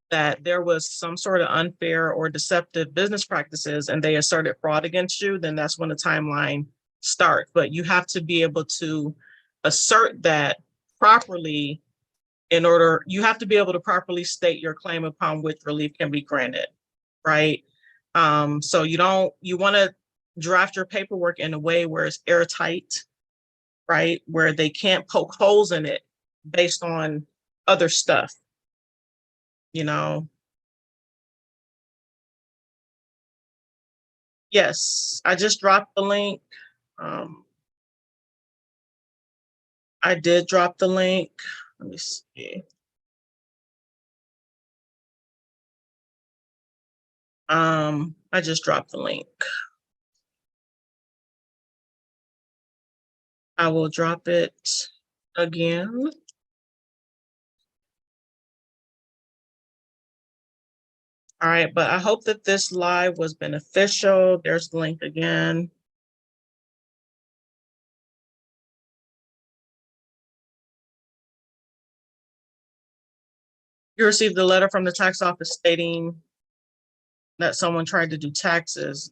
that there was some sort of unfair or deceptive business practices and they asserted fraud against you, then that's when the timeline starts. But you have to be able to assert that properly you have to be able to properly state your claim upon which relief can be granted, right? So you want to draft your paperwork in a way where it's airtight, right? Where they can't poke holes in it based on other stuff, you know? Yes, I just dropped the link. I did drop the link. Let me see. I just dropped the link. I will drop it again. All right, but I hope that this live was beneficial. There's the link again. You received a letter from the tax office stating that someone tried to do taxes.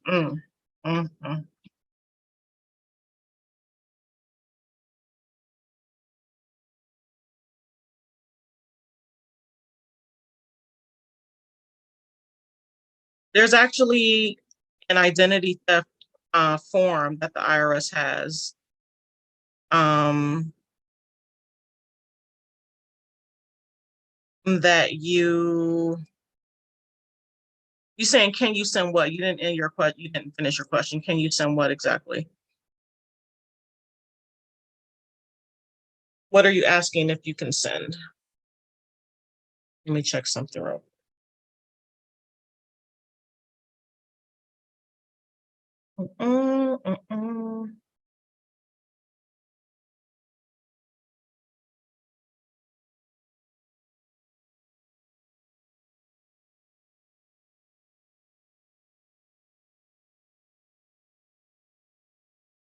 There's actually an identity theft form that the IRS has. That you You saying, can you send what? You didn't end your question. You didn't finish your question. Can you send what exactly? What are you asking if you can send? Let me check something real.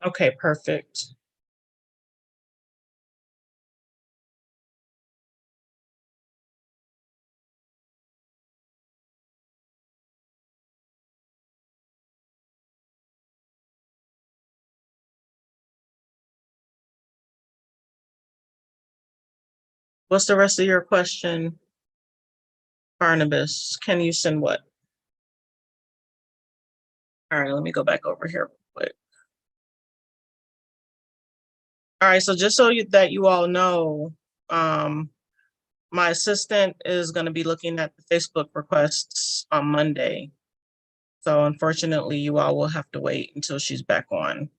Okay, perfect. What's the rest of your question, Barnabas? Can you send what? All right, let me go back over here real quick. All right, so just so that you all know, my assistant is going to be looking at the Facebook requests on Monday. So unfortunately, you all will have to wait until she's back on.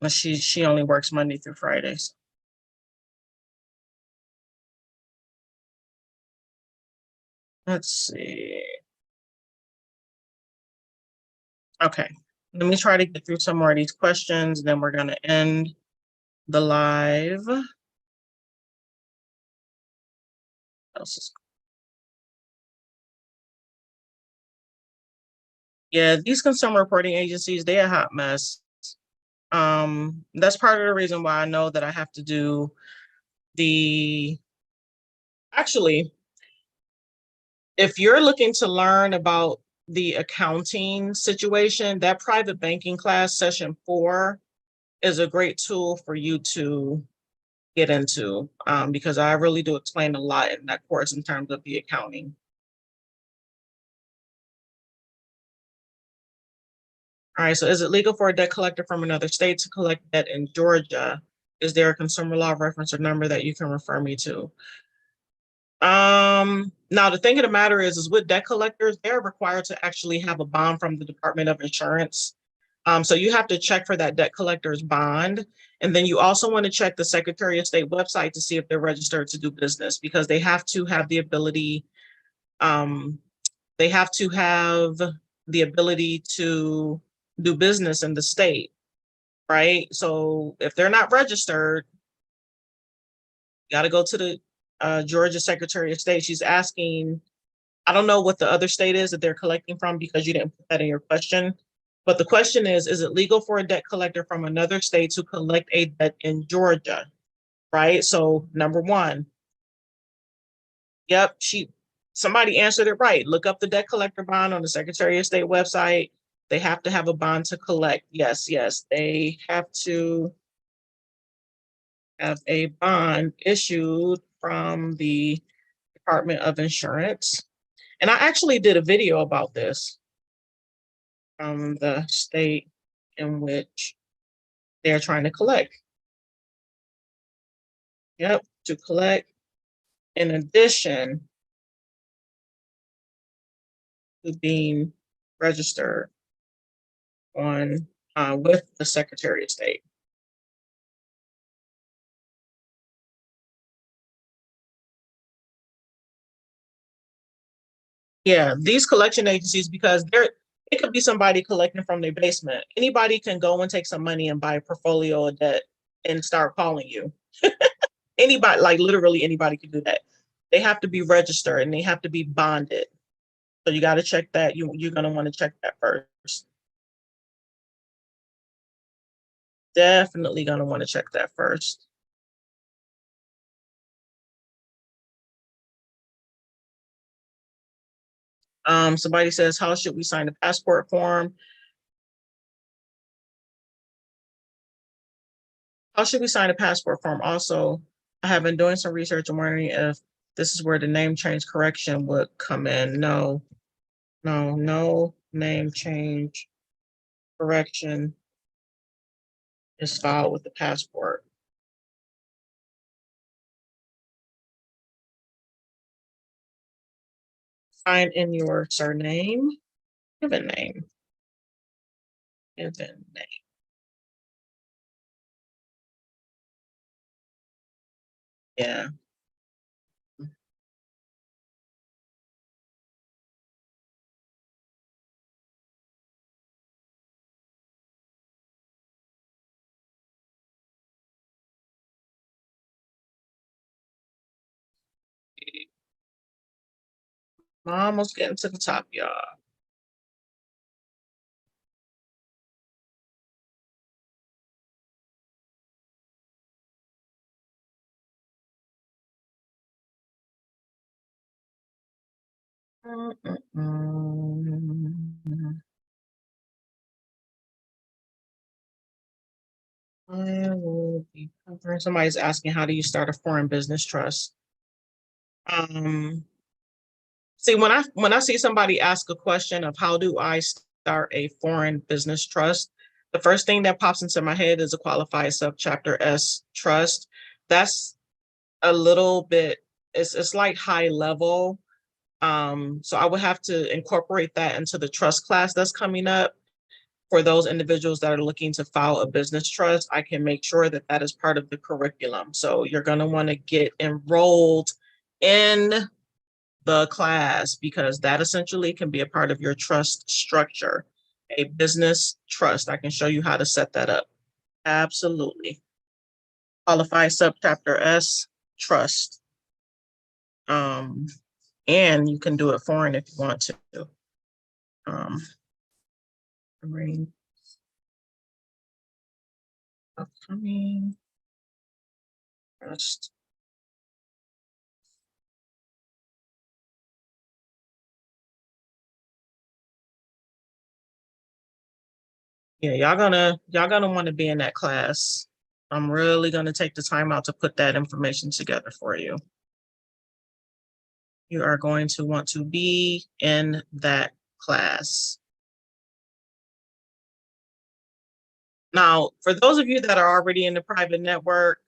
She only works Monday through Fridays. Let's see. Okay, let me try to get through some more of these questions, then we're going to end the live. What else is... Yeah, these consumer reporting agencies, they're a hot mess. That's part of the reason why I know that I have to do actually, if you're looking to learn about the accounting situation, that private banking class, session 4, is a great tool for you to get into, because I really do explain a lot in that course in terms of the accounting. All right, so is it legal for a debt collector from another state to collect debt in Georgia? Is there a consumer law reference or number that you can refer me to? Now the thing of the matter is with debt collectors, they're required to actually have a bond from the Department of Insurance. So you have to check for that debt collector's bond. And then you also want to check the Secretary of State website to see if they're registered to do business, because they have to have the ability, to do business in the state, right? So if they're not registered, you got to go to the Georgia Secretary of State. She's asking, I don't know what the other state is that they're collecting from, because you didn't put that in your question. But the question is it legal for a debt collector from another state to collect a debt in Georgia? Right? So number 1, yep, somebody answered it right. Look up the debt collector bond on the Secretary of State website. They have to have a bond to collect. Yes, they have to have a bond issued from the Department of Insurance. And I actually did a video about this, from the state in which they're trying to collect. Yep, to collect in addition to being registered on with the Secretary of State. Yeah, these collection agencies, because it could be somebody collecting from their basement. Anybody can go and take some money and buy a portfolio of debt and start calling you. Anybody, like literally anybody can do that. They have to be registered and they have to be bonded. So you got to check that. You're going to want to check that first. Definitely going to want to check that first. Somebody says, how should we sign the passport form? How should we sign a passport form? Also, I have been doing some research. I'm wondering if this is where the name change correction would come in. No name change correction is filed with the passport. Sign in your surname, given name, given name. Yeah. I'm almost getting to the top, y'all. I will be covering. Somebody's asking, how do you start a foreign business trust? See, when I see somebody ask a question of how do I start a foreign business trust, the first thing that pops into my head is a qualified subchapter S trust. That's a little bit, it's like high level. So I would have to incorporate that into the trust class that's coming up. For those individuals that are looking to file a business trust, I can make sure that that is part of the curriculum. So you're going to want to get enrolled in the class because that essentially can be a part of your trust structure. A business trust, I can show you how to set that up. Absolutely. Qualify subchapter S, trust. And you can do it foreign if you want to. Upcoming trust. Yeah, y'all gonna want to be in that class. I'm really gonna take the time out to put that information together for you. You are going to want to be in that class. Now, for those of you that are already in the private network,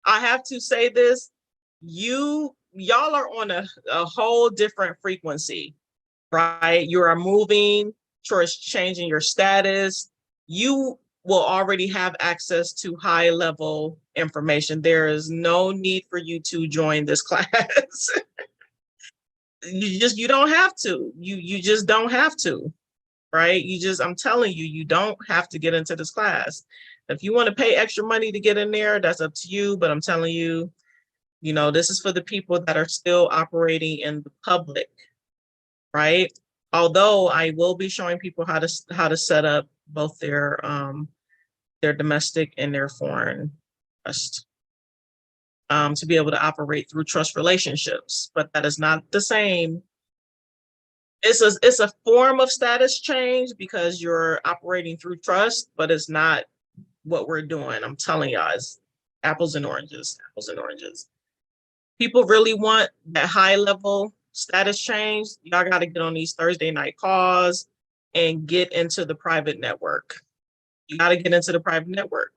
I have to say this, y'all are on a whole different frequency, right? You are moving towards changing your status. You will already have access to high level information. There is no need for you to join this class. You don't have to. You just don't have to, right? I'm telling you, you don't have to get into this class. If you want to pay extra money to get in there, that's up to you. But I'm telling you, this is for the people that are still operating in the public, right? Although I will be showing people how to set up both their domestic and their foreign trust to be able to operate through trust relationships, but that is not the same. It's a form of status change because you're operating through trust, but it's not what we're doing. I'm telling y'all, it's apples and oranges, apples and oranges. People really want that high level status change. Y'all got to get on these Thursday night calls and get into the private network. You got to get into the private network.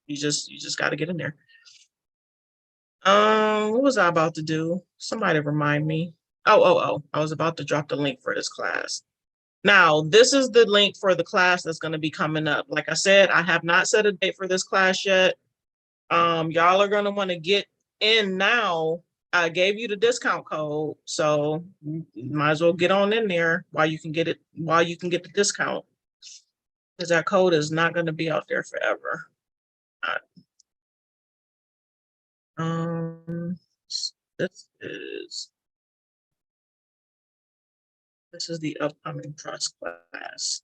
You just got to get in there. What was I about to do? Somebody remind me. Oh, I was about to drop the link for this class. Now, this is the link for the class that's going to be coming up. Like I said, I have not set a date for this class yet. Y'all are going to want to get in now. I gave you the discount code, so you might as well get on in there while you can get the discount, because that code is not going to be out there forever. This is the upcoming trust class.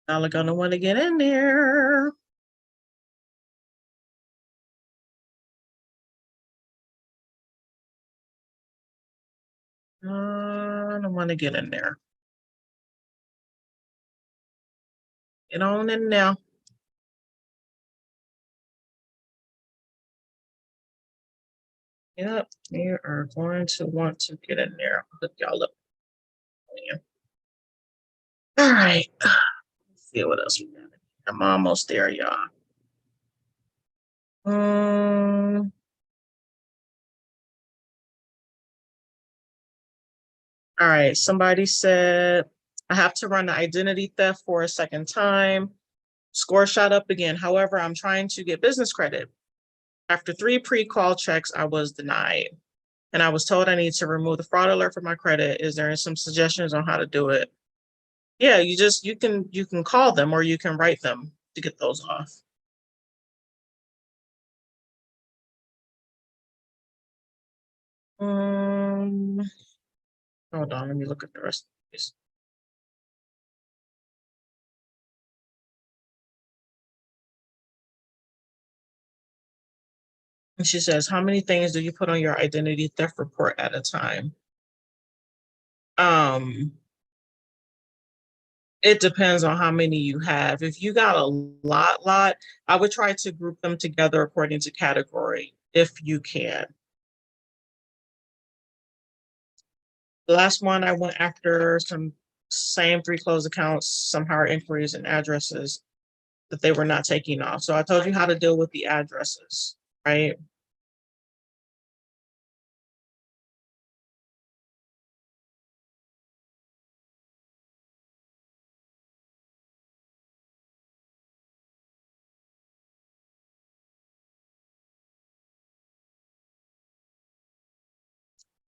Y'all are gonna want to get in there. I don't want to get in there. Get on in now. Yep, you are going to want to get in there. Look y'all up. All right. Let's see what else we got. I'm almost there, y'all. All right, somebody said, I have to run the identity theft for a second time. Score shot up again. However, I'm trying to get business credit. After 3 pre-qual checks, I was denied. And I was told I need to remove the fraud alert from my credit. Is there some suggestions on how to do it? Yeah, you can call them or you can write them to get those off. Hold on, let me look at the rest of these. And she says, how many things do you put on your identity theft report at a time? It depends on how many you have. If you got a lot, I would try to group them together according to category, if you can. The last one, I went after some same 3 closed accounts, some higher inquiries and addresses that they were not taking off. So I told you how to deal with the addresses, right?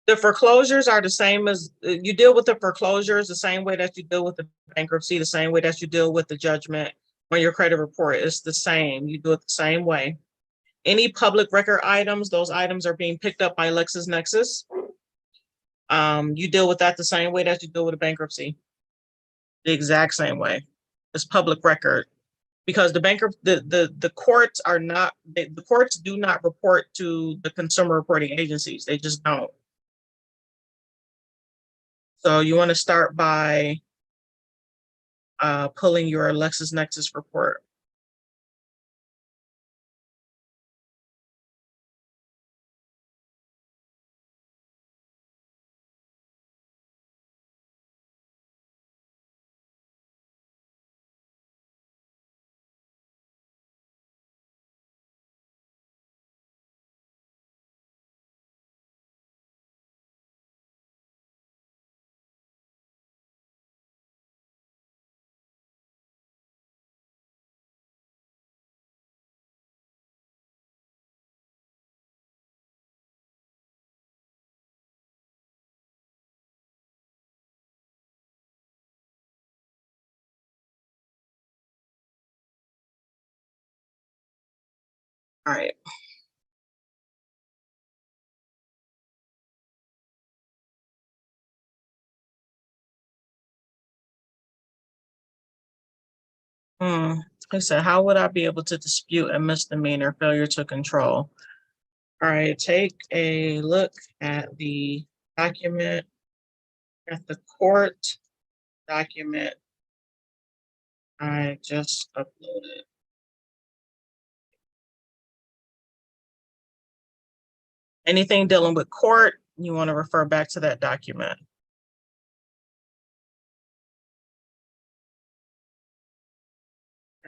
The foreclosures are the same as you deal with the foreclosures the same way that you deal with the bankruptcy, the same way that you deal with the judgment on your credit report. It's the same. You do it the same way. Any public record items, those items are being picked up by LexisNexis. You deal with that the same way that you deal with a bankruptcy. The exact same way. It's public record. Because the courts are not, the courts do not report to the consumer reporting agencies. They just don't. So you want to start by pulling your LexisNexis report. All right. He said, how would I be able to dispute a misdemeanor failure to control? All right, take a look at the document, at the court document I just uploaded. Anything dealing with court, you want to refer back to that document.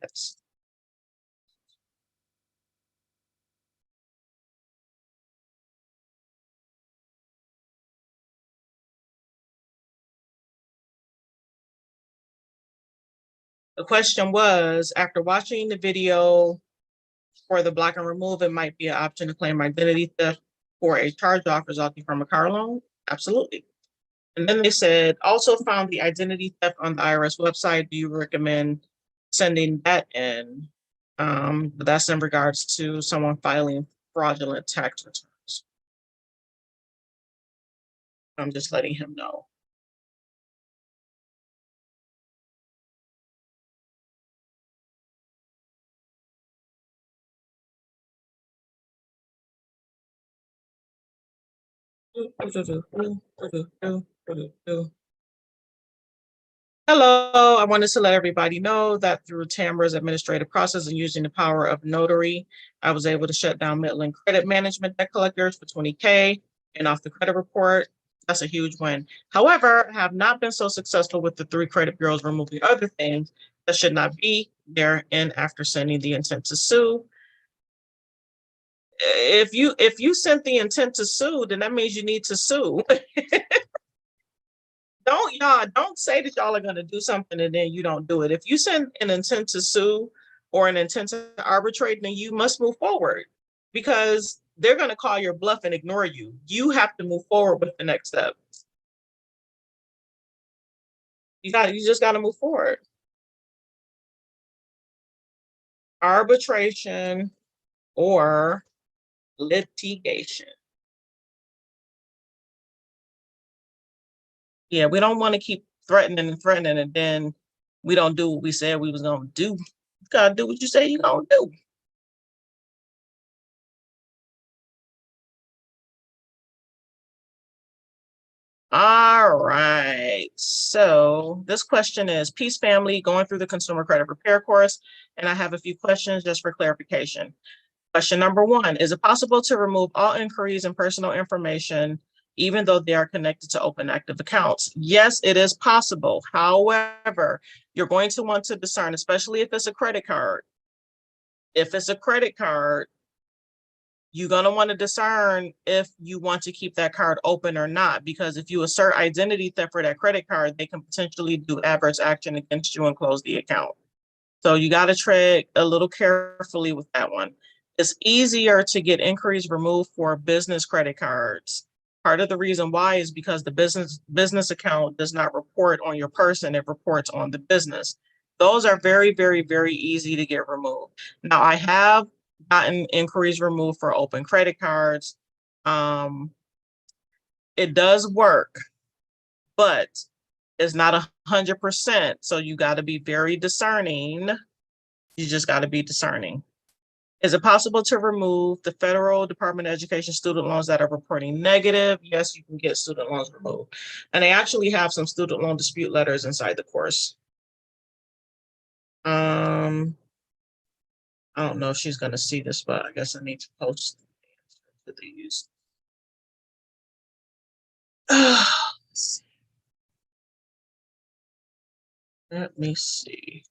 That's the question was, after watching the video for the block and remove, it might be an option to claim identity theft for a charge off resulting from a car loan. Absolutely. And then they said, also found the identity theft on the IRS website. Do you recommend sending that in? But that's in regards to someone filing fraudulent tax returns. I'm just letting him know. Hello, I wanted to let everybody know that through Tamara's administrative process and using the power of notary, I was able to shut down Midland Credit Management debt collectors for 20K and off the credit report. That's a huge win. However, I have not been so successful with the 3 credit bureaus removing other things that should not be there and after sending the intent to sue. If you sent the intent to sue, then that means you need to sue. don't say that y'all are going to do something and then you don't do it. If you send an intent to sue or an intent to arbitrate, then you must move forward, because they're going to call your bluff and ignore you. You have to move forward with the next step. You just got to move forward. Arbitration or litigation. Yeah, we don't want to keep threatening and then we don't do what we said we was going to do. You got to do what you say you're going to do. All right. So this question is Peace Family going through the consumer credit repair course. And I have a few questions just for clarification. Question number one, is it possible to remove all inquiries and personal information, even though they are connected to open active accounts? Yes, it is possible. However, you're going to want to discern, especially if it's a credit card. If it's a credit card, you're going to want to discern if you want to keep that card open or not, because if you assert identity theft for that credit card, they can potentially do adverse action against you and close the account. So you got to tread a little carefully with that one. It's easier to get inquiries removed for business credit cards. Part of the reason why is because the business account does not report on your person, it reports on the business. Those are very, very, very easy to get removed. Now, I have gotten inquiries removed for open credit cards. It does work, but it's not 100%. So you got to be very discerning. You just got to be discerning. Is it possible to remove the Federal Department of Education student loans that are reporting negative? Yes, you can get student loans removed. And they actually have some student loan dispute letters inside the course. I don't know if she's going to see this, but I guess I need to post that they use. Let me see.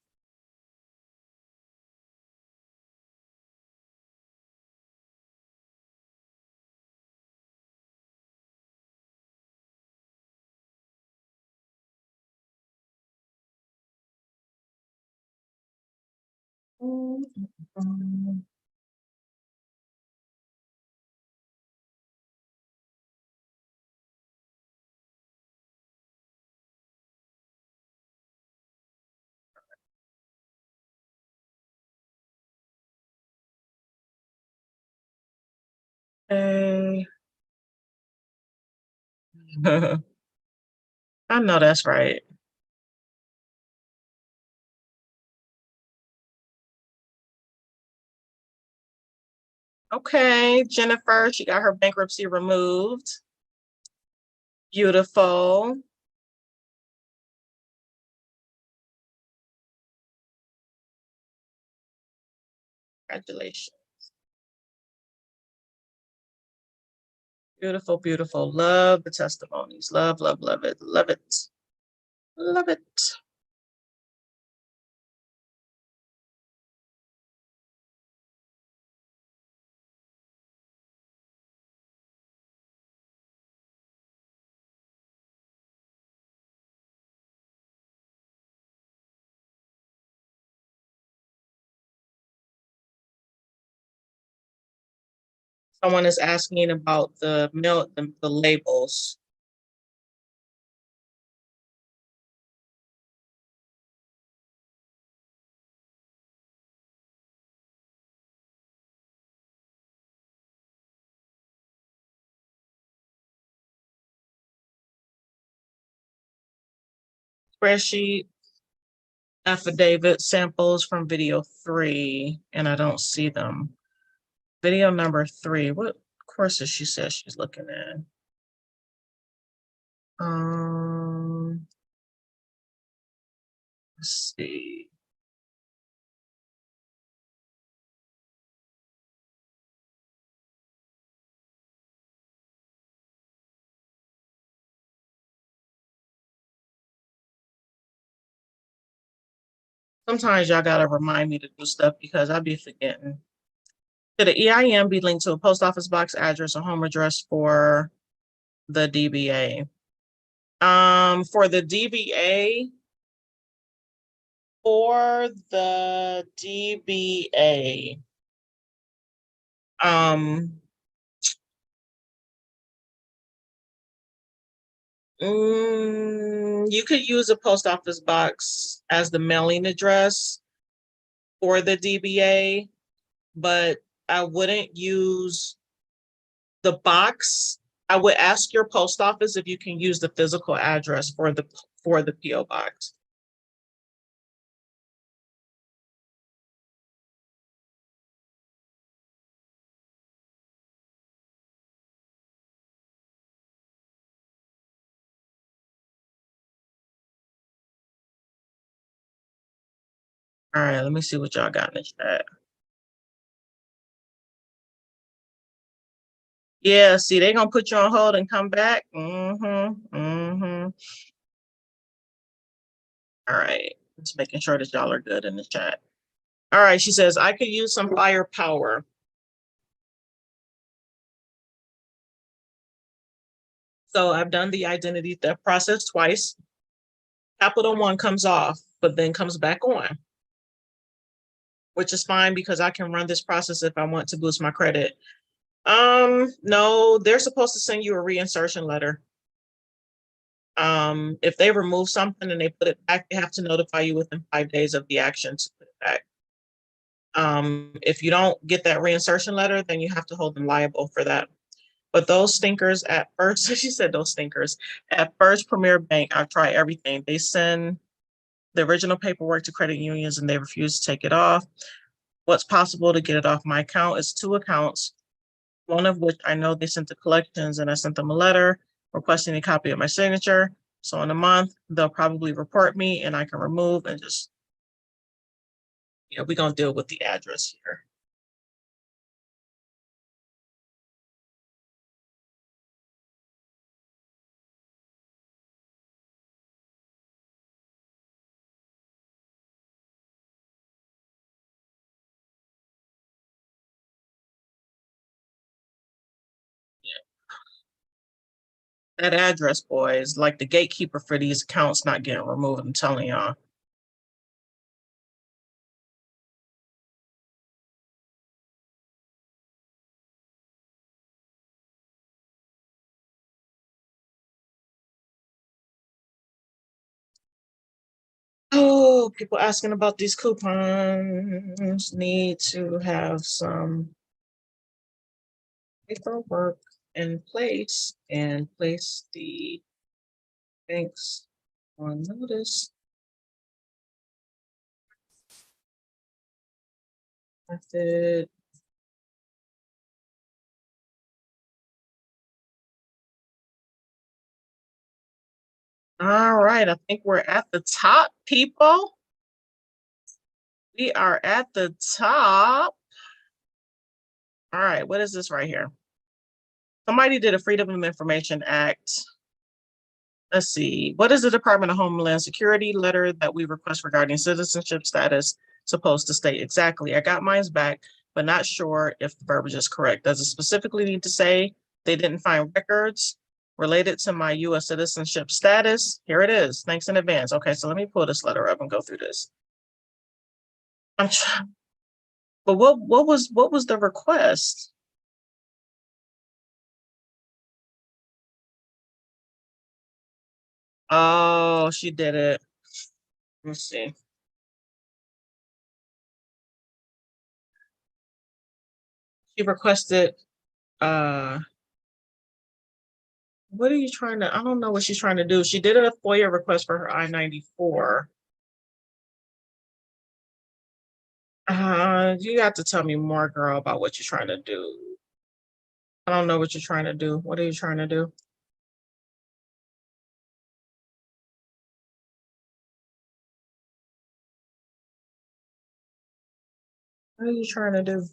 Okay. I know that's right. Okay, Jennifer, she got her bankruptcy removed. Beautiful. Congratulations. Beautiful, beautiful. Love the testimonies. Love, love, love it. Love it. Love it. Someone is asking about the labels. Spreadsheet, affidavit, samples from video 3, and I don't see them. Video number 3, what courses she says she's looking at? Let's see. Sometimes y'all gotta remind me to do stuff because I be forgetting. Should the EIN be linked to a post office box address or home address for the DBA? For the DBA, you could use a post office box as the mailing address for the DBA, but I wouldn't use the box. I would ask your post office if you can use the physical address for the PO box. All right, let me see what y'all got in the chat. Yeah, see, they're gonna put you on hold and come back. All right, just making sure that y'all are good in the chat. All right, she says, I could use some firepower. So I've done the identity theft process twice. Capital One comes off, but then comes back on, which is fine because I can run this process if I want to boost my credit. No, they're supposed to send you a reinsertion letter. If they remove something and they put it back, they have to notify you within 5 days of the action to put it back. If you don't get that reinsertion letter, then you have to hold them liable for that. But those stinkers at first, she said those stinkers, at First Premier Bank, I've tried everything. They send the original paperwork to credit unions and they refuse to take it off. What's possible to get it off my account is 2 accounts, one of which I know they sent to collections and I sent them a letter requesting a copy of my signature. So in a month, they'll probably report me and I can remove and just, we're going to deal with the address here. That address, boy, is like the gatekeeper for these accounts not getting removed. I'm telling y'all. Oh, people asking about these coupons. Need to have some paperwork in place and place the banks on notice. Method. All right, I think we're at the top, people. We are at the top. All right, what is this right here? Somebody did a Freedom of Information Act. Let's see. What is the Department of Homeland Security letter that we request regarding citizenship status supposed to state? Exactly. I got mine's back, but not sure if the verbiage is correct. Does it specifically need to say they didn't find records related to my U.S. citizenship status? Here it is. Thanks in advance. Okay, so let me pull this letter up and go through this. But what was the request? Oh, she did it. Let's see. She requested what are you trying to, I don't know what she's trying to do. She did a FOIA request for her I-94. You have to tell me more, girl, about what you're trying to do. I don't know what you're trying to do. What are you trying to do? What are you trying to do?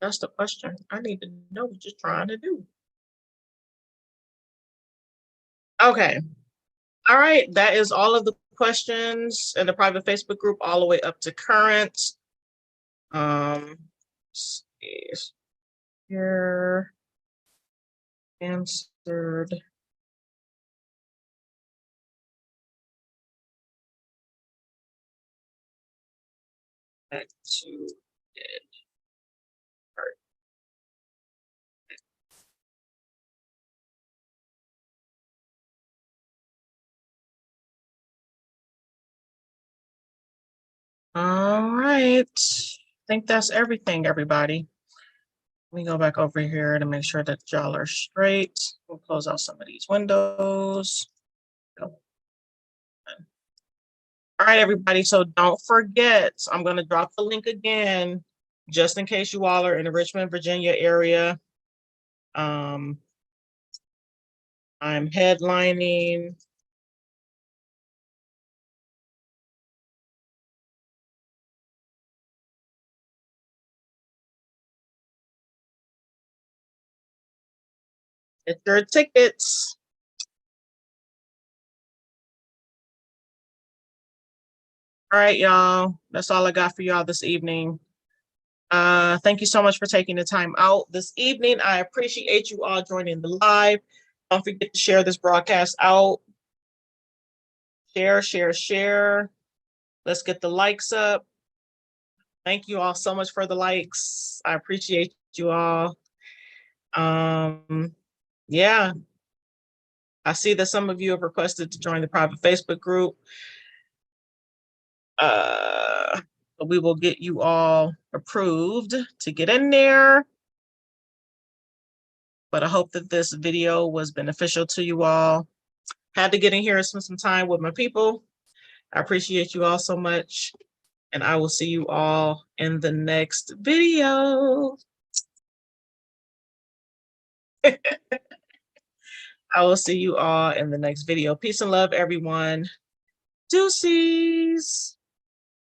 That's the question. I need to know what you're trying to do. Okay. All right. That is all of the questions in the private Facebook group, all the way up to current. Here answered back to it. All right. I think that's everything, everybody. Let me go back over here to make sure that y'all are straight. We'll close out some of these windows. All right, everybody. So don't forget, I'm going to drop the link again, just in case you all are in the Richmond, Virginia area. I'm headlining. Get your tickets. All right, y'all. That's all I got for y'all this evening. Thank you so much for taking the time out this evening. I appreciate you all joining the live. Don't forget to share this broadcast out. Share, share, share. Let's get the likes up. Thank you all so much for the likes. I appreciate you all. Yeah. I see that some of you have requested to join the private Facebook group. We will get you all approved to get in there. But I hope that this video was beneficial to you all. Had to get in here and spend some time with my people. I appreciate you all so much. And I will see you all in the next video. I will see you all in the next video. Peace and love, everyone. Deuces.